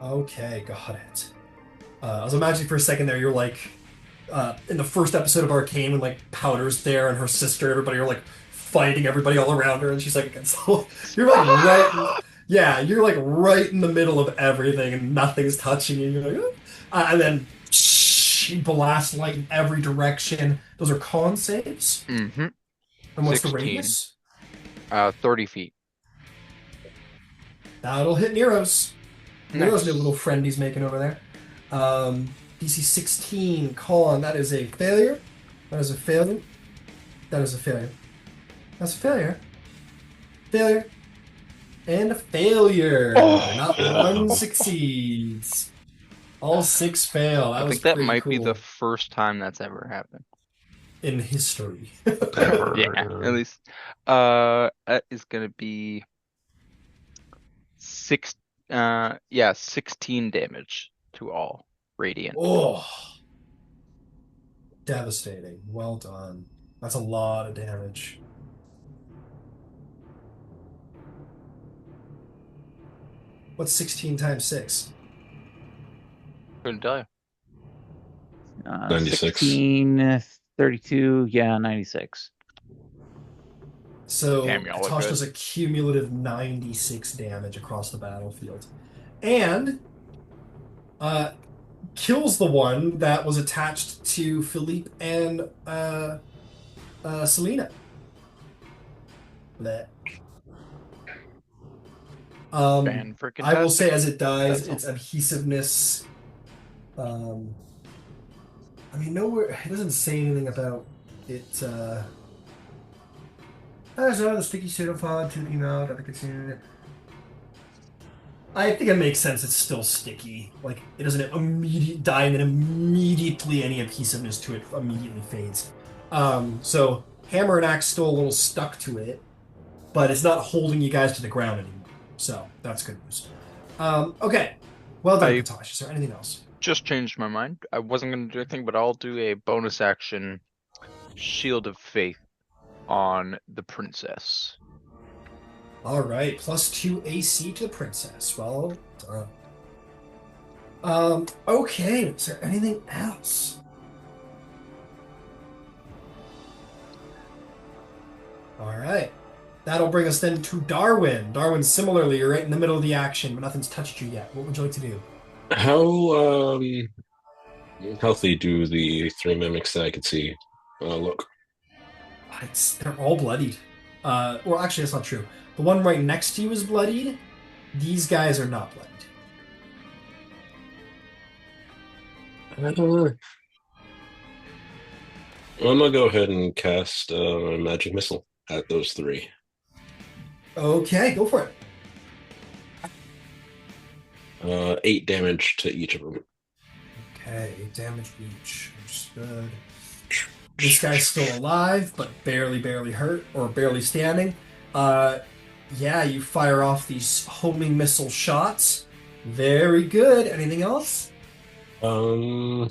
Okay, got it. I was imagining for a second there, you're like in the first episode of Arcane when like Powder's there and her sister, everybody are like fighting everybody all around her, and she's like against you're like right, yeah, you're like right in the middle of everything, and nothing's touching you. You're like, and then she blasts light in every direction. Those are con saves. Mm-hmm. And what's the 16. radius? 30 feet. That'll hit Nero's. Nero's new Nice. little friend he's making over there. DC 16 con. That is a failure. That is a failure. That is a failure. That's a failure. Failure. And a failure. Oh! Not one succeeds. All 6 fail. That I was think that pretty might cool. be the first time that's ever happened. In history. Ever. Yeah, at least. That is gonna be 16 damage to all radiant. Oh. Devastating. Well done. That's a lot of damage. What's 16 times 6? Couldn't tell you. 96. 16, 32, yeah, 96. So Damn, y'all look Katosh good. does a cumulative 96 damage across the battlefield. And kills the one that was attached to Philippe and Selena. Blech. I will say as it dies, its adhesiveness. I mean, nowhere it doesn't say anything about it. The sticky pseudopod to out. I think it makes sense. It's still sticky. Like it doesn't immediately die, and then immediately any adhesiveness to it immediately fades. So hammer and axe still a little stuck to it, but it's not holding you guys to the ground anymore. So that's good news. Okay, well done, Katosh. Is there anything else? Just changed my mind. I wasn't gonna do anything, but I'll do a bonus action Shield of Faith on the princess. All right, +2 AC to the princess. Well done. Okay, is there anything else? All right. That'll bring us then to Darwin. Darwin, similarly, you're right in the middle of the action, but nothing's touched you yet. What would you like to do? How healthy do the 3 mimics that I could see look? They're all bloodied. Well, actually, that's not true. The one right next to you is bloodied. These guys are not bloodied. I'm gonna go ahead and cast a magic missile at those 3. Okay, go for it. 8 damage to each of them. Okay, 8 damage each. Understood. This guy's still alive, but barely hurt, or barely standing. Yeah, you fire off these homing missile shots. Very good. Anything else? No,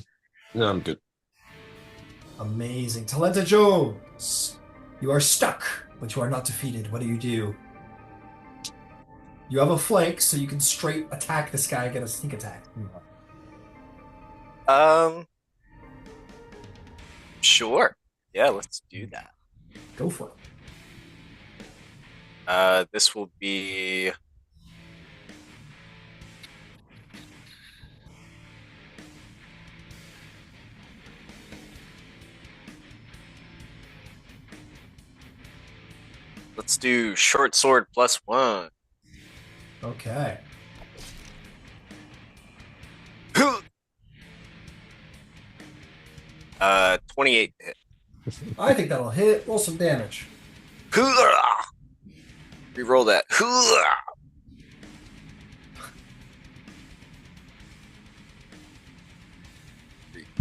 I'm good. Amazing. Talenta Jones, you are stuck, but you are not defeated. What do? You have a flank, so you can straight attack this guy and get a sneak attack. Sure. Yeah, let's do that. Go for it. This will be let's do short sword +1. Okay. 28 to hit. I think that'll hit. Roll some damage. Reroll that.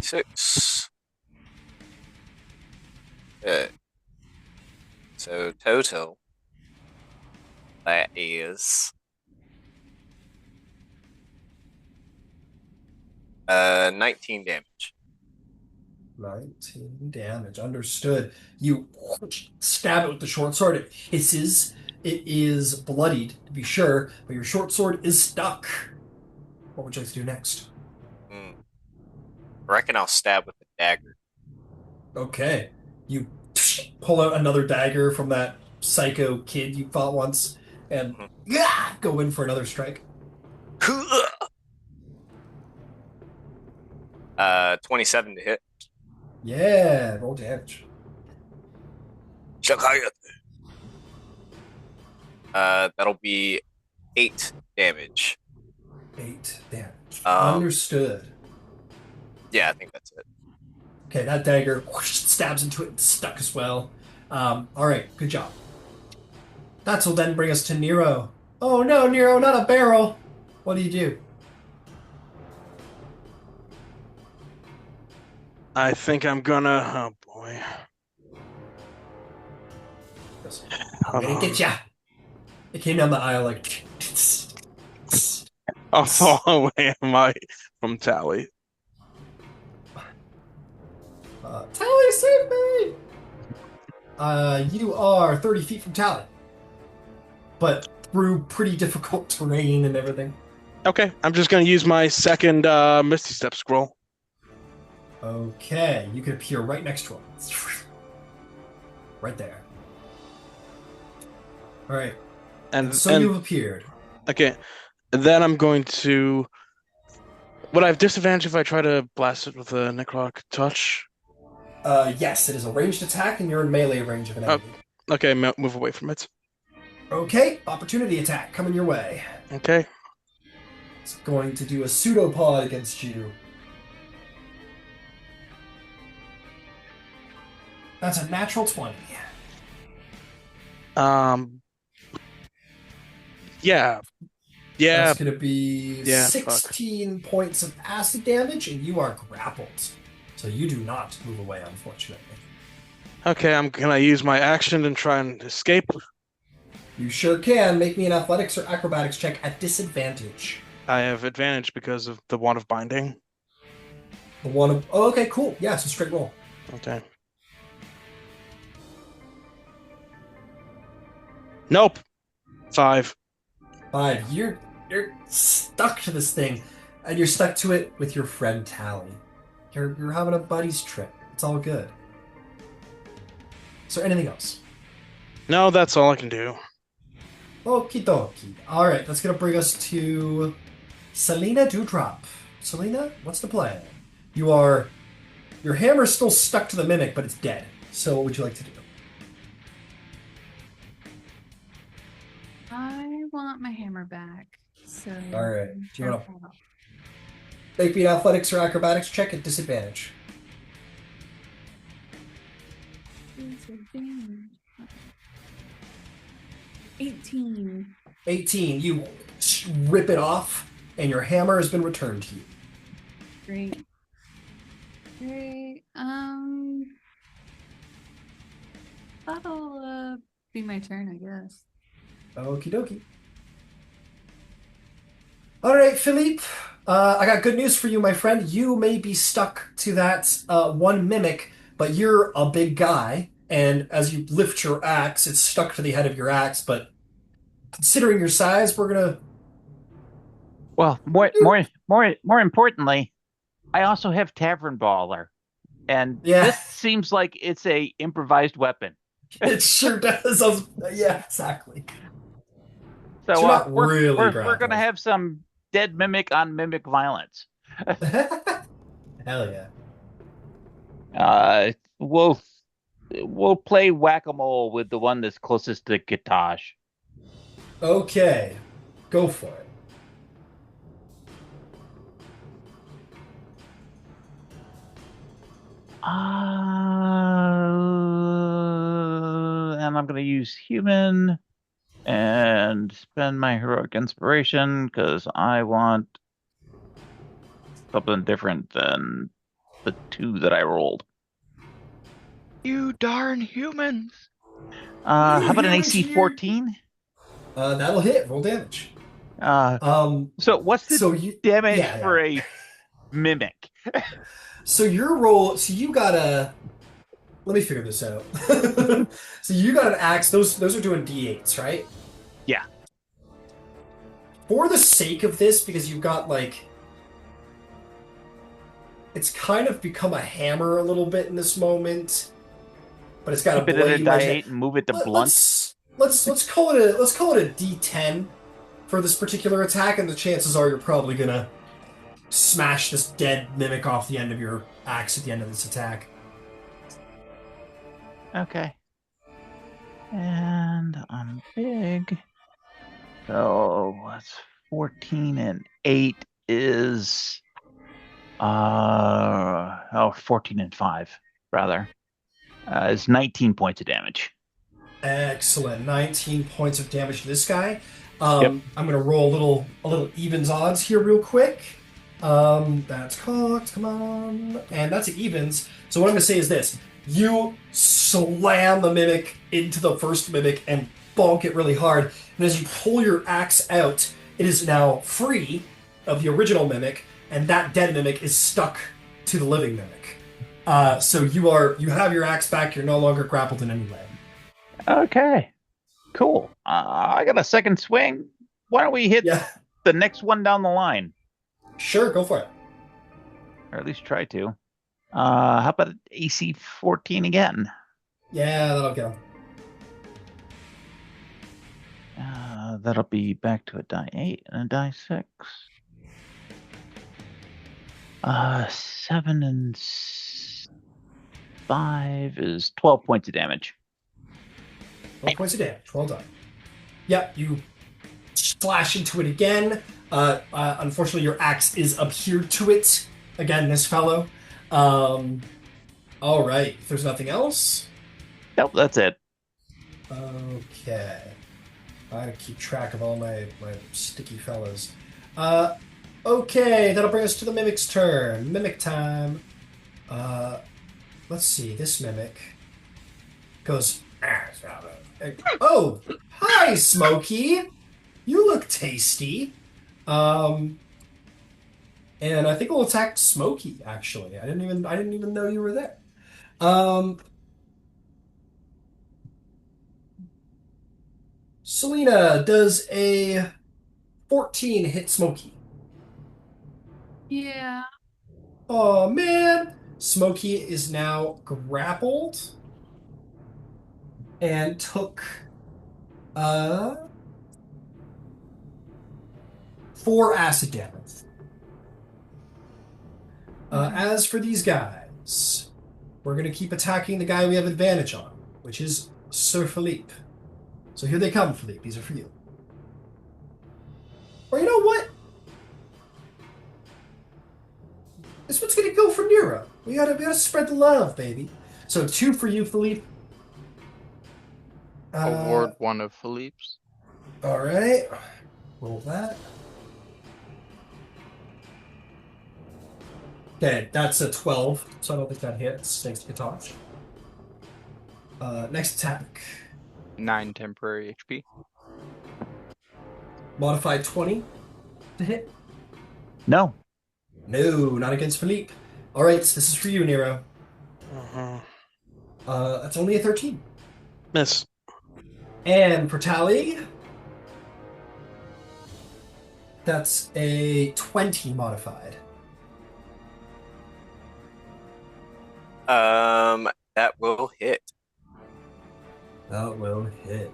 6. Okay. So total, that is 19 damage. 19 damage. Understood. You stab it with the short sword. It hisses. It is bloodied, to be sure, but your short sword is stuck. What would you like to do next? Hmm. I reckon I'll stab with the dagger. Okay. You pull out another dagger from that psycho kid you fought once and go in for another strike. 27 to hit. Yeah, roll damage. That'll be 8 damage. 8 damage. Um, Understood. Yeah, I think that's it. Okay, that dagger stabs into it and stuck as well. All right, good job. That will then bring us to Nero. Oh no, Nero, not a barrel. What do you do? I think I'm gonna. Oh boy. I'm gonna get ya. It came down the aisle like. How far away am I from Tally? Tally, save me! You are 30 feet from Tally. But through pretty difficult terrain and everything. Okay, I'm just gonna use my second Misty Step scroll. Okay, you can appear right next to him. Right there. Alright. And so you've appeared. Okay, and then I'm going to. Would I have disadvantage if I try to blast it with a necrotic touch? Yes, it is a ranged attack and you're in melee range of an enemy. Okay, move away from it. Okay, opportunity attack coming your way. Okay. It's going to do a pseudopod against you. That's a natural 20. Yeah. That's going to be 16 points of acid damage, and you are grappled. So you do not move away, unfortunately. Okay, I'm gonna use my action and try and escape. You sure can. Make me an athletics or acrobatics check at disadvantage. I have advantage because of the wand of binding. The one of... Oh, okay, cool. Yeah, it's a straight roll. Okay. Nope. 5. 5. You're stuck to this thing, and you're stuck to it with your friend Tally. You're having a buddy's trip. It's all good. Is there anything else? No, that's all I can do. Okie dokie. Alright, that's gonna bring us to Selena Dewdrop. Selena, what's the plan? Your hammer's still stuck to the mimic, but it's dead. So what would you like to do? I want my hammer back. So Alright. Do you want to make me an athletics or acrobatics check at disadvantage? Disadvantage. 18. 18. You rip it off, and your hammer has been returned to you. Great. Great. That'll be my turn, I guess. Okie dokie. All right, Philippe. I got good news for you, my friend. You may be stuck to that one mimic, but you're a big guy, and as you lift your axe, it's stuck to the head of your axe. But considering your size, we're gonna. Well, more importantly, I also have Tavern Baller, and this seems like it's a improvised weapon. It sure does. Yeah, exactly. So we're gonna have some dead mimic on mimic violence. Hell yeah. We'll play whack-a-mole with the one that's closest to Gitash. Okay, go for it. And I'm gonna use human and spend my heroic inspiration because I want something different than the 2 that I rolled. You darn humans! How about an AC 14? That'll hit. Roll damage. So what's the damage for a mimic. So your roll, so you got a. Let me figure this out. So you got an axe. Those are doing d8s, right? Yeah. For the sake of this, because you've got like, it's kind of become a hammer a little bit in this moment, but it's got Keep a it at a blade. die 8 and move it to blunt. Let's call it a d10 for this particular attack, and the chances are you're probably gonna smash this dead mimic off the end of your axe at the end of this attack. Okay. And I'm big. So that's 14 and 8 is 14 and 5 rather. Is 19 points of damage. Excellent. 19 points of damage to this guy. Yep. I'm gonna roll a little evens odds here real quick. That's cocked, come on. And that's evens. So what I'm gonna say is this. You slam the mimic into the first mimic and bonk it really hard. And as you pull your axe out, it is now free of the original mimic, and that dead mimic is stuck to the living mimic. So you have your axe back, you're no longer grappled in any way. Okay. Cool. I got a second swing. Why don't we hit the next one down the line? Sure, go for it. Or at least try to. How about AC 14 again? Yeah, that'll get him. That'll be back to a die 8 and a die 6. 7 and 5 is 12 points of damage. 12 points of damage. Well done. Yep, you slash into it again. Unfortunately, your axe is adhered to it. Again, this fellow. All right. If there's nothing else. Nope, that's it. Okay. I gotta keep track of all my sticky fellas. Okay, that'll bring us to the mimic's turn. Mimic time. Let's see. This mimic goes. Oh, hi, Smokey. You look tasty. And I think we'll attack Smokey. Actually, I didn't even know you were there. Selena, does a 14 hit Smokey? Yeah. Oh man, Smokey is now grappled and took 4 acid damage. As for these guys, we're gonna keep attacking the guy we have advantage on, which is Sir Philippe. So here they come, Philippe. These are for you. Or you know what? This one's gonna go for Nero. We gotta spread the love, baby. So 2 for you, Philippe. Award one of Philippe's. All right. Roll that. Okay, that's a 12, so I don't think that hits. Thanks to Katosh. Next attack. 9 temporary HP. Modified 20 to hit. No. No, not against Philippe. All right, this is for you, Nero. Uh-huh. That's only a 13. Miss. And for Tally, that's a 20 modified. That will hit. That will hit.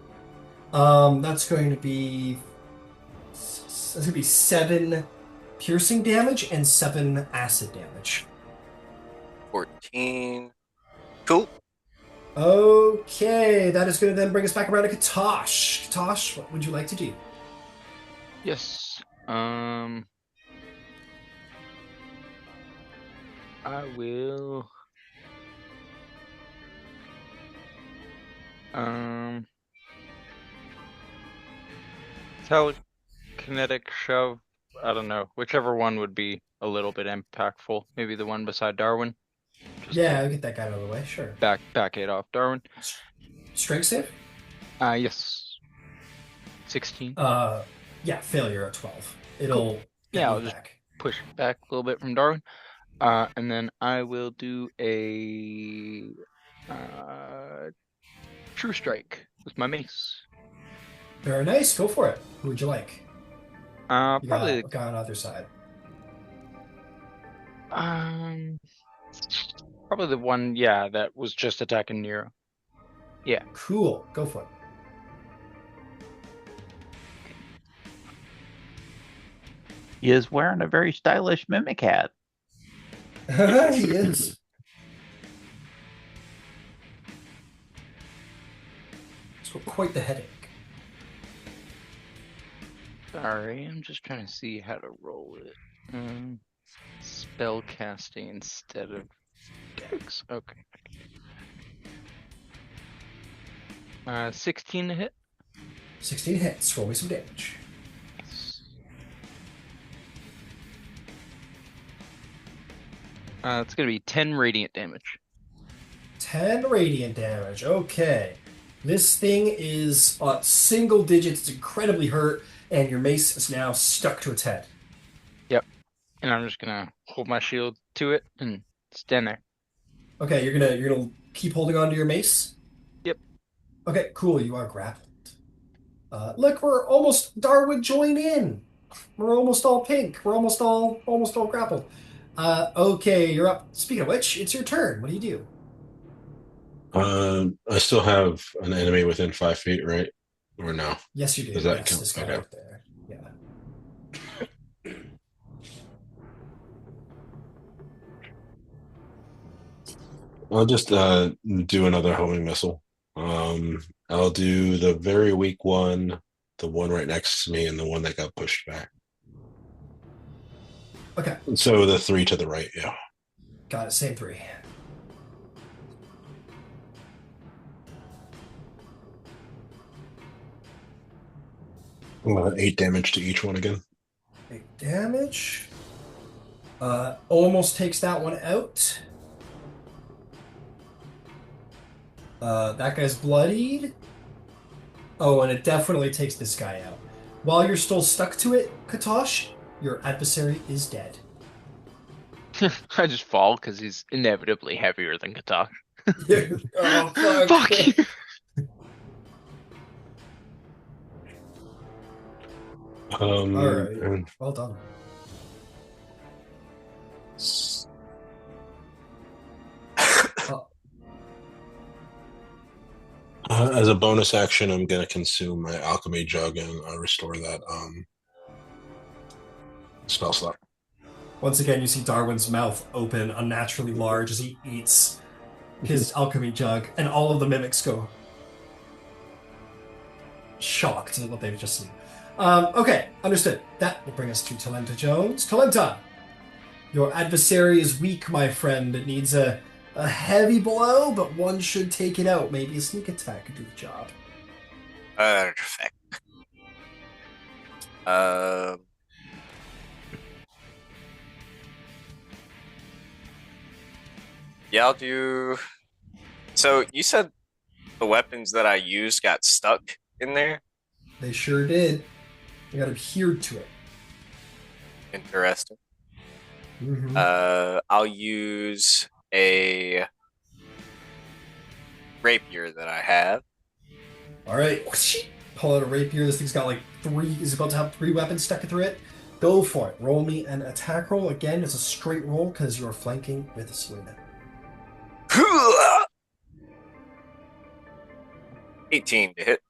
That's going to be 7 piercing damage and 7 acid damage. 14. Cool. Okay, that is going to then bring us back around to Katosh. Katosh, what would you like to do? Yes. I will. Telekinetic shove. I don't know. Whichever one would be a little bit impactful. Maybe the one beside Darwin. Just Yeah, I'll get that guy out of the way, sure. back it off Darwin. Strength save? Yes. 16. Yeah, failure at 12. It'll Cool. get Yeah, you I'll just back. push back a little bit from Darwin. And then I will do a true strike with my mace. Very nice. Go for it. Who would you like? You Probably got a guy on either side. um probably the one, yeah, that was just attacking Nero. Yeah. Cool. Go for it. He is wearing a very stylish mimic hat. He is. It's quite the headache. Sorry, I'm just trying to see how to roll it. Spell casting instead of dex. Okay. 16 to hit. 16 hits. Roll me some damage. It's gonna be 10 radiant damage. 10 radiant damage. Okay. This thing is single digits. It's incredibly hurt, and your mace is now stuck to its head. Yep. And I'm just gonna hold my shield to it and stand there. Okay, you're gonna keep holding on to your mace? Yep. Okay, cool. You are grappled. Look, we're almost Darwood join in. We're almost all pink. We're almost all grappled. Okay, you're up. Speaking of which, it's your turn. What do you do? I still have an enemy within 5 feet, right? Or no? Yes, you do. Does that Yes, count? this guy Okay. right there. Yeah. I'll just do another homing missile. I'll do the very weak one, the one right next to me, and the one that got pushed back. Okay, So the 3 to the right, yeah. got it. Same 3. Well, 8 damage to each one again. 8 damage. Almost takes that one out. That guy's bloodied. Oh, and it definitely takes this guy out. While you're still stuck to it, Katosh, your adversary is dead. I just fall because he's inevitably heavier than Katash. Oh, fuck. Fuck you. All right. And Well done. As a bonus action, I'm going to consume my alchemy jug and restore that spell slot. Once again, you see Darwin's mouth open unnaturally large as he eats his alchemy jug, and all of the mimics go shocked at what they've just seen. Okay, understood. That will bring us to Talenta Jones. Talenta, your adversary is weak, my friend. It needs a heavy blow, but one should take it out. Maybe a sneak attack could do the job. Perfect. Yeah, I'll do. So you said the weapons that I used got stuck in there? They sure did. They got adhered to it. Interesting. Mm-hmm. I'll use a rapier that I have. All right. Pull out a rapier. This thing's got like 3. Is about to have 3 weapons stuck through it. Go for it. Roll me an attack roll. Again, it's a straight roll because you're flanking with Selena. 18 to hit.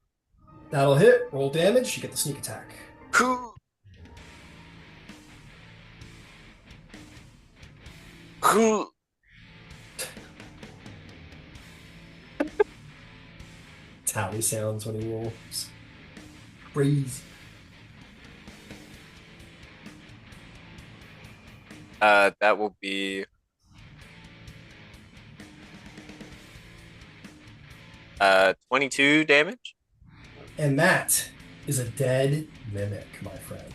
That'll hit. Roll damage. You get the sneak attack. Tally sounds when he rolls. Breeze. That will be 22 damage. And that is a dead mimic, my friend.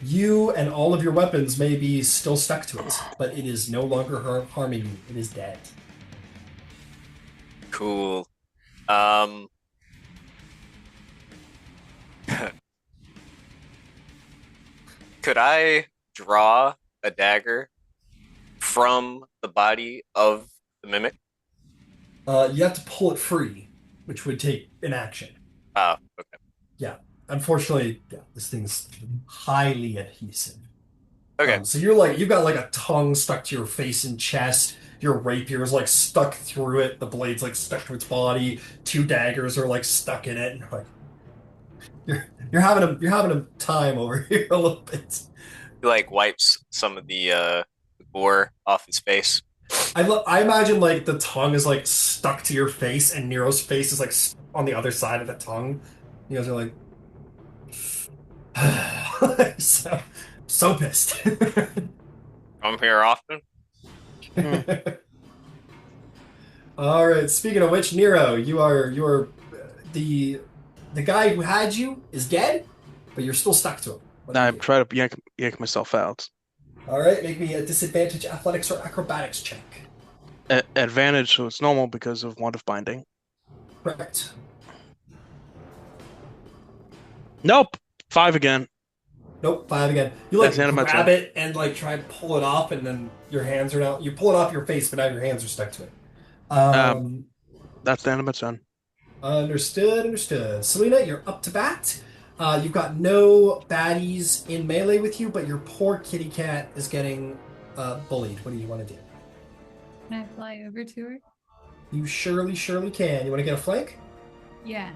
You and all of your weapons may be still stuck to it, but it is no longer harming you. It is dead. Cool. Could I draw a dagger from the body of the mimic? You have to pull it free, which would take an action. Oh, okay. Yeah. Unfortunately, yeah, this thing's highly adhesive. Okay. So you've got like a tongue stuck to your face and chest. Your rapier is like stuck through it. The blade's like stuck to its body. Two daggers are like stuck in it. And you're having a time over here a little bit. He like wipes some of the gore off his face. I imagine like the tongue is like stuck to your face, and Nero's face is like on the other side of the tongue. You guys are like, so pissed. I'm here often. All right. Speaking of which, Nero, you're the guy who had you is dead, but you're still stuck to him. What do you I'm do? trying to yank myself out. All right. Make me a disadvantage athletics or acrobatics check. Advantage, so it's normal because of want of binding. Correct. Nope. 5 again. Nope. 5 again. You like That's the end of my grab turn. it and like try and pull it off, and then your hands are now. You pull it off your face, but now your hands are stuck to it. That's the end of my turn. Understood. Selena, you're up to bat. You've got no baddies in melee with you, but your poor kitty cat is getting bullied. What do you want to do? Can I fly over to her? You surely can. You want to get a flank? Yeah.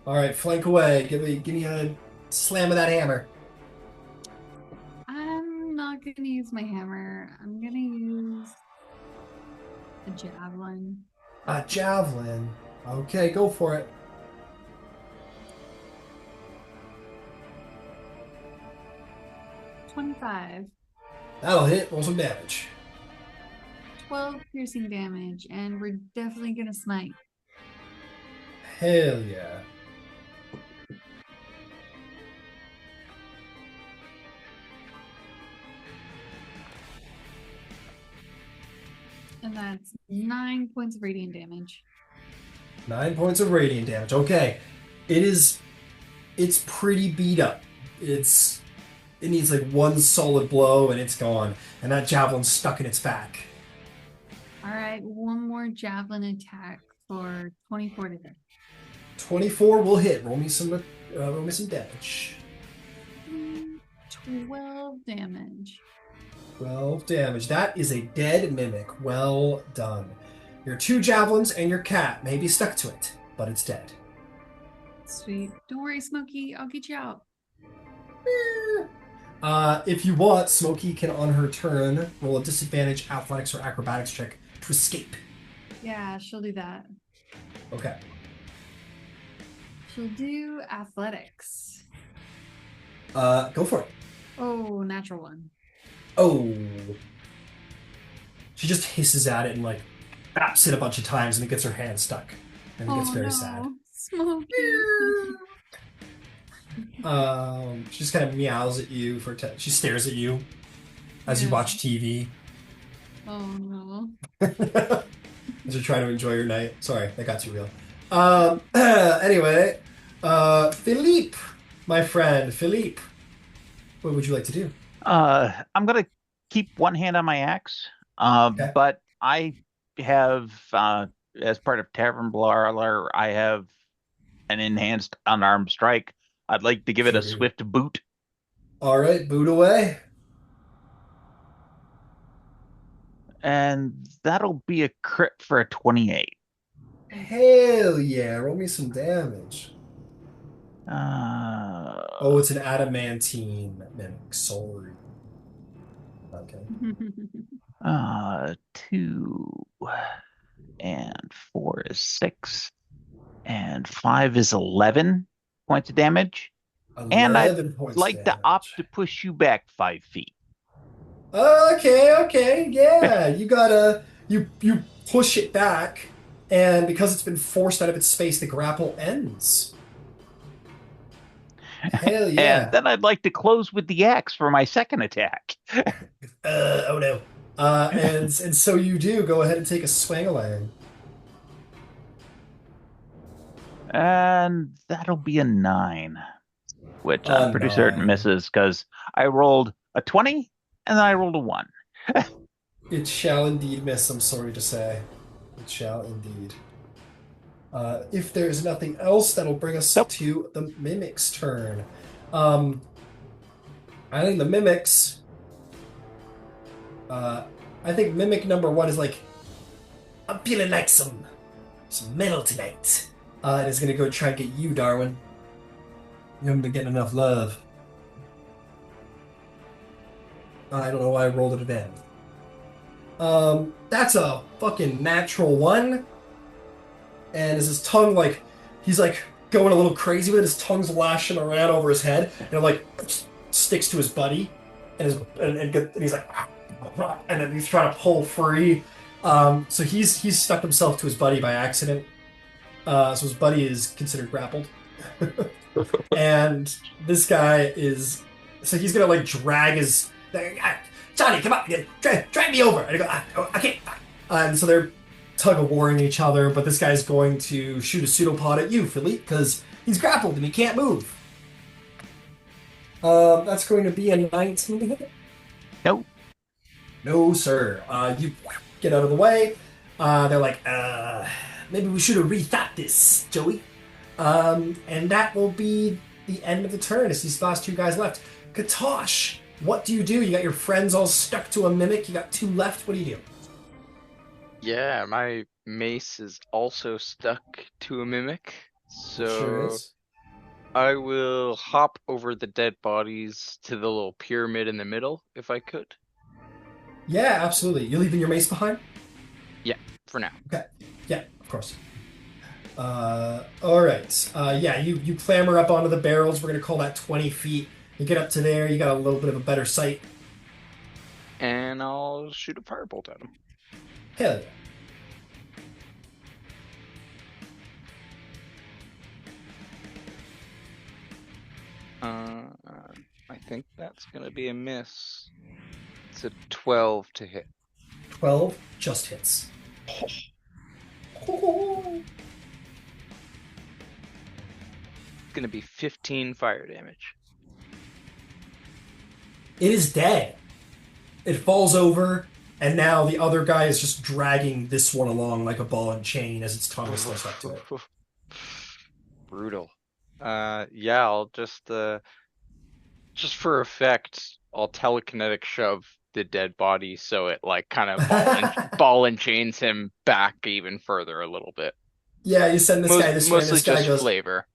All right, flank away. Give me a slam of that hammer. I'm not gonna use my hammer. I'm gonna use a javelin. A javelin. Okay, go for it. $25. That'll hit. Roll some damage. 12 piercing damage, and we're definitely gonna smite. Hell yeah. And that's 9 points of radiant damage. 9 points of radiant damage. Okay. It's pretty beat up. It needs like one solid blow and it's gone. And that javelin's stuck in its back. Alright, one more javelin attack for 24 to hit. 24 will hit. Roll me some damage. 12 damage. 12 damage. That is a dead mimic. Well done. Your 2 javelins and your cat may be stuck to it, but it's dead. Sweet. Don't worry, Smokey. I'll get you out. If you want, Smokey can on her turn roll a disadvantage athletics or acrobatics check to escape. Yeah, she'll do that. Okay. She'll do athletics. Go for it. Oh, natural 1. Oh. She just hisses at it and like taps it a bunch of times and it gets her hand stuck. And it gets very sad. Smokey. She just kind of meows at you she stares at you as you watch TV. Oh no. As you're trying to enjoy your night. Sorry, that got too real. Anyway, Philippe, my friend, Philippe, what would you like to do? I'm gonna keep one hand on my axe, Okay. but I have, as part of Tavern Brawler, I have an enhanced unarmed strike. I'd like to give it a Sure. swift boot. All right, boot away. And that'll be a crit for a 28. Hell yeah, roll me some damage. Uh, Oh, it's an adamantine mimic. Sorry. Okay. 2 and 4 is 6 and 5 is 11 points of damage. And I'd 11 points like to damage. opt to push you back 5 feet. Okay, yeah. You push it back, and because it's been forced out of its space, the grapple ends. Hell yeah. And then I'd like to close with the axe for my second attack. Oh no. And so you do. Go ahead and take a swang-a-lang. And that'll be a 9, which I'm pretty certain misses because I rolled a 20, and then I rolled a 1. It shall indeed miss, I'm sorry to say. It shall indeed. If there's nothing else, that'll bring us Nope. to the Mimic's turn. I think the Mimics... I think Mimic number 1 is like, I'm feeling like some metal tonight. And is going to go try and get you, Darwin. You haven't been getting enough love. I don't know why I rolled it again. That's a fucking natural 1. And is his tongue like, he's like going a little crazy with it. His tongue's lashing around over his head, and it like sticks to his buddy, and he's like, and then he's trying to pull free. So he's stuck himself to his buddy by accident. So his buddy is considered grappled. And this guy is, so he's gonna like drag his, Johnny, come on, drag me over. And I go, I can't. And so they're tug of warring each other, but this guy's going to shoot a pseudopod at you, Philippe, because he's grappled and he can't move. That's going to be a 19 to hit. Nope. No, sir. You get out of the way. They're like, maybe we should have rethought this, Joey. And that will be the end of the turn. It's these last 2 guys left. Katosh, what do? You got your friends all stuck to a mimic. You got 2 left. What do you do? Yeah, my mace is also stuck to a mimic. Sure So is. I will hop over the dead bodies to the little pyramid in the middle, if I could. Yeah, absolutely. You're leaving your mace behind? For now. Okay. Yeah, of course. All right. Yeah, you clamber up onto the barrels. We're going to call that 20 feet. You get up to there. You got a little bit of a better sight. And I'll shoot a firebolt at him. Hell yeah. I think that's gonna be a miss. It's a 12 to hit. 12 just hits. It's gonna be 15 fire damage. It is dead. It falls over, and now the other guy is just dragging this one along like a ball and chain as its tongue is still stuck to it. Brutal. Yeah, I'll just for effect, I'll telekinetic shove the dead body so it like kind of ball and chains him back even further a little bit. Yeah, you send this guy this way, and Mostly this guy just goes, flavor.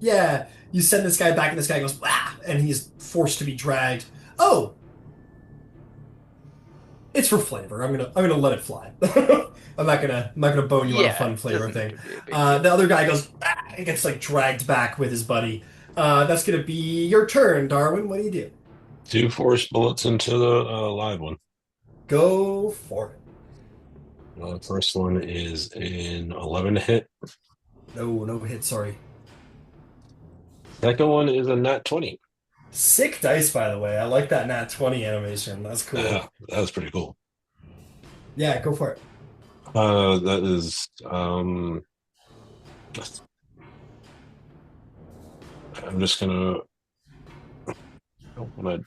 yeah, you send this guy back, and this guy goes, ah, and he's forced to be dragged. Oh, it's for flavor. I'm gonna let it fly. I'm not gonna bone you on a fun flavor doesn't thing. need to be a big deal. The other guy goes, ah, and gets like dragged back with his buddy. That's gonna be your turn, Darwin. What do you do? 2 force bullets into the live one. Go for it. First one is an 11 to hit. No hit. Sorry. Second one is a nat 20. Sick dice, by the way. I like that nat 20 animation. That's cool. Yeah, that was pretty cool. Yeah, go for it. That is I'm just gonna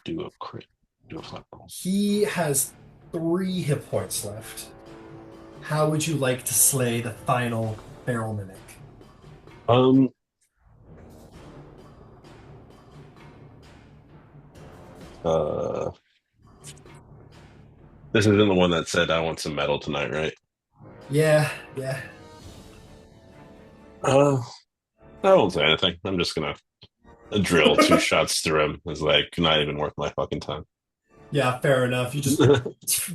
do a crit, do a flat roll. He has 3 hit points left. How would you like to slay the final barrel mimic? This isn't the one that said I want some metal tonight, right? Yeah. I won't say anything. I'm just gonna drill 2 shots through him. It's like not even worth my fucking time. Yeah, fair enough. You just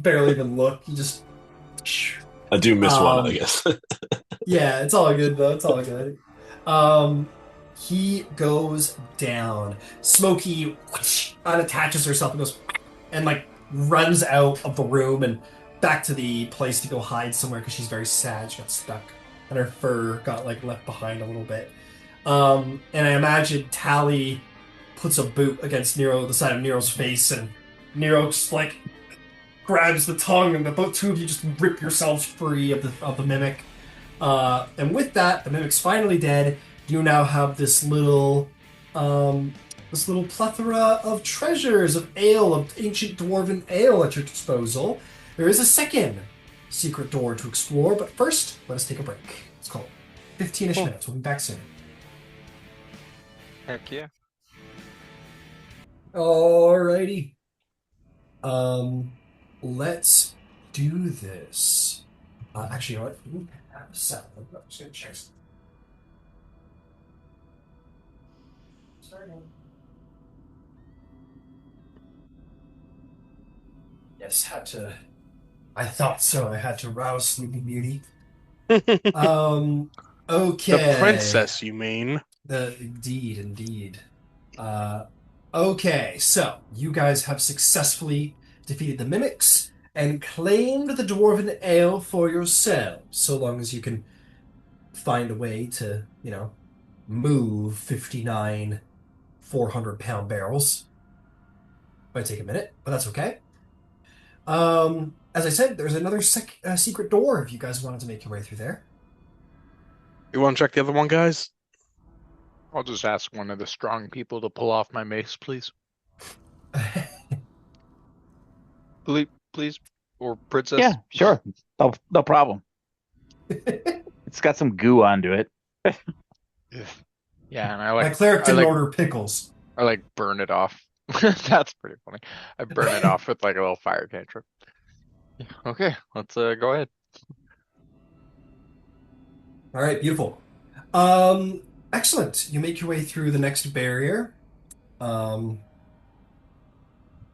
barely even look. You just... I do miss one, I guess. Yeah, it's all good, though. It's all good. He goes down. Smokey unattaches herself and goes... and, like, runs out of the room and back to the place to go hide somewhere because she's very sad. She got stuck. And her fur got, like, left behind a little bit. And I imagine Tally puts a boot against the side of Nero's face, and Nero just, like, grabs the tongue, and the 2 of you just rip yourselves free of the mimic. And with that, the mimic's finally dead. You now have this little this little plethora of treasures of ale, of ancient dwarven ale at your disposal, there is a second secret door to explore. But first, let us take a break. Let's call it 15-ish Cool. minutes. We'll be back soon. Heck yeah. Alrighty. Let's do this. Actually, you know what? We have a sound. I'm just gonna check. Starting. Yes, had to. I thought so. I had to rouse Sleeping Beauty. The Okay. princess, you mean? Indeed. Okay, so you guys have successfully defeated the mimics and claimed the dwarven ale for yourselves, so long as you can find a way to, move 59 400-pound barrels. Might take a minute, but that's okay. As I said, there's another secret door if you guys wanted to make your way through there. You want to check the other one, guys? I'll just ask one of the strong people to pull off my mace, please. Please, or princess. Yeah, sure. No problem. It's got some goo onto it. Yeah, and I My like cleric I didn't like order pickles. I like burn it off. That's pretty funny. I burn it off with like a little fire cantrip. Okay, let's go ahead. All right, beautiful. Excellent. You make your way through the next barrier. Well,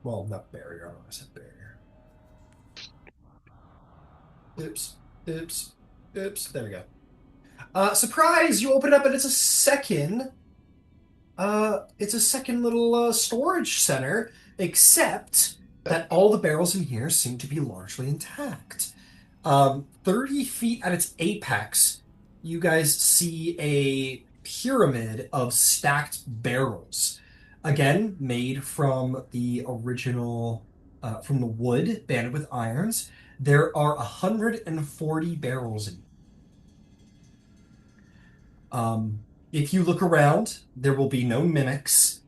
not barrier. I don't know. I said barrier. Oops. There we go. Surprise! You open it up and it's a second. It's a second little storage center, except that all the barrels in here seem to be largely intact. 30 feet at its apex, you guys see a pyramid of stacked barrels. Again, made from the original, from the wood banded with irons. There are 140 barrels in. If you look around, there will be no mimics,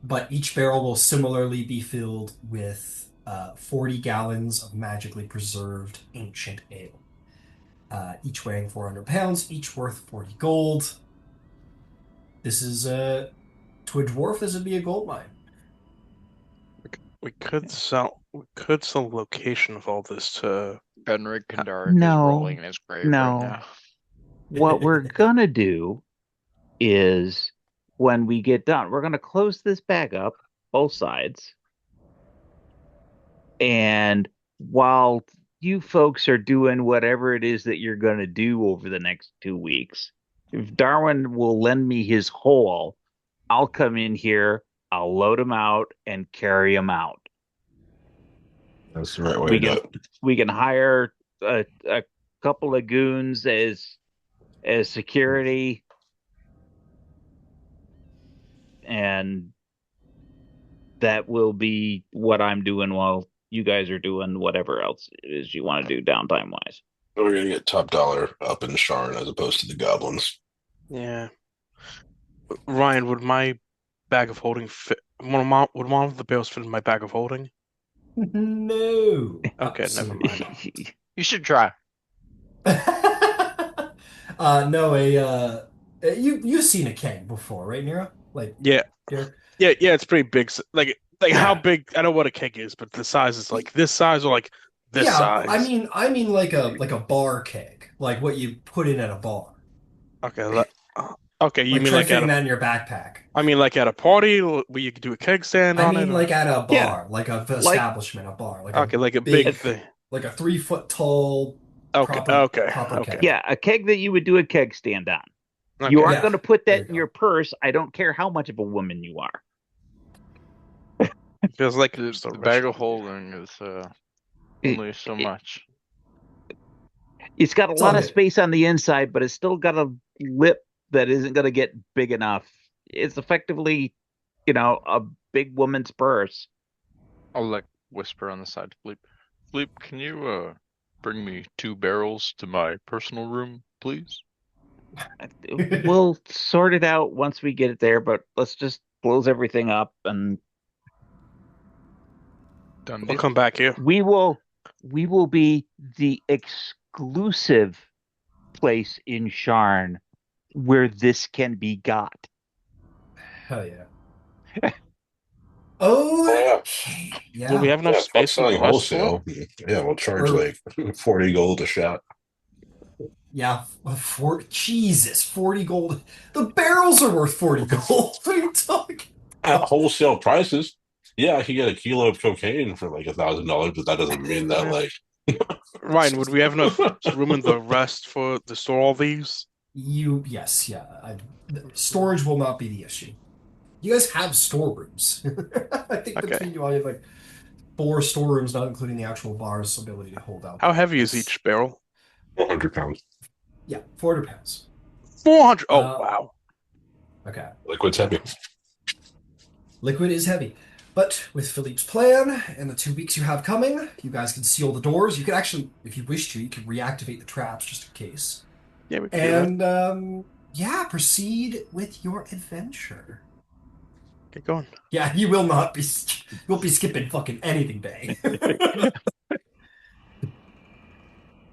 but each barrel will similarly be filled with 40 gallons of magically preserved ancient ale. Each weighing 400 pounds, each worth 40 gold. This is, to a dwarf, this would be a gold mine. We could sell the location of all this to. Benrig Kandaric No, is rolling in his grave no. right now. What we're gonna do is when we get done, we're gonna close this bag up, both sides. And while you folks are doing whatever it is that you're gonna do over the next 2 weeks, if Darwin will lend me his hole, I'll come in here, I'll load him out and carry him out. That's the right way to do it. We can hire a couple of goons as security, and that will be what I'm doing while you guys are doing whatever else it is you want to do downtime wise. We're gonna get top dollar up in Sharn as opposed to the goblins. Yeah. Ryan, would my bag of holding fit? Would one of the barrels fit in my bag of holding? No. Okay, never mind. You should try. No, you've seen a keg before, right, Nero? Like, Yeah, here? yeah, it's pretty big. Like how Yeah. big? I know what a keg is, but the size is like this size or like this Yeah, size. I mean like a bar keg, like what you put in at a bar. Okay, okay. You Like mean try like fitting that in your backpack. I mean like at a party where you could do a keg stand I on mean it? like at a bar, Yeah. like a establishment, a bar, like Okay, like a big thing. like a 3-foot tall Okay, proper okay. keg. Yeah, a keg that you would do a keg stand on. Okay. You aren't Yeah, going to put there that you in your purse. I don't care how much of a woman you are. Feels like The, just a the bag of restaurant. holding is only so much. It's got a It's lot all of good. space on the inside, but it's still got a lip that isn't going to get big enough. It's effectively, a big woman's purse. I'll like whisper on the side to Fleep. Fleep, can you bring me 2 barrels to my personal room, please? We'll sort it out once we get it there, but let's just blows everything up, and Done We'll deal. come back here. we will be the exclusive place in Sharn where this can be got. Hell yeah. Oh, Okay. Will we Yeah. have enough yeah, fuck space in the selling rest for it? wholesale. Yeah, we'll charge Or like 40 gold a shot. yeah, for Jesus, 40 gold. The barrels are worth 40 gold. What are you talking At about? wholesale prices, yeah, I could get a kilo of cocaine for like $1,000, but that doesn't mean that Yeah. like Ryan, would we have enough room in the rest to store all these? Yes, yeah. Storage will not be the issue. You guys have storerooms. I think Okay. between you all, you have like 4 storerooms, not including the actual bar's ability to hold How alcohol. heavy is each barrel? 100 pounds. Yeah, 400 pounds. 400. Oh, Uh, wow. okay. Liquid's heavy. Liquid is heavy. But with Philippe's plan and the 2 weeks you have coming, you guys can seal the doors. You can actually, if you wish to, you can reactivate the traps just in case. Yeah, we can do that. And yeah, proceed with your adventure. Get going. Yeah, you won't be skipping fucking anything, Bay.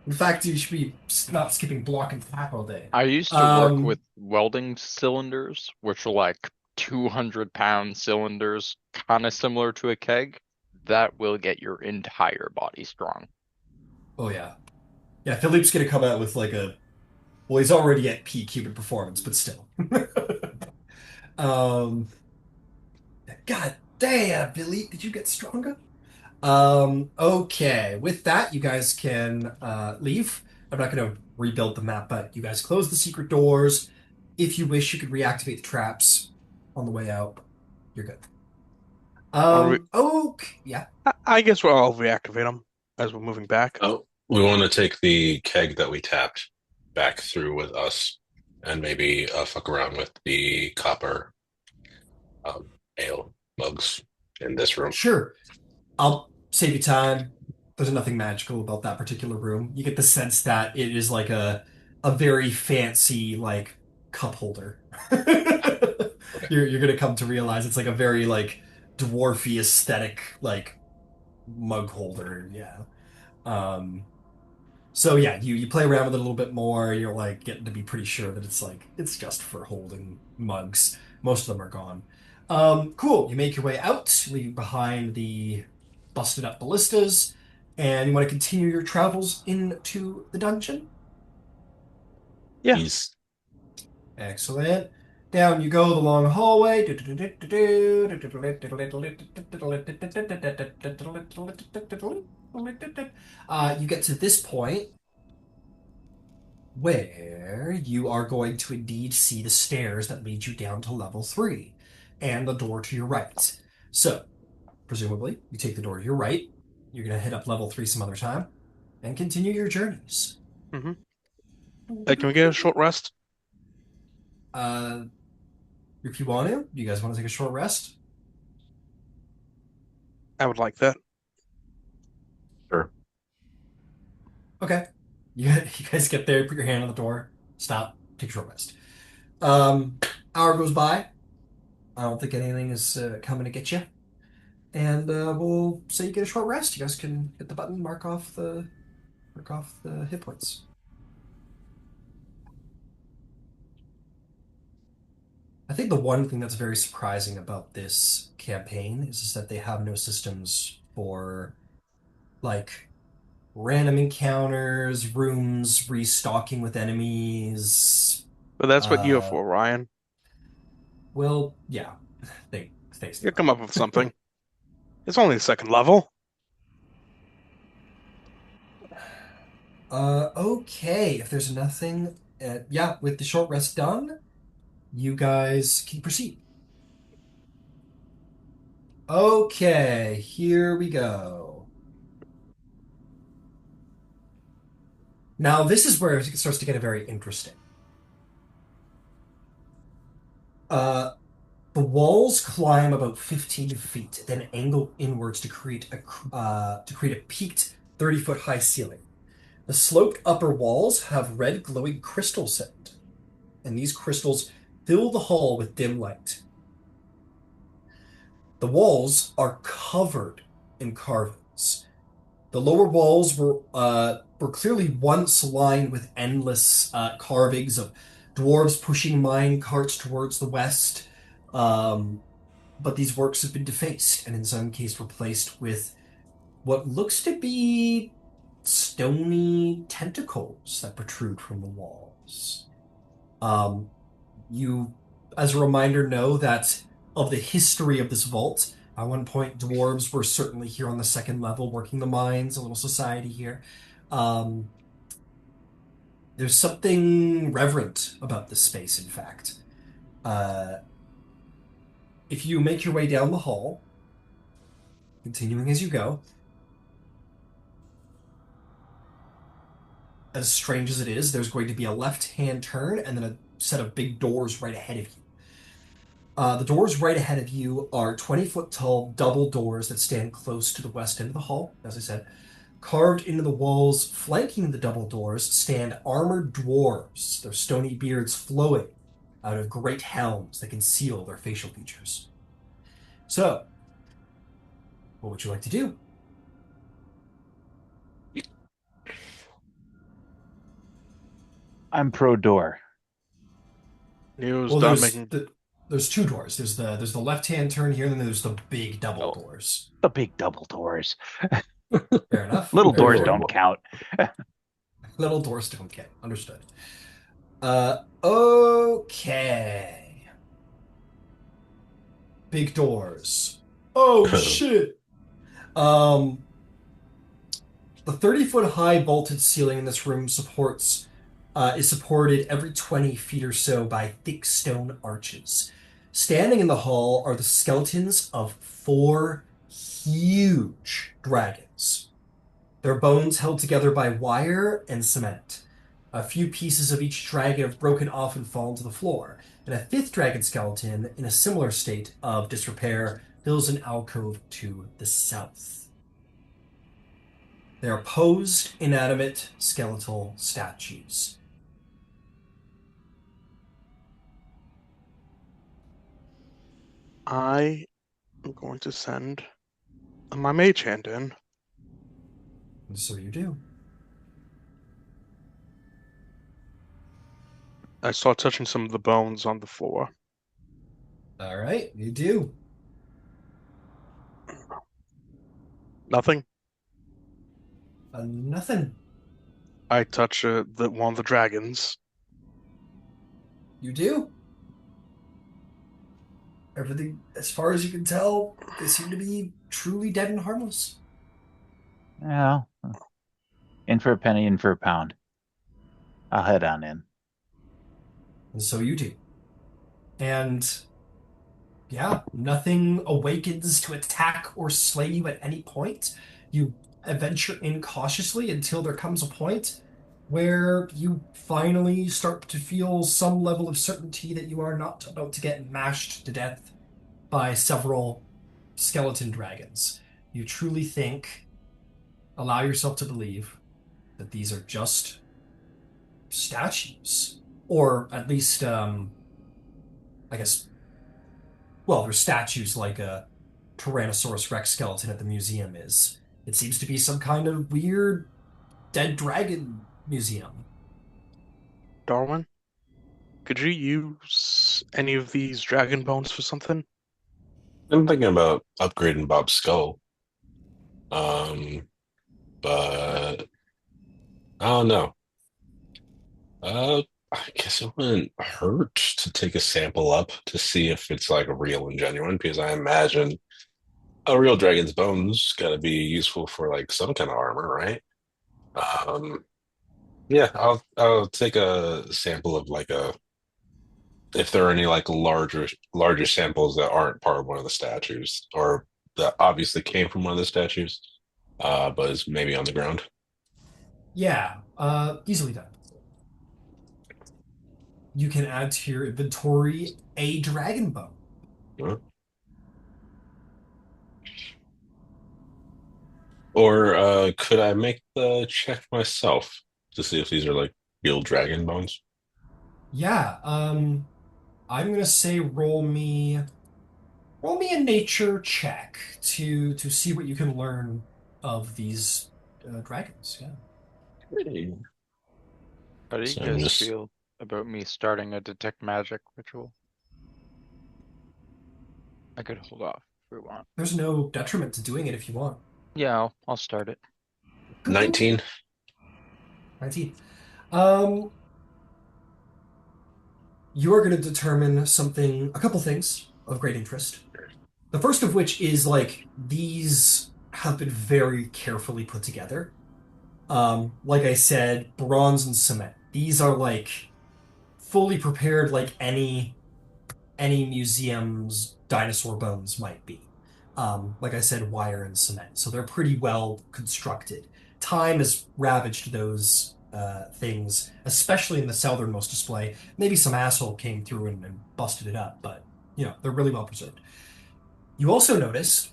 In fact, you should be not skipping block and tap all day. I used to work with Um, welding cylinders, which are like 200-pound cylinders, kind of similar to a keg. That will get your entire body strong. oh yeah. Yeah, Philippe's gonna come out with like well, he's already at peak human performance, but still. Um, God damn, Philippe, did you get stronger? Okay. With that, you guys can leave. I'm not gonna rebuild the map, but you guys close the secret doors. If you wish, you could reactivate the traps on the way out. You're good. Okay. Yeah. I guess I'll reactivate them as we're moving back. Oh, we want to take the keg that we tapped back through with us and maybe fuck around with the copper um, ale mugs in this room. Sure. I'll save you time. There's nothing magical about that particular room. You get the sense that it is like a very fancy like cup holder. You're gonna come to realize it's like a very like dwarfy aesthetic like mug holder. Yeah. Um so yeah, you play around with it a little bit more. You're like getting to be pretty sure that it's just for holding mugs. Most of them are gone. Cool. You make your way out, leaving behind the busted up ballistas, and you want to continue your travels into the dungeon. Yeah. He's Excellent. Down you go the long hallway. You get to this point where you are going to indeed see the stairs that lead you down to level 3 and the door to your right. So, presumably, you take the door to your right. You're going to hit up level 3 some other time and continue your journeys. Mm-hmm. Can we get a short rest? If you want to, you guys want to take a short rest? I would like that. sure. Okay. You guys get there, put your hand on the door, stop, take a short rest. Hour goes by. I don't think anything is coming to get you. And we'll say you get a short rest. You guys can hit the button, mark off the hit points. I think the one thing that's very surprising about this campaign is just that they have no systems for like random encounters, rooms, restocking with enemies. But that's what you're Uh, for, Ryan. well, yeah, thanks. You'll come up with something. It's only the second level. Okay, if there's nothing, yeah, with the short rest done, you guys can proceed. Okay, here we go. Now, this is where it starts to get very interesting. Uh, the walls climb about 15 feet, then angle inwards to create a peaked 30-foot high ceiling. The sloped upper walls have red glowing crystals set, and these crystals fill the hall with dim light. The walls are covered in carvings. The lower walls were clearly once lined with endless carvings of dwarves pushing mine carts towards the west. Um, but these works have been defaced and in some cases replaced with what looks to be stony tentacles that protrude from the walls. Um, you, as a reminder, know that of the history of this vault. At one point, dwarves were certainly here on the second level, working the mines, a little society here. Um, there's something reverent about this space, in fact. Uh, if you make your way down the hall, continuing as you go, as strange as it is, there's going to be a left-hand turn and then a set of big doors right ahead of you. The doors right ahead of you are 20-foot tall double doors that stand close to the west end of the hall, as I said. Carved into the walls flanking the double doors stand armored dwarves, their stony beards flowing out of great helms that conceal their facial features. So, what would you like to do? I'm pro door. Neo's Well, done making. there's two doors. There's the left-hand turn here, and then there's the big double Oh. doors. The big double doors. Fair enough. Little Fair doors enough. don't count. Little doors don't count. Understood. Okay. Big doors. Oh shit. Um, the 30-foot high vaulted ceiling in this room is supported every 20 feet or so by thick stone arches. Standing in the hall are the skeletons of four huge dragons. Their bones held together by wire and cement. A few pieces of each dragon have broken off and fallen to the floor, and a fifth dragon skeleton, in a similar state of disrepair, fills an alcove to the south. They are posed, inanimate, skeletal statues. I am going to send my mage hand in. And so you do. I start touching some of the bones on the floor. All right, you do. Nothing. Nothing. I touch one of the dragons. You do. Everything, as far as you can tell, they seem to be truly dead and harmless. Yeah. In for a penny, in for a pound. I'll head on in. And so you do. And yeah, nothing awakens to attack or slay you at any point. You venture in cautiously until there comes a point where you finally start to feel some level of certainty that you are not about to get mashed to death by several skeleton dragons. You truly think, allow yourself to believe that these are just statues, or at least, I guess, well, they're statues like a Tyrannosaurus Rex skeleton at the museum is. It seems to be some kind of weird dead dragon museum. Darwin, could you use any of these dragon bones for something? I'm thinking about upgrading Bob's skull. But I don't know. I guess it wouldn't hurt to take a sample up to see if it's like real and genuine, because I imagine a real dragon's bones gotta be useful for like some kind of armor, right? Um, yeah, I'll take a sample of like a if there are any like larger samples that aren't part of one of the statues or that obviously came from one of the statues, but is maybe on the ground. Yeah, easily done. You can add to your inventory a dragon bone. Huh? Or could I make the check myself to see if these are like real dragon bones? Yeah, I'm gonna say roll me Roll me a nature check to see what you can learn of these dragons. Yeah. Hey. How do you So I'm guys just feel about me starting a detect magic ritual? I could hold off if we want. There's no detriment to doing it if you want. Yeah, I'll start it. Go for it. 19. 19. Um, you are going to determine something, a couple things of great interest. The first of which is like these have been very carefully put together. Like I said, bronze and cement. These are like fully prepared like any museum's dinosaur bones might be. Like I said, wire and cement. So they're pretty well constructed. Time has ravaged those things, especially in the southernmost display. Maybe some asshole came through and busted it up, but they're really well preserved. You also notice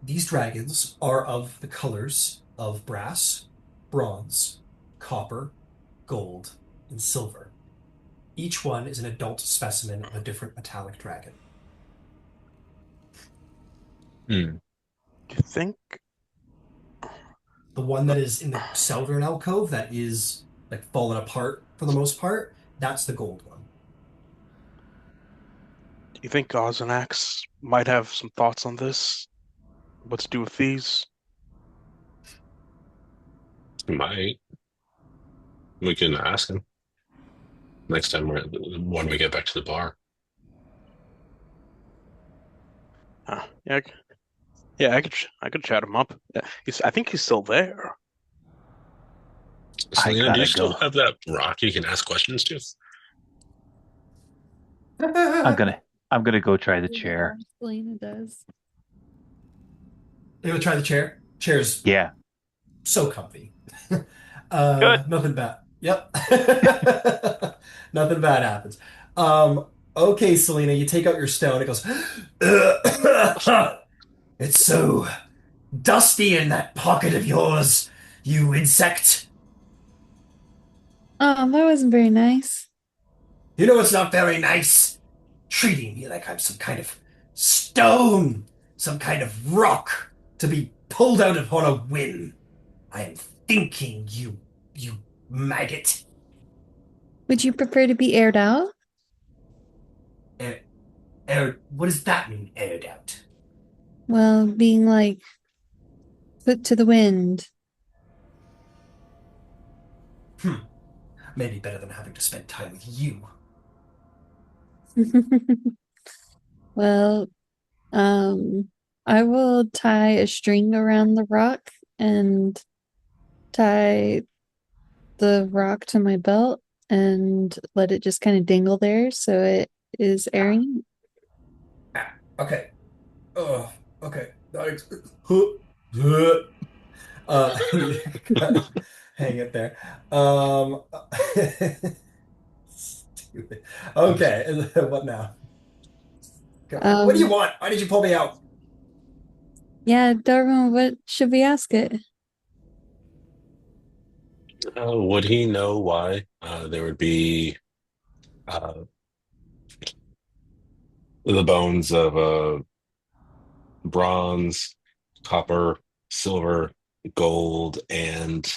these dragons are of the colors of brass, bronze, copper, gold, and silver. Each one is an adult specimen of a different metallic dragon. Hmm. Do you think The one that is in the southern alcove that is like fallen apart for the most part, that's the gold one. do you think Ozanax might have some thoughts on this? What to do with these? Might. We can ask him next time when we get back to the bar. Yeah, yeah, I could chat him up. I think he's still there. I Selena, do you gotta still go. have that rock you can ask questions to? I'm gonna I'm gonna go try the Yeah, chair. Selena does. You want to try the chair? Chair's Yeah. so comfy. Good. Nothing bad. Yep. Nothing bad happens. Okay, Selena, you take out your stone. It goes, it's so dusty in that pocket of yours, you insect. Oh, that wasn't very nice. You know it's not very nice. Treating me like I'm some kind of stone, some kind of rock to be pulled out upon a whim. I am thinking, you maggot. Would you prefer to be aired out? Air, what does that mean, aired out? Well, being like put to the wind. Hmm, maybe better than having to spend time with you. Well, um, I will tie a string around the rock and tie the rock to my belt and let it just kind of dangle there so it is Ah, airing. okay. Oh, okay. Uh, hang it there. Um, stupid. Okay, what now? What do you Um, want? Why did you pull me out? yeah, Darwin, what should we ask it? Would he know why there would be uh, the bones of bronze, copper, silver, gold, and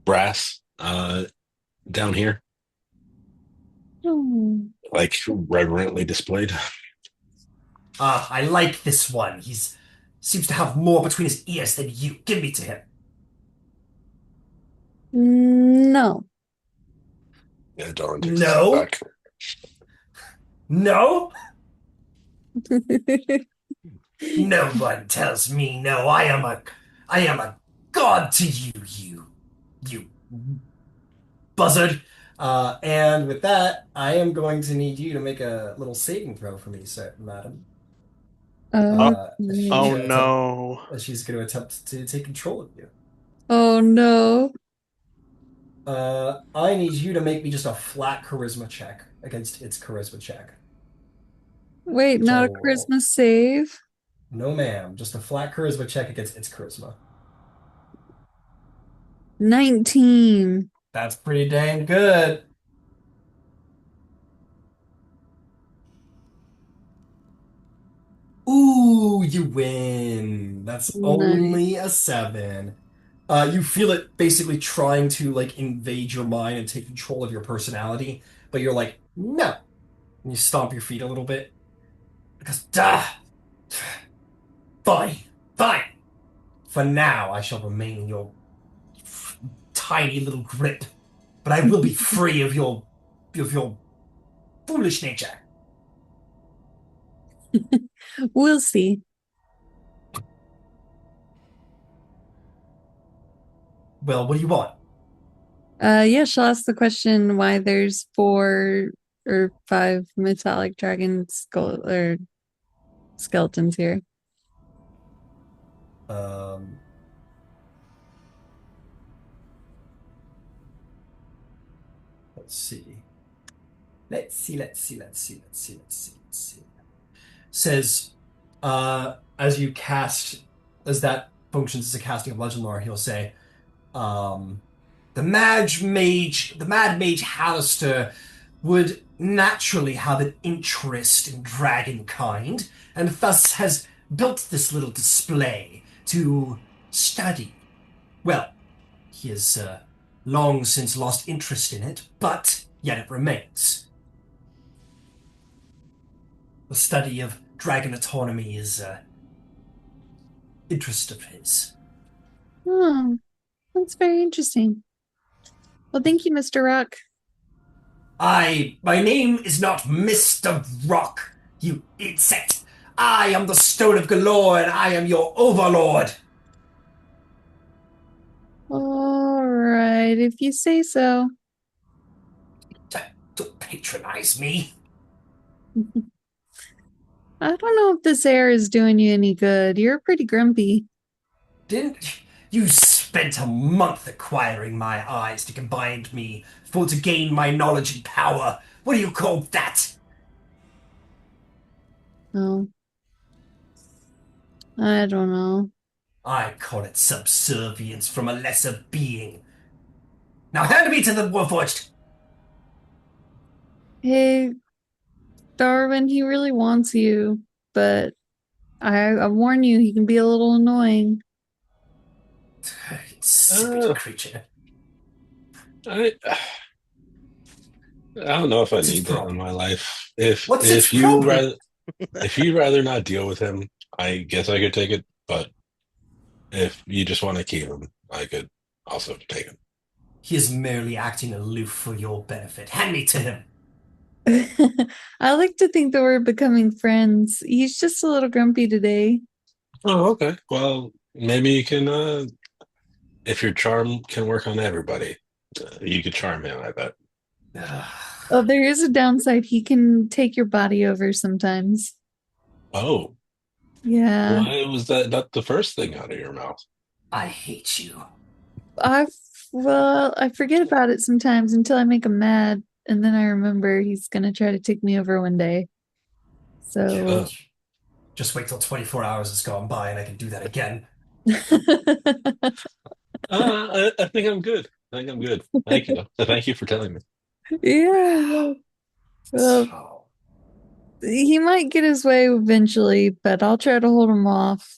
brass down here, Hmm. like reverently displayed? Ah, I like this one. He's seems to have more between his ears than you. Give me to him. No. Yeah, Darwin takes a step No, back. no, no one tells me no. I am a god to you, you buzzard. And with that, I am going to need you to make a little saving throw for me, sir, madam. Oh, Oh, She's oh gonna attempt. no. She's gonna attempt to take control of you. oh no. I need you to make me just a flat charisma check against its charisma check, Wait, which I not a will roll. Christmas save? No, ma'am. Just a flat charisma check against its charisma. 19. That's pretty dang good. you win. That's Nice. only a 7. You feel it basically trying to like invade your mind and take control of your personality, but you're like, no. And you stomp your feet a little bit. Because, fine, fine. For now, I shall remain in your tiny little grip, but I will be free of your foolish nature. We'll see. Well, what do you want? Yeah, she'll ask the question why there's 4 or 5 metallic dragon skull or skeletons here. Um, let's see. Let's see. Says, as you cast, as that functions as a casting of legend lore, he'll say, um, the Mad Mage Hallister would naturally have an interest in dragonkind, and thus has built this little display to study. Well, he has long since lost interest in it, but yet it remains. The study of dragon autonomy is an interest of his. Oh, that's very interesting. Well, thank you, Mr. Rock. My name is not Mr. Rock, you insect. I am the Stone of Galore, and I am your overlord. All right, if you say so. Don't patronize me. I don't know if this air is doing you any good. You're pretty grumpy. Didn't you spent a month acquiring my eyes to combine me for to gain my knowledge and power? What do you call that? Oh, I don't know. I call it subservience from a lesser being. Now hand me to the Warforged. Hey, Darwin, he really wants you, but I warn you, he can be a little annoying. Insipid creature. I I don't know if I What's his need that in problem? my life. What's its problem? If you'd rather not deal with him, I guess I could take it. But if you just want to keep him, I could also take him. He is merely acting aloof for your benefit. Hand me to him. I like to think that we're becoming friends. He's just a little grumpy today. Oh, okay. Well, maybe you can. If your charm can work on everybody, you could charm him. I bet. Oh, there is a downside. He can take your body over sometimes. Oh, Yeah. why was that not the first thing out of your mouth? I hate you. I forget about it sometimes until I make him mad, and then I remember he's gonna try to take me over one day. So Just wait till 24 hours has gone by and I can do that again. I think I'm good. I think I'm good. Thank you. Thank you for telling me. Yeah. Well, So, he might get his way eventually, but I'll try to hold him off.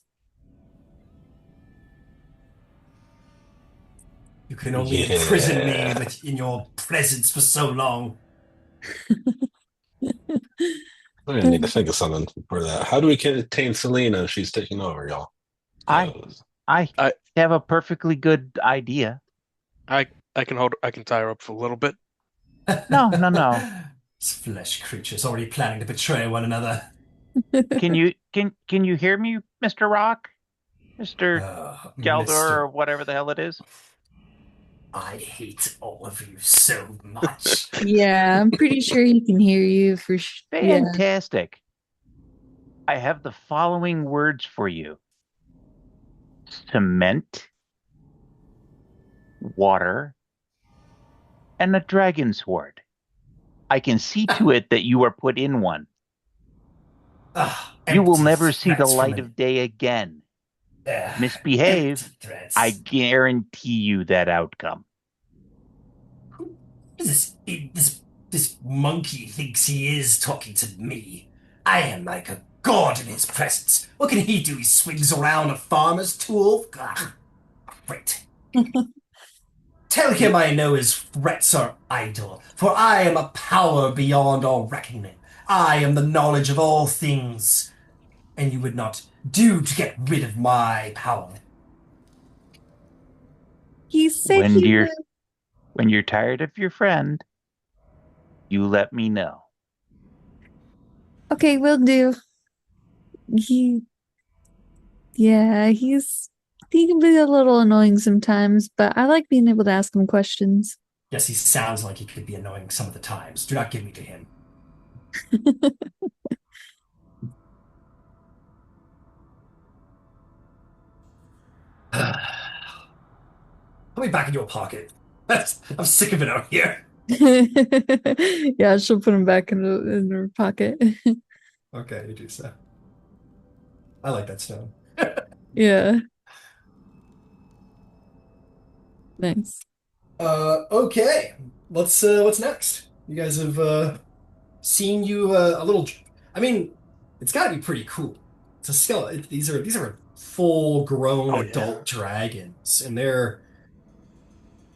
you can only imprison me Yeah. in your presence for so long. I'm gonna need to think of something for that. How do we contain Selena if she's taking over, y'all? I I I have a perfectly good idea. I I can tie her up for a little bit. No. This flesh creatures already planning to betray one another. Can you hear me, Mr. Rock? Mr. Galdor or Mister, whatever the hell it is? I hate all of you so much. Yeah, I'm pretty sure he can hear you for yeah. Fantastic. I have the following words for you. Cement, water, and a dragon sword. I can see to it that you are put in one. You will Empty never see the threats from light an of day again. empty Misbehave, threats. I guarantee you that outcome. Who is this monkey thinks he is talking to me? I am like a god in his presence. What can he do? He swings around a farmer's tool. Ah, great. Tell him I know his threats are idle, for I am a power beyond all reckoning. I am the knowledge of all things, and you would not do to get rid of my power. He said When he you're would. when you're tired of your friend, you let me know. Okay, will do. He, yeah, he can be a little annoying sometimes, but I like being able to ask him questions. Yes, he sounds like he could be annoying some of the times. Do not give me to him. Put me back in your pocket. I'm sick of it out here. Yeah, she'll put him back in her pocket. Okay, you do so. I like that stone. Yeah, nice. Okay. What's next? You guys have seen you a little. I mean, it's got to be pretty cool. It's a skill. These are full-grown Oh yeah. adult dragons, and they're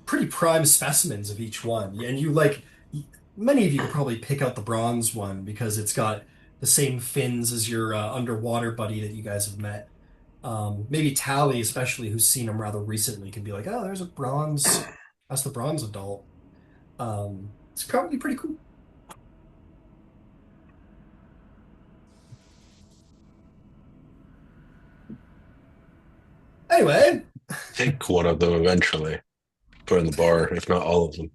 pretty prime specimens of each one. And you like many of you could probably pick out the bronze one because it's got the same fins as your underwater buddy that you guys have met. Maybe Tally, especially, who's seen him rather recently, can be like, "Oh, there's a bronze. That's the bronze adult." It's probably pretty cool. Anyway, Take one of them eventually. Put in the bar, if not all of them.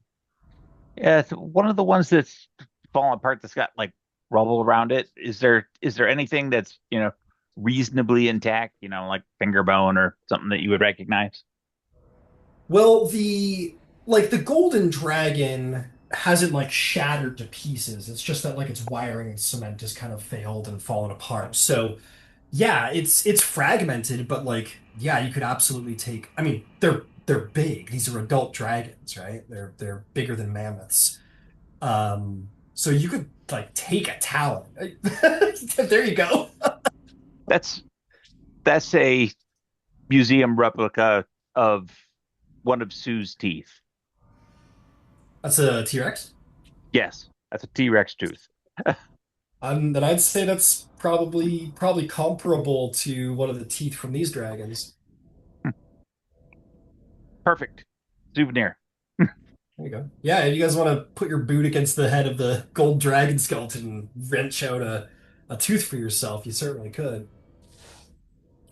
Yeah, it's one of the ones that's fallen apart that's got like rubble around it. Is there anything that's, reasonably intact, like finger bone or something that you would recognize? well, the golden dragon hasn't like shattered to pieces. It's just that like its wiring and cement has kind of failed and fallen apart. So yeah, it's fragmented, but like yeah, you could absolutely take. I mean, they're big. These are adult dragons, right? They're bigger than mammoths. So you could like take a talon. There you go. That's that's a museum replica of one of Sue's teeth. That's a T-Rex. Yes, that's a T-Rex tooth. Then I'd say that's probably comparable to one of the teeth from these dragons. Perfect. Souvenir. There you go. Yeah, if you guys want to put your boot against the head of the gold dragon skeleton and wrench out a tooth for yourself, you certainly could.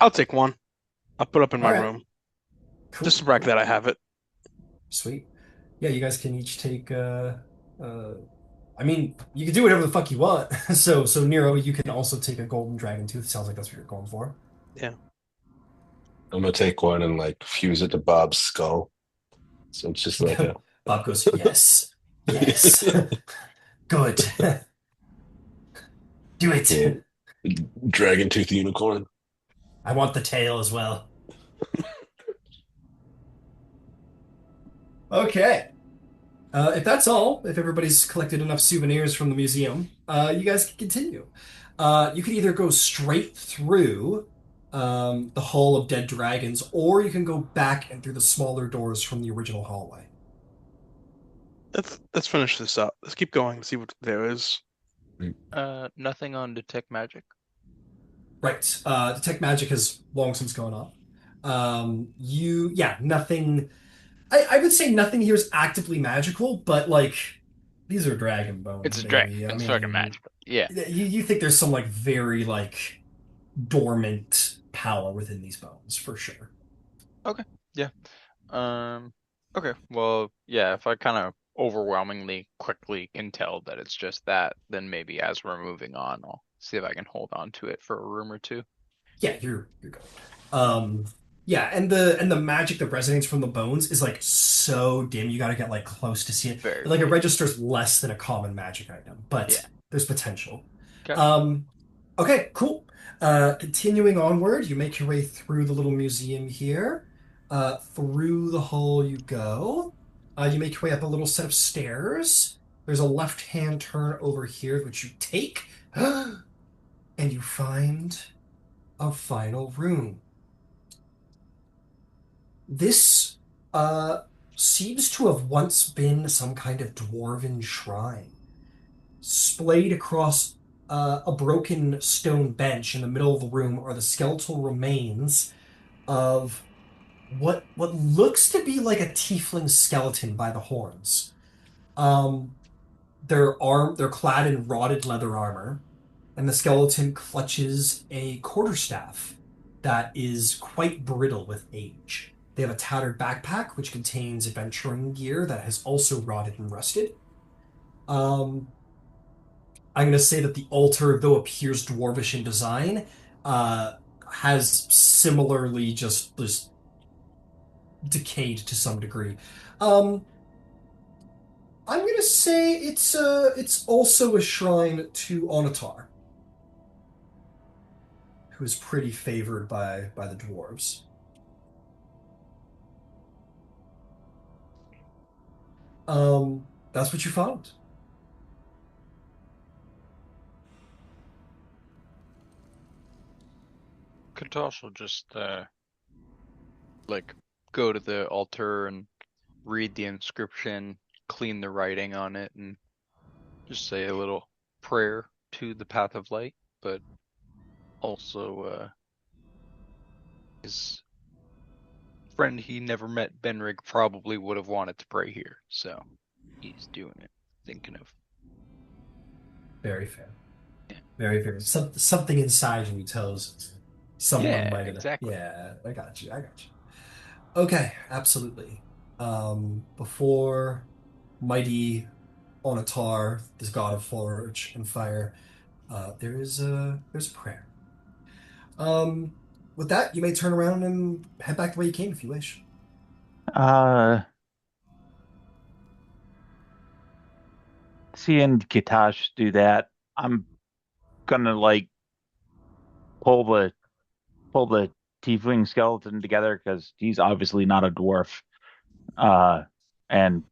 I'll take one. I'll put up in All my right, room. cool, Just to brag cool, that I have it. sweet. Yeah, you guys can each take. Uh, I mean, you can do whatever the fuck you want. So Nero, you can also take a golden dragon tooth. Sounds like that's what you're going for. Yeah. I'm gonna take one and like fuse it to Bob's skull. So it's just like a Bob goes, yes, yes, good. Do yeah, it. dragon tooth unicorn. I want the tail as well. Okay. If that's all, if everybody's collected enough souvenirs from the museum, you guys can continue. You can either go straight through the Hall of Dead Dragons, or you can go back and through the smaller doors from the original hallway. Let's finish this up. Let's keep going, see what there is. Nothing on detect magic. Right. Detect magic has long since gone off. Yeah, nothing. I would say nothing here is actively magical, but like these are dragon bones, It's a dragon. baby. I It's fucking mean, magical. Yeah. you think there's some like very like dormant power within these bones for sure. Okay. Yeah. Um. Okay. Well, yeah. If I kind of overwhelmingly quickly can tell that it's just that, then maybe as we're moving on, I'll see if I can hold on to it for a room or two. Yeah, you're good. Um, yeah, and the magic that resonates from the bones is like so dim. You got to get like close to see it. Very. Like it registers less than a common magic item, Yeah. but there's potential. Okay. Okay, cool. Continuing onward, you make your way through the little museum here. Through the hall you go. You make your way up a little set of stairs. There's a left-hand turn over here, which you take. and you find a final room. This seems to have once been some kind of dwarven shrine. Splayed across a broken stone bench in the middle of the room are the skeletal remains of what looks to be like a tiefling skeleton by the horns. Um, they're clad in rotted leather armor, and the skeleton clutches a quarterstaff that is quite brittle with age. They have a tattered backpack which contains adventuring gear that has also rotted and rusted. Um, I'm going to say that the altar, though appears dwarvish in design, uh, has similarly just decayed to some degree. Um, I'm going to say it's also a shrine to Onatar, who is pretty favored by the dwarves. That's what you found. Could also just like go to the altar and read the inscription, clean the writing on it, and just say a little prayer to the path of light. But also, his friend he never met, Benrig, probably would have wanted to pray here, so he's doing it, thinking of. Very fair. Yeah. Very fair. Something inside you tells someone Yeah, might have. exactly. Yeah, I got you. I got you. Okay, absolutely. Before mighty Onatar, this god of forge and fire, there's a prayer. Um, with that, you may turn around and head back the way you came if you wish. Uh, Seeing Kitash do that, I'm gonna like pull the pull the tiefling skeleton together because he's obviously not a dwarf. Uh, and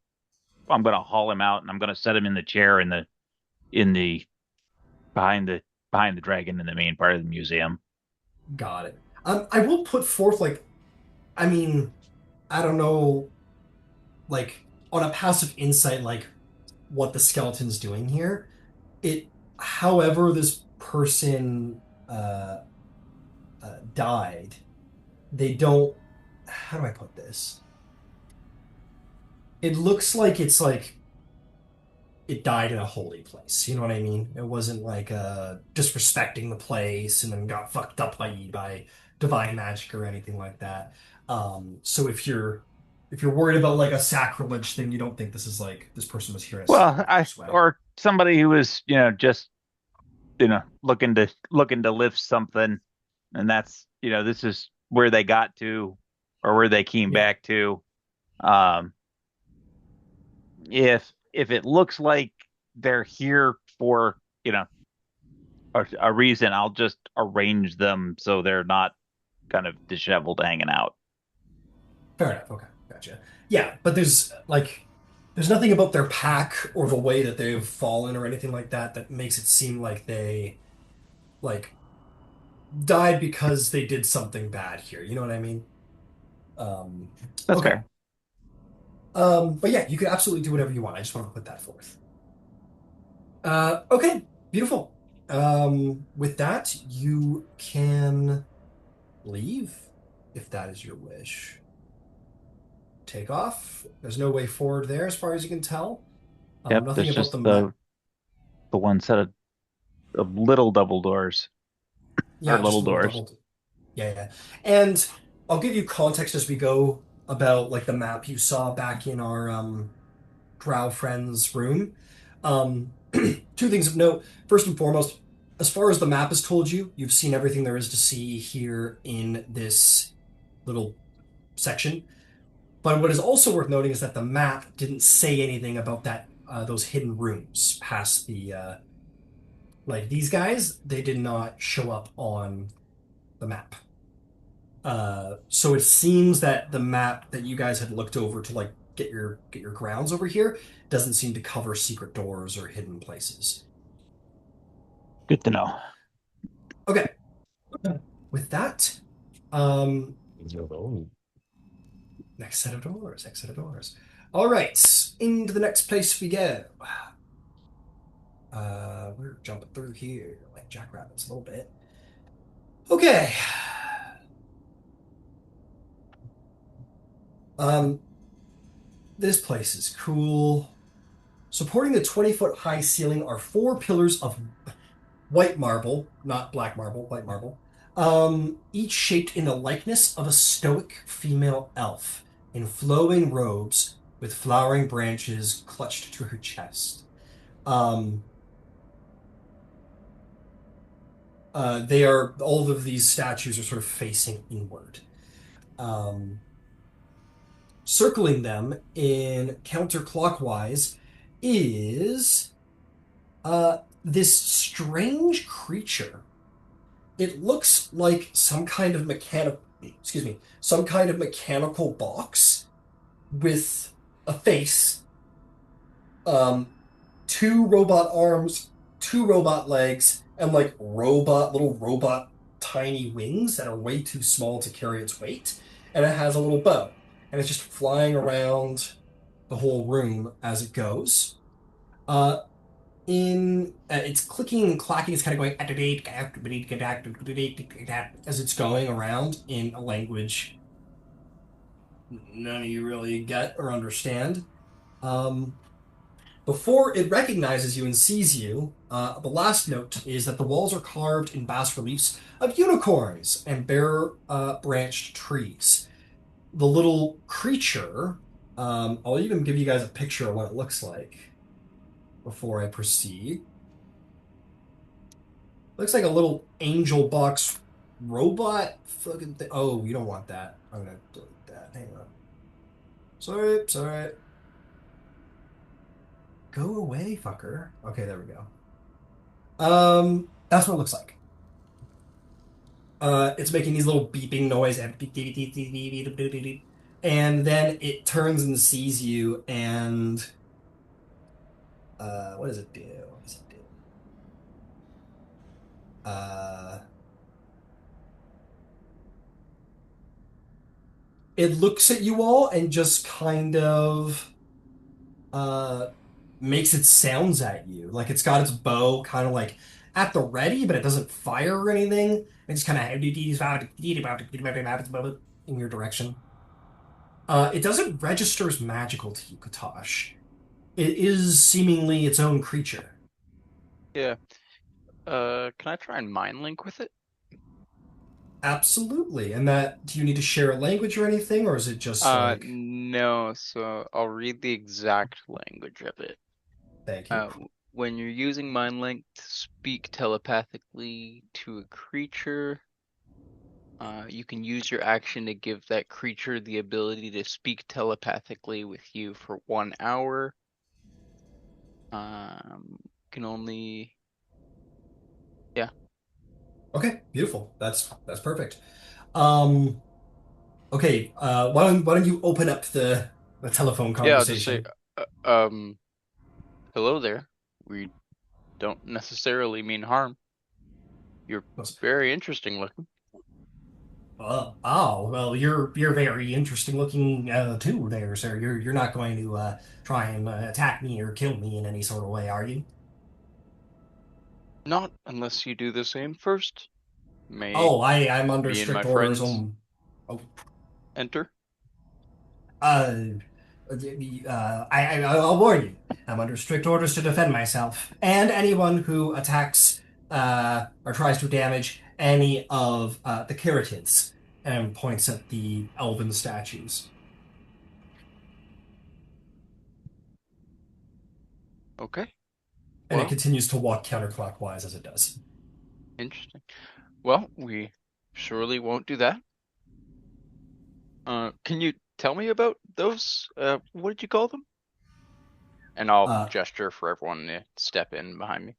I'm gonna haul him out and I'm gonna set him in the chair in the behind the behind the dragon in the main part of the museum. Got it. I will put forth like, I mean, I don't know, like on a passive insight, like what the skeleton's doing here. However, this person died, they don't. How do I put this? It looks like it's like it died in a holy place. You know what I mean? It wasn't like disrespecting the place and then got fucked up by divine magic or anything like that. So if you're worried about like a sacrilege thing, you don't think this is like this person was here in a Well, I sacrilegious way. or somebody who was just looking to lift something, and that's this is where they got to or where they came Yeah, back to. Um, if it looks like they're here for a reason, I'll just arrange them so they're not kind of disheveled hanging out. fair enough. Okay, gotcha. Yeah, but there's nothing about their pack or the way that they've fallen or anything like that that makes it seem like they like died because they did something bad here. You know what I mean? Um, That's okay. fair. But yeah, you could absolutely do whatever you want. I just want to put that forth. Okay, beautiful. With that, you can leave if that is your wish. Take off. There's no way forward there as far as you can tell. Yep, Nothing there's about the just map. the one set of little double doors or Yeah, just little a little doors. double. Yeah, yeah. And I'll give you context as we go about like the map you saw back in our Drow friend's room. Two things of note. First and foremost, as far as the map has told you, you've seen everything there is to see here in this little section. But what is also worth noting is that the map didn't say anything about that those hidden rooms past the like these guys. They did not show up on the map. So it seems that the map that you guys had looked over to like get your grounds over here doesn't seem to cover secret doors or hidden places. Good to know. Okay. With that, um, next set of doors, next set of doors. All right, into the next place we go. We're jumping through here like jackrabbits a little bit. Okay. Um, this place is cool. Supporting the 20-foot high ceiling are four pillars of white marble, not black marble, white marble, each shaped in the likeness of a stoic female elf in flowing robes with flowering branches clutched to her chest. Um, they are all of these statues are sort of facing inward. Um, Circling them in counterclockwise is this strange creature. It looks like some kind of some kind of mechanical box with a face, um, two robot arms, two robot legs, and like little robot tiny wings that are way too small to carry its weight. And it has a little bow, and it's just flying around the whole room as it goes. Uh, in It's clicking and clacking. It's kind of going as it's going around in a language none of you really get or understand. Um, Before it recognizes you and sees you, the last note is that the walls are carved in bas reliefs of unicorns and bare branched trees. The little creature, I'll even give you guys a picture of what it looks like before I proceed. Looks like a little angel box robot fucking thing. Oh, you don't want that. I'm gonna delete that. Hang on. Sorry, sorry. Go away, fucker. Okay, there we go. That's what it looks like. It's making these little beeping noise and then it turns and sees you and what does it do? What does it do? Uh, it looks at you all and just kind of uh makes its sounds at you. Like it's got its bow kind of like at the ready, but it doesn't fire or anything. It just kind of in your direction. It doesn't register as magical to you, Katosh. It is seemingly its own creature. Yeah. Can I try and mind link with it? Absolutely. And that, do you need to share a language or anything, or is it just like, No, so I'll read the exact language of it. thank you? When you're using mind link to speak telepathically to a creature, you can use your action to give that creature the ability to speak telepathically with you for 1 hour. Can only, yeah. Okay, beautiful. That's perfect. Um, okay, why don't you open up the telephone Yeah, I'll just say, conversation? uh, um, hello there. We don't necessarily mean harm. You're very interesting looking. Well, you're very interesting looking too, there, sir. You're not going to try and attack me or kill me in any sort of way, are you? Not unless you do the same first. May Oh, I'm under me and my strict orders. friends Oh, enter? uh, I'll warn you. I'm under strict orders to defend myself and anyone who attacks or tries to damage any of the caryatids, and points at the elven statues. Okay. And it Well, continues to walk counterclockwise as it does. interesting. Well, we surely won't do that. Can you tell me about those? What did you call them? And I'll Uh, gesture for everyone to step in behind me.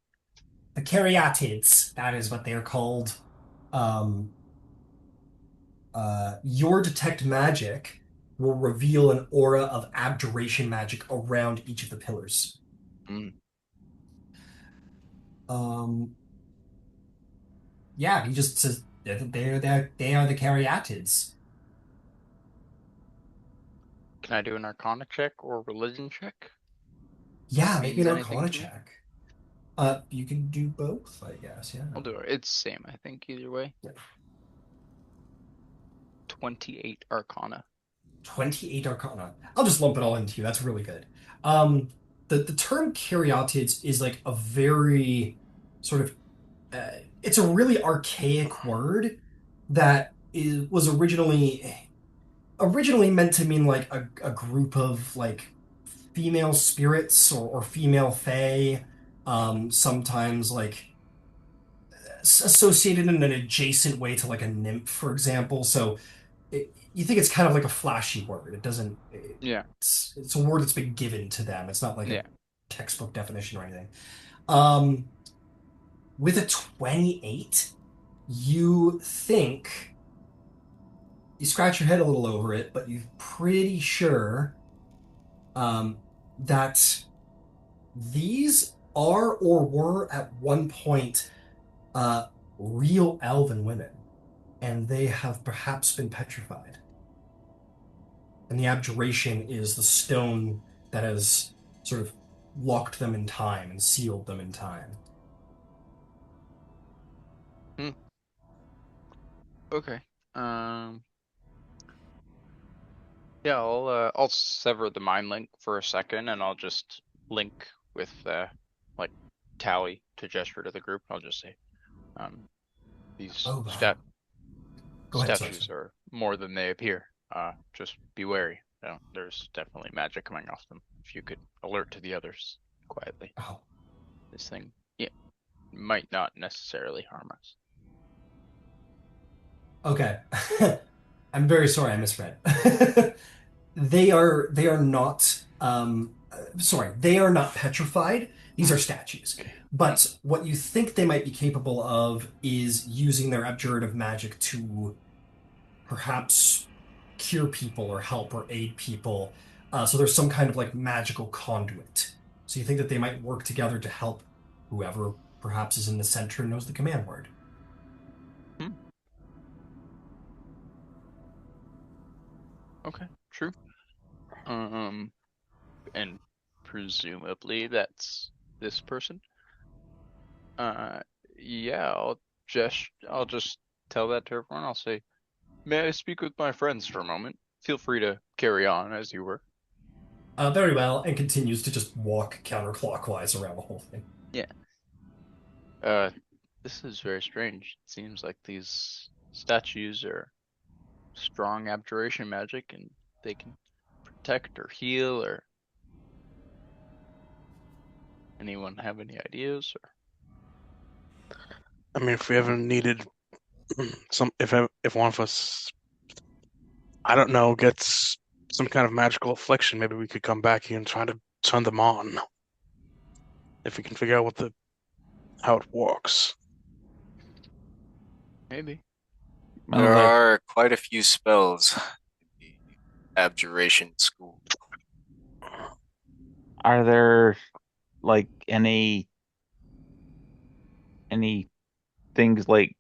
the caryatids, that is what they are called. Um, your detect magic will reveal an aura of abjuration magic around each of the pillars. Mm. Um, Yeah, he just says that they are the caryatids. Can I do an Arcana check or religion check? If Yeah, it make me means an anything Arcana to me. check. You can do both, I guess. Yeah. I'll do it. It's same, I think, either way. Yeah. 28 Arcana. 28 Arcana. I'll just lump it all into you. That's really good. Um, the term caryatids is like a very sort of it's a really archaic word that was originally meant to mean like a group of like female spirits or female fae, sometimes like associated in an adjacent way to like a nymph, for example. So you think it's kind of like a flashy word. It doesn't. Yeah, It's a word that's been given to them. It's not like a yeah. textbook definition or anything. Um, with a 28, you think you scratch your head a little over it, but you're pretty sure that these are or were at one point uh, real elven women, and they have perhaps been petrified. And the abjuration is the stone that has sort of locked them in time and sealed them in time. Hmm. Okay. Um. Yeah, I'll sever the mind link for a second, and I'll just link with like Tally to gesture to the group. I'll just say, um, these Oh, go ahead, sorry. statues are more than they appear. Just be wary. There's definitely magic coming off them. If you could alert to the others quietly, Oh, this thing, yeah, might not necessarily harm us. okay. I'm very sorry I misread. They are not sorry, they are not petrified. These are Mm, statues. okay. Mm, But what you think they might be capable of is using their abjurative magic to perhaps cure people or help or aid people. So there's some kind of like magical conduit. So you think that they might work together to help whoever perhaps is in the center and knows the command word. mm, okay, true. Um, and presumably that's this person. Uh, yeah, I'll just tell that to everyone. I'll say, may I speak with my friends for a moment? Feel free to carry on as you were. Very well, and continues to just walk counterclockwise around the whole thing. Yeah. Uh, this is very strange. It seems like these statues are strong abjuration magic and they can protect or heal or anyone have any ideas or I mean, if we ever needed if one of us, I don't know, gets some kind of magical affliction, maybe we could come back here and try to turn them on. If we can figure out how it works. maybe. Well, There are quite a few spells in the abjuration school. are there like any things like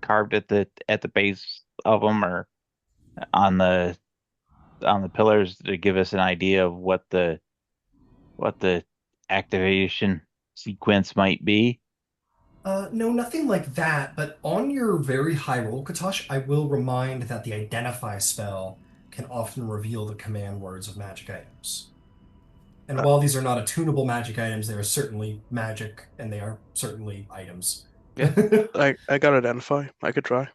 carved at the base of them or on the pillars to give us an idea of what the activation sequence might be? No, nothing like that, but on your very high roll, Katosh, I will remind that the Identify spell can often reveal the command words of magic items. And Uh, while these are not attunable magic items, they are certainly magic, and they are certainly items. Yeah. I got identify. I could try.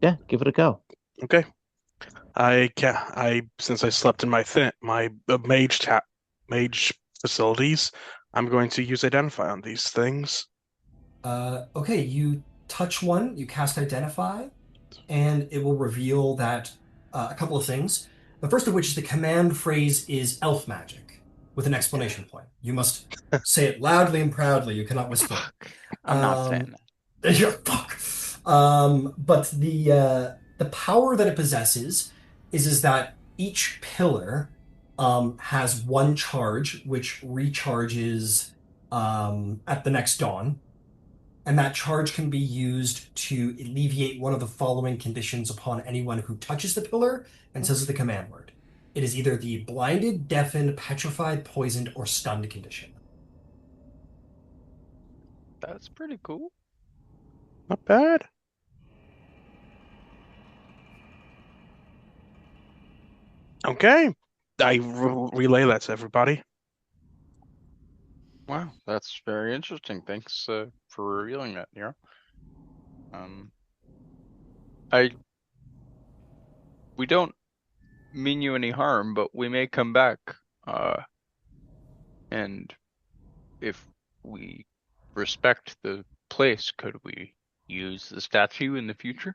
Yeah, give it a go. Okay. Since I slept in my mage facilities, I'm going to use identify on these things. Okay, you touch one, you cast Identify, and it will reveal that a couple of things. The first of which is the command phrase is elf magic with an exclamation point. You must say it loudly and proudly. You cannot whisper it. Fuck. I'm not saying Yeah, fuck. But the power that it possesses is that each pillar has one charge, which recharges at the next dawn. and that charge can be used to alleviate one of the following conditions upon anyone who touches the pillar and says the command word. It is either the blinded, deafened, petrified, poisoned, or stunned condition. That's pretty cool. Not bad. Okay. I relay that to everybody. Wow, that's very interesting. Thanks for revealing that, Nero. I we don't mean you any harm, but we may come back. And if we respect the place, could we use the statue in the future?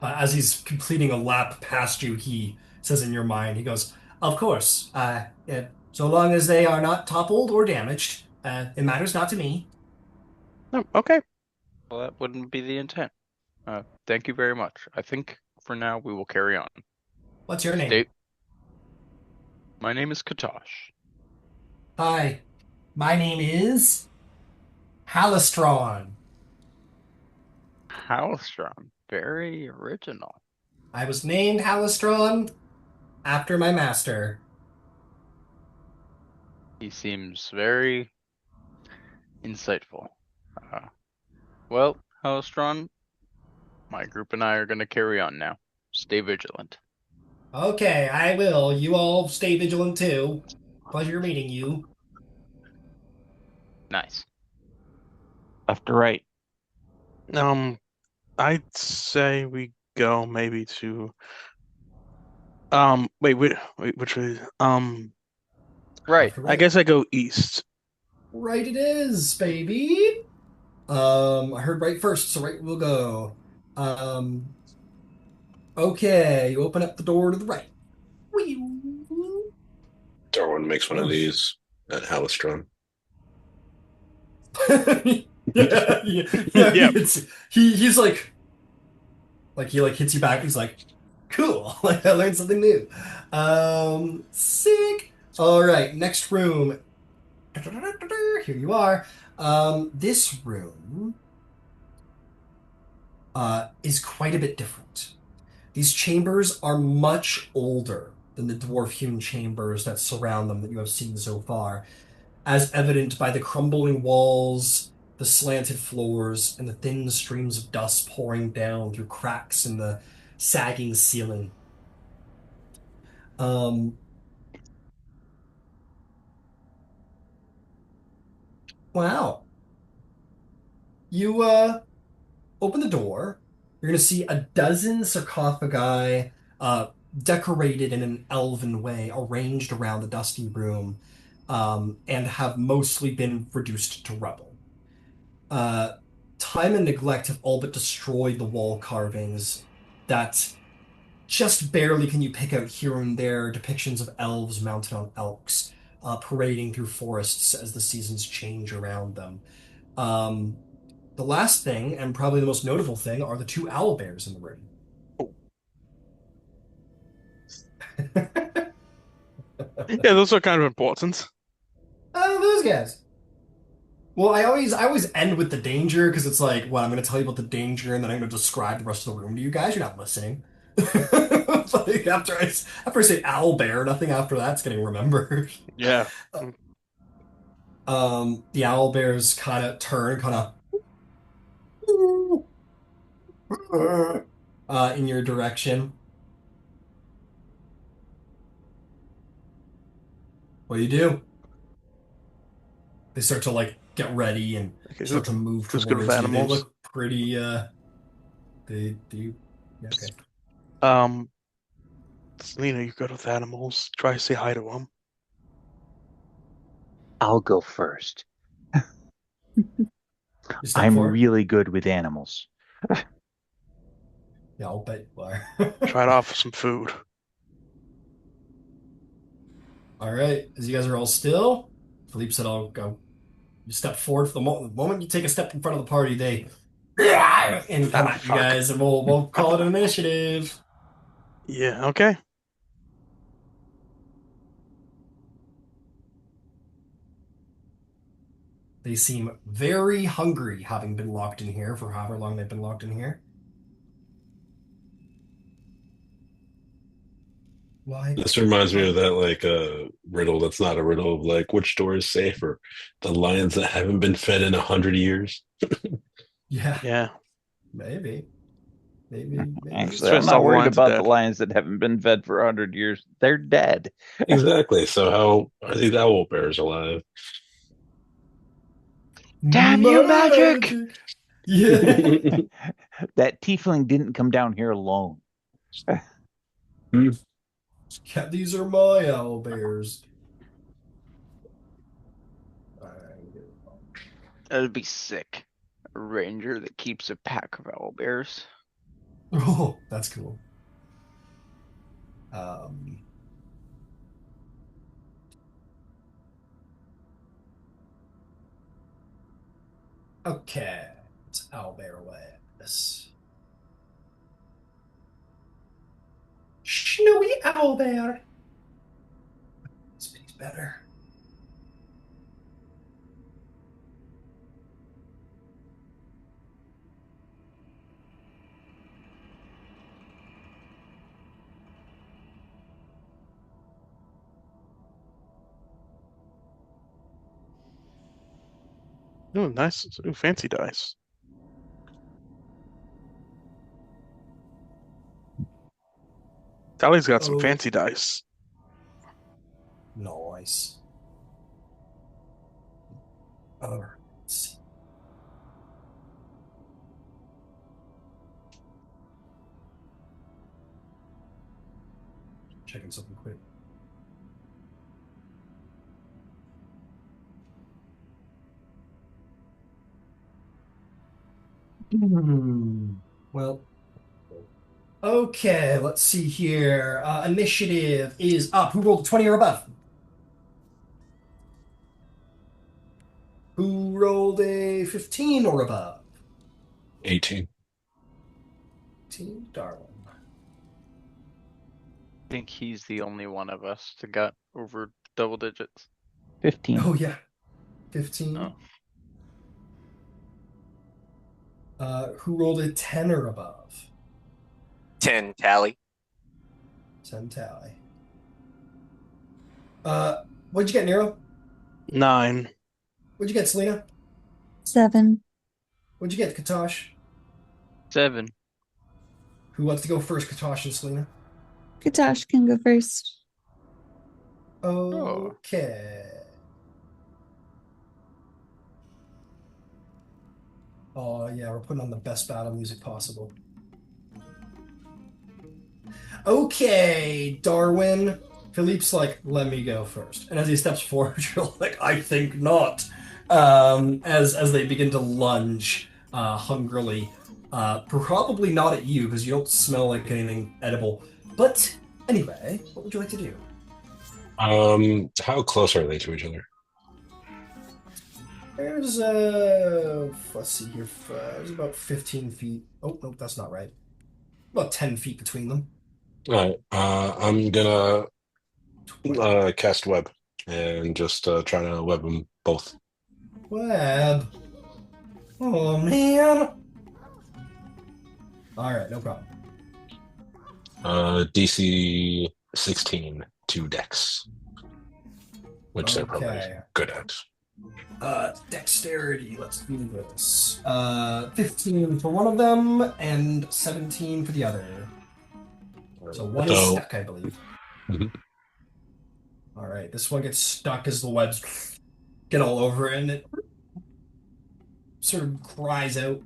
As he's completing a lap past you, he says in your mind, he goes, "Of course. So long as they are not toppled or damaged, it matters not to me." Oh, okay. Well, that wouldn't be the intent. Thank you very much. I think for now we will carry on. What's your name? Stay. My name is Katosh. Hi, my name is Halistron. Halstrom. Very original. I was named Halistron after my master. He seems very insightful. Well, Halstron, my group and I are going to carry on now. Stay vigilant. Okay, I will. You all stay vigilant too. Pleasure meeting you. Nice. Left to right. I'd say we go maybe to wait, which way? Right. I guess I go east. Right it is, baby. I heard right first, so right we'll go. Okay, you open up the door to the right. Whee! Darwin makes one of Oh. these at Halistron. Yeah, Yep. he's like he hits you back. He's like, cool. Like I learned something new. Sick. All right, next room. Here you are. This room is quite a bit different. These chambers are much older than the dwarf-hewn chambers that surround them that you have seen so far, as evident by the crumbling walls, the slanted floors, and the thin streams of dust pouring down through cracks in the sagging ceiling. Um, wow. You open the door. You're gonna see a dozen sarcophagi decorated in an elven way, arranged around the dusty room, and have mostly been reduced to rubble. Uh, Time and neglect have all but destroyed the wall carvings that just barely can you pick out here and there depictions of elves mounted on elks, parading through forests as the seasons change around them. Um, the last thing, and probably the most notable thing, are the two owlbears in the room. Yeah, those are kind of important. Oh, those guys. Well, I always end with the danger because it's like, well, I'm going to tell you about the danger and then I'm going to describe the rest of the room to you guys. You're not listening. Like after I say owl bear, nothing after that's getting remembered. Yeah. The owl bears kind of turn, kind of in your direction. What do you do? They start to like get ready and Okay, start to move who's good with towards you. They animals? look pretty they yeah, okay. Selena, you're good with animals. Try to say hi to them. I'll go first. You step I'm forward. really good with animals. Yeah, I'll bet you are. Try to offer some food. All right, as you guys are all still, Philippe said, "I'll go." You step forward. For the moment you take a step in front of the party, they and come at you Fuck. guys, and we'll call it an initiative. Yeah, okay. They seem very hungry, having been locked in here for however long they've been locked in here. Why? This reminds me Why? of that like riddle that's not a riddle of like which door is safer, the lions that haven't been fed in 100 years. Yeah, Yeah. maybe. Maybe. Actually, I'm Stressed not all the worried lions are about the dead. lions that haven't been fed for 100 years. They're dead. Exactly. So how are these owl bears alive? Damn you, magic! Magic! Yeah. That tiefling didn't come down here alone. Yeah, these are my owl bears. That'd be sick. A ranger that keeps a pack of owlbears. Oh, that's cool. Um, okay. It's owlbear away. This snowy owlbear. Speaks better. Ooh, nice. Ooh, fancy dice. Tally's got some Oh, fancy dice. nice. All right. Let's see. Checking something quick. Well, okay, let's see here. Initiative is up. Who rolled a 20 or above? Who rolled a 15 or above? 18. Team Darwin. I think he's the only one of us that got over double digits. 15. Oh, yeah. 15. Oh. Who rolled a 10 or above? 10 tally. 10 tally. What'd you get, Nero? 9. What'd you get, Selena? 7. What'd you get, Katosh? 7. Who wants to go first, Katosh and Selena? Katash can go first. Okay. Oh, yeah, we're putting on the best battle music possible. Okay, Darwin. Philippe's like, let me go first. And as he steps forward, you're like, I think not. As they begin to lunge hungrily. Probably not at you, because you don't smell like anything edible. But anyway, what would you like to do? How close are they to each other? There's let's see here. There's about 15 feet. Oh, no, that's not right. About 10 feet between them. All right. I'm gonna cast web and just try to web them both. Web. Oh, man. All right, no problem. DC 16 to Dex, which they're probably Okay. good at. Dexterity. Let's do this. 15 for one of them and 17 for the other. So one is So, stuck, I believe. Mhm. All right, this one gets stuck as the webs get all over it, and it sort of cries out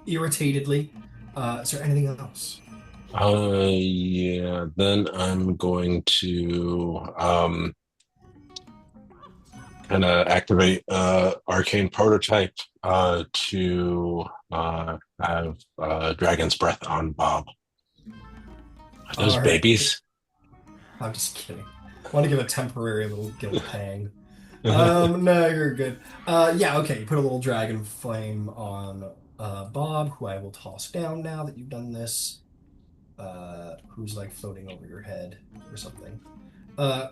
irritatedly. Is there anything else? Yeah, then I'm going to kind of activate arcane prototype to have dragon's breath on Bob. Are those All right. babies? I'm just kidding. I want to give a temporary little guilt pang. No, you're good. Yeah, okay. You put a little dragon flame on Bob, who I will toss down now that you've done this. Who's like floating over your head or something.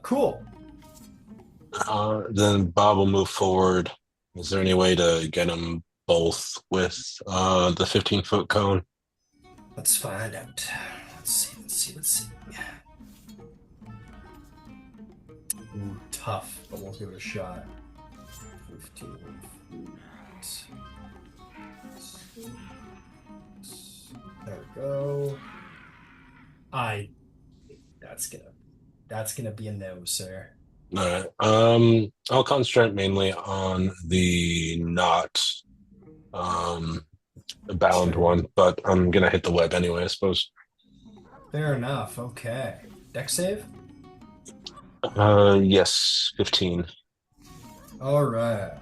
Cool. Then Bob will move forward Is there any way to get them both with the 15-foot cone? Let's find out. Let's see. Ooh, tough, but we'll give it a shot. 15 feet. There we go. That's gonna be a no, sir. All I'll concentrate mainly on the not bound Sure. one, but I'm gonna hit the web anyway, I suppose. Fair enough. Okay. Deck save? Yes, 15. All right.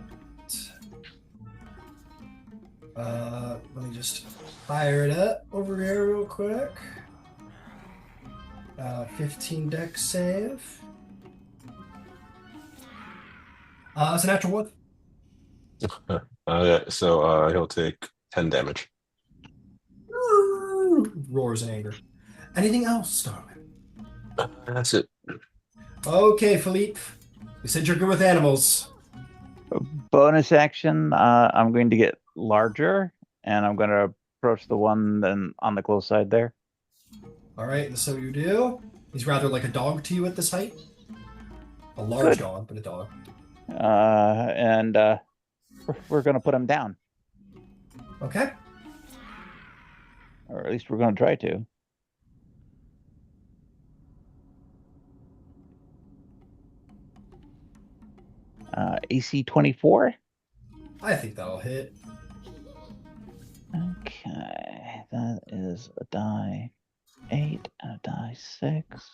Let me just fire it up over here real quick. 15 deck save. It's a natural one. Yeah, so he'll take 10 damage. Roars in anger. Anything else, darling? That's it. Okay, Philippe. You said you're good with animals. Bonus action, I'm going to get larger, and I'm going to approach the one then on the close side there. All right, and so you do. He's rather like a dog to you at this height. A large Good. dog, but a dog. And we're going to put him down, Okay. or at least we're going to try to. AC 24. I think that'll hit. Okay, that is a die 8 and a die 6.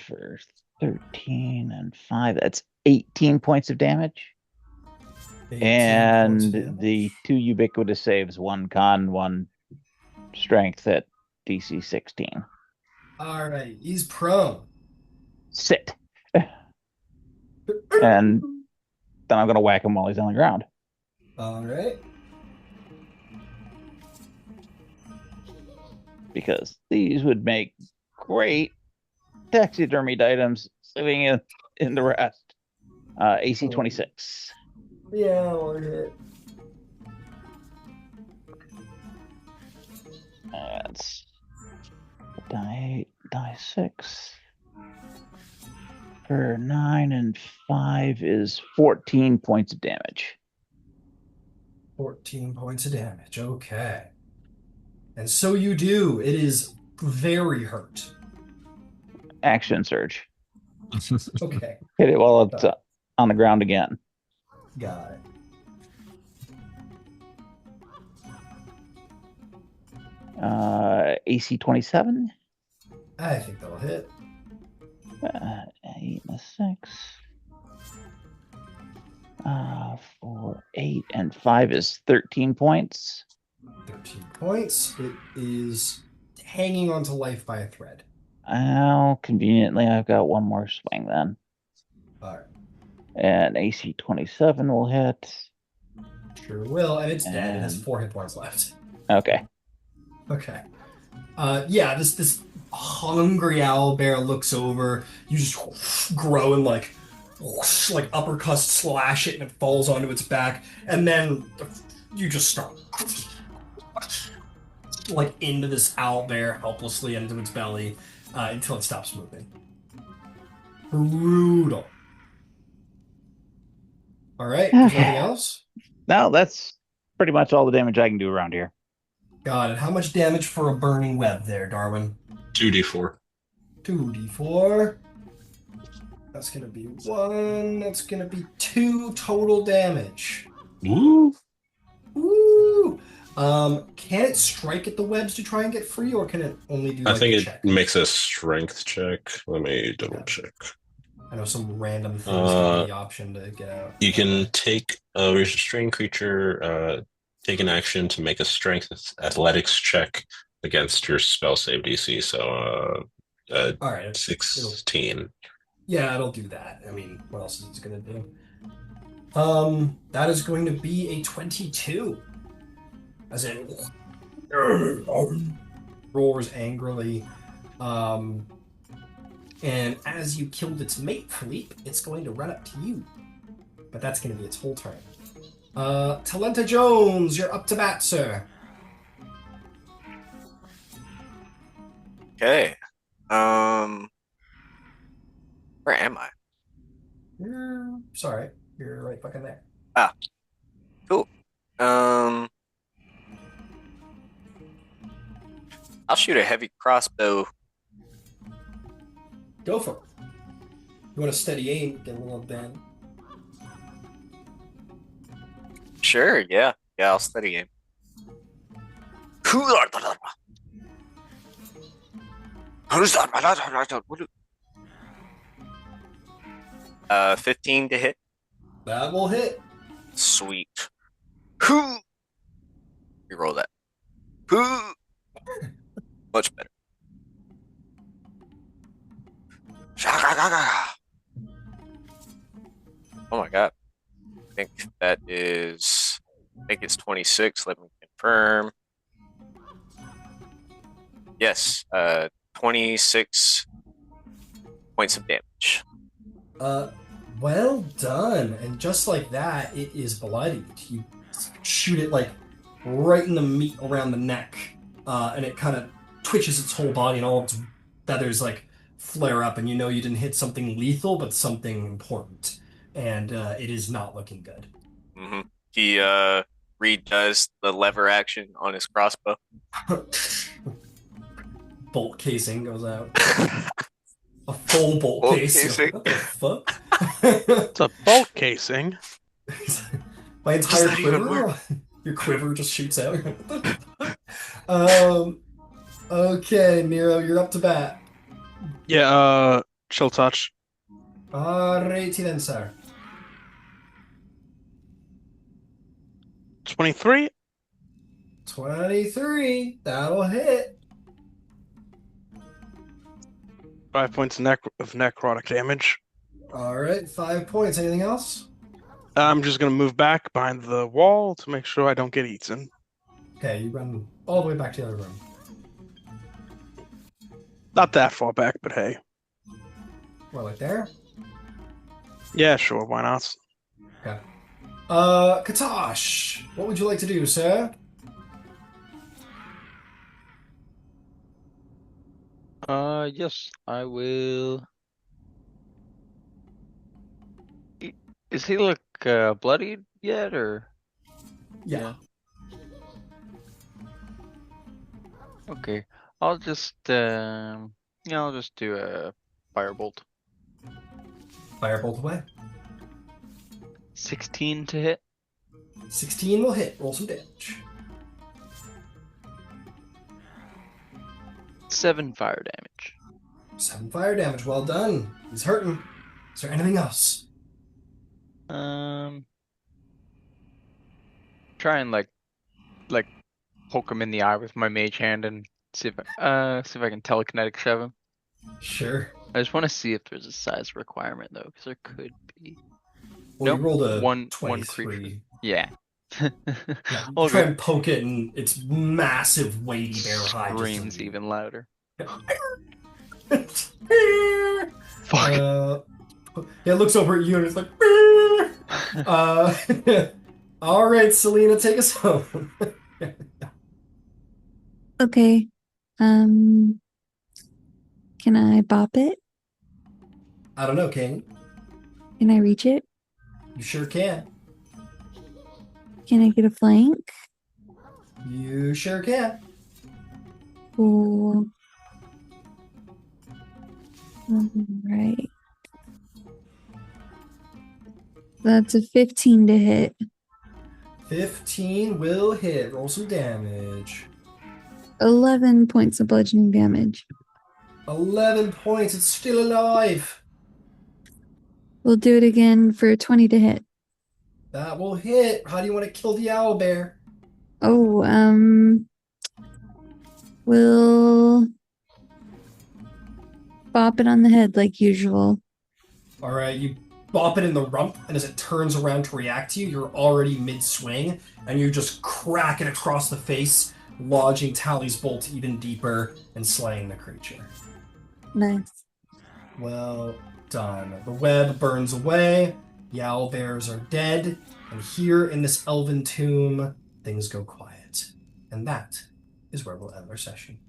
For 13 and 5, that's 18 points of damage. 18 And points of damage. the 2 ubiquitous saves, 1 con, 1 strength at DC 16. All right, he's prone. Sit. And then I'm going to whack him while he's on the ground. All right. Because these would make great taxidermied items living in the rest. AC 26. Yeah, I'll hit. That's die 8, die 6. For 9 and 5 is 14 points of damage. 14 points of damage. Okay. And so you do. It is very hurt. Action surge. Okay. Hit it while it's on the ground again. Got it. AC 27. I think that'll hit. 8 and a 6. 4, 8, and 5 is 13 points. 13 points. It is hanging onto life by a thread. Oh, conveniently, I've got one more swing then. All right. And AC 27 will hit. Sure will. And it's dead. It has And- 4 hit points left. Okay. Okay. Yeah, this hungry owlbear looks over. You just grow and like uppercut slash it, and it falls onto its back, and then you just start like into this owlbear helplessly into its belly until it stops moving. Brutal. All right. There's nothing else. No, that's pretty much all the damage I can do around here. Got it. How much damage for a burning web there, Darwin? 2d4. 2d4. That's gonna be 1. That's gonna be 2 total damage. Woo! Woo! Can it strike at the webs to try and get free, or can it only do I like think a it check? makes a strength check. Let me double check. I know some random things give you the option to get out. You can take a restrained creature, take an action to make a strength athletics check against your spell save DC. So, All right. 16. Yeah, it'll do that. I mean, what else is it gonna do? That is going to be a 22. As it roars angrily. And as you killed its mate, Philippe, it's going to run up to you. But that's going to be its whole turn. Talenta Jones, you're up to bat, sir. Okay. Where am I? Sorry, you're right fucking there. Ah, cool. I'll shoot a heavy crossbow. Go for it. You want to steady aim, get a little bend. Sure, yeah. Yeah, I'll steady aim. 15 to hit. That will hit. Sweet. Reroll that. Much better. Oh my god. I think that is. I think it's 26. Let me confirm. Yes, 26 points of damage. Well done. And just like that, it is bloodied. You shoot it like right in the meat around the neck, and it kind of twitches its whole body, and all its feathers like flare up, and you know you didn't hit something lethal, but something important. And it is not looking good. Mm-hmm. He redoes the lever action on his crossbow. Bolt casing goes out. A full bolt Bolt case. casing. What the fuck? It's a bolt casing. My entire Does that even quiver. Your quiver just shoots out. Okay, Nero, you're up to bat. Yeah, chill touch. Alrighty then, sir. 23. 23. That'll hit. 5 points of necrotic damage. Alright, 5 points. Anything else? I'm just gonna move back behind the wall to make sure I don't get eaten. Okay, you run all the way back to the other room. Not that far back, but hey. What, like there? Yeah, sure, why not? Okay. Katosh, what would you like to do, sir? Yes, I will. Is he look bloodied yet, or? Yeah. Okay, I'll just I'll just do a firebolt. Firebolt away. 16 to hit. 16 will hit. Roll some damage. 7 fire damage. 7 fire damage. Well done. He's hurting. Is there anything else? Try and like poke him in the eye with my mage hand and see if I can telekinetic shove him. Sure. I just want to see if there's a size requirement though, because there could be. Well, Nope, you rolled a one 23. creature. Yeah. Yeah, All try good. and poke it, and it's massive, weighty bear hide. Screams even louder. Fuck. Fuck. Yeah, it looks over at you and it's like. All right, Selena, take us home. Okay. Can I bop it? I don't know, Kane. Can I reach it? You sure can. Can I get a flank? You sure can. Cool. Alright. That's a 15 to hit. 15 will hit. Roll some damage. 11 points of bludgeoning damage. 11 points. It's still alive. We'll do it again for 20 to hit. That will hit. How do you want to kill the owlbear? Oh, we'll bop it on the head like usual. All right, you bop it in the rump, and as it turns around to react to you, you're already mid-swing, and you just crack it across the face, lodging Tally's bolt even deeper and slaying the creature. Nice. Well done. The web burns away, the owlbears are dead, and here in this elven tomb, things go quiet. And that is where we'll end our session.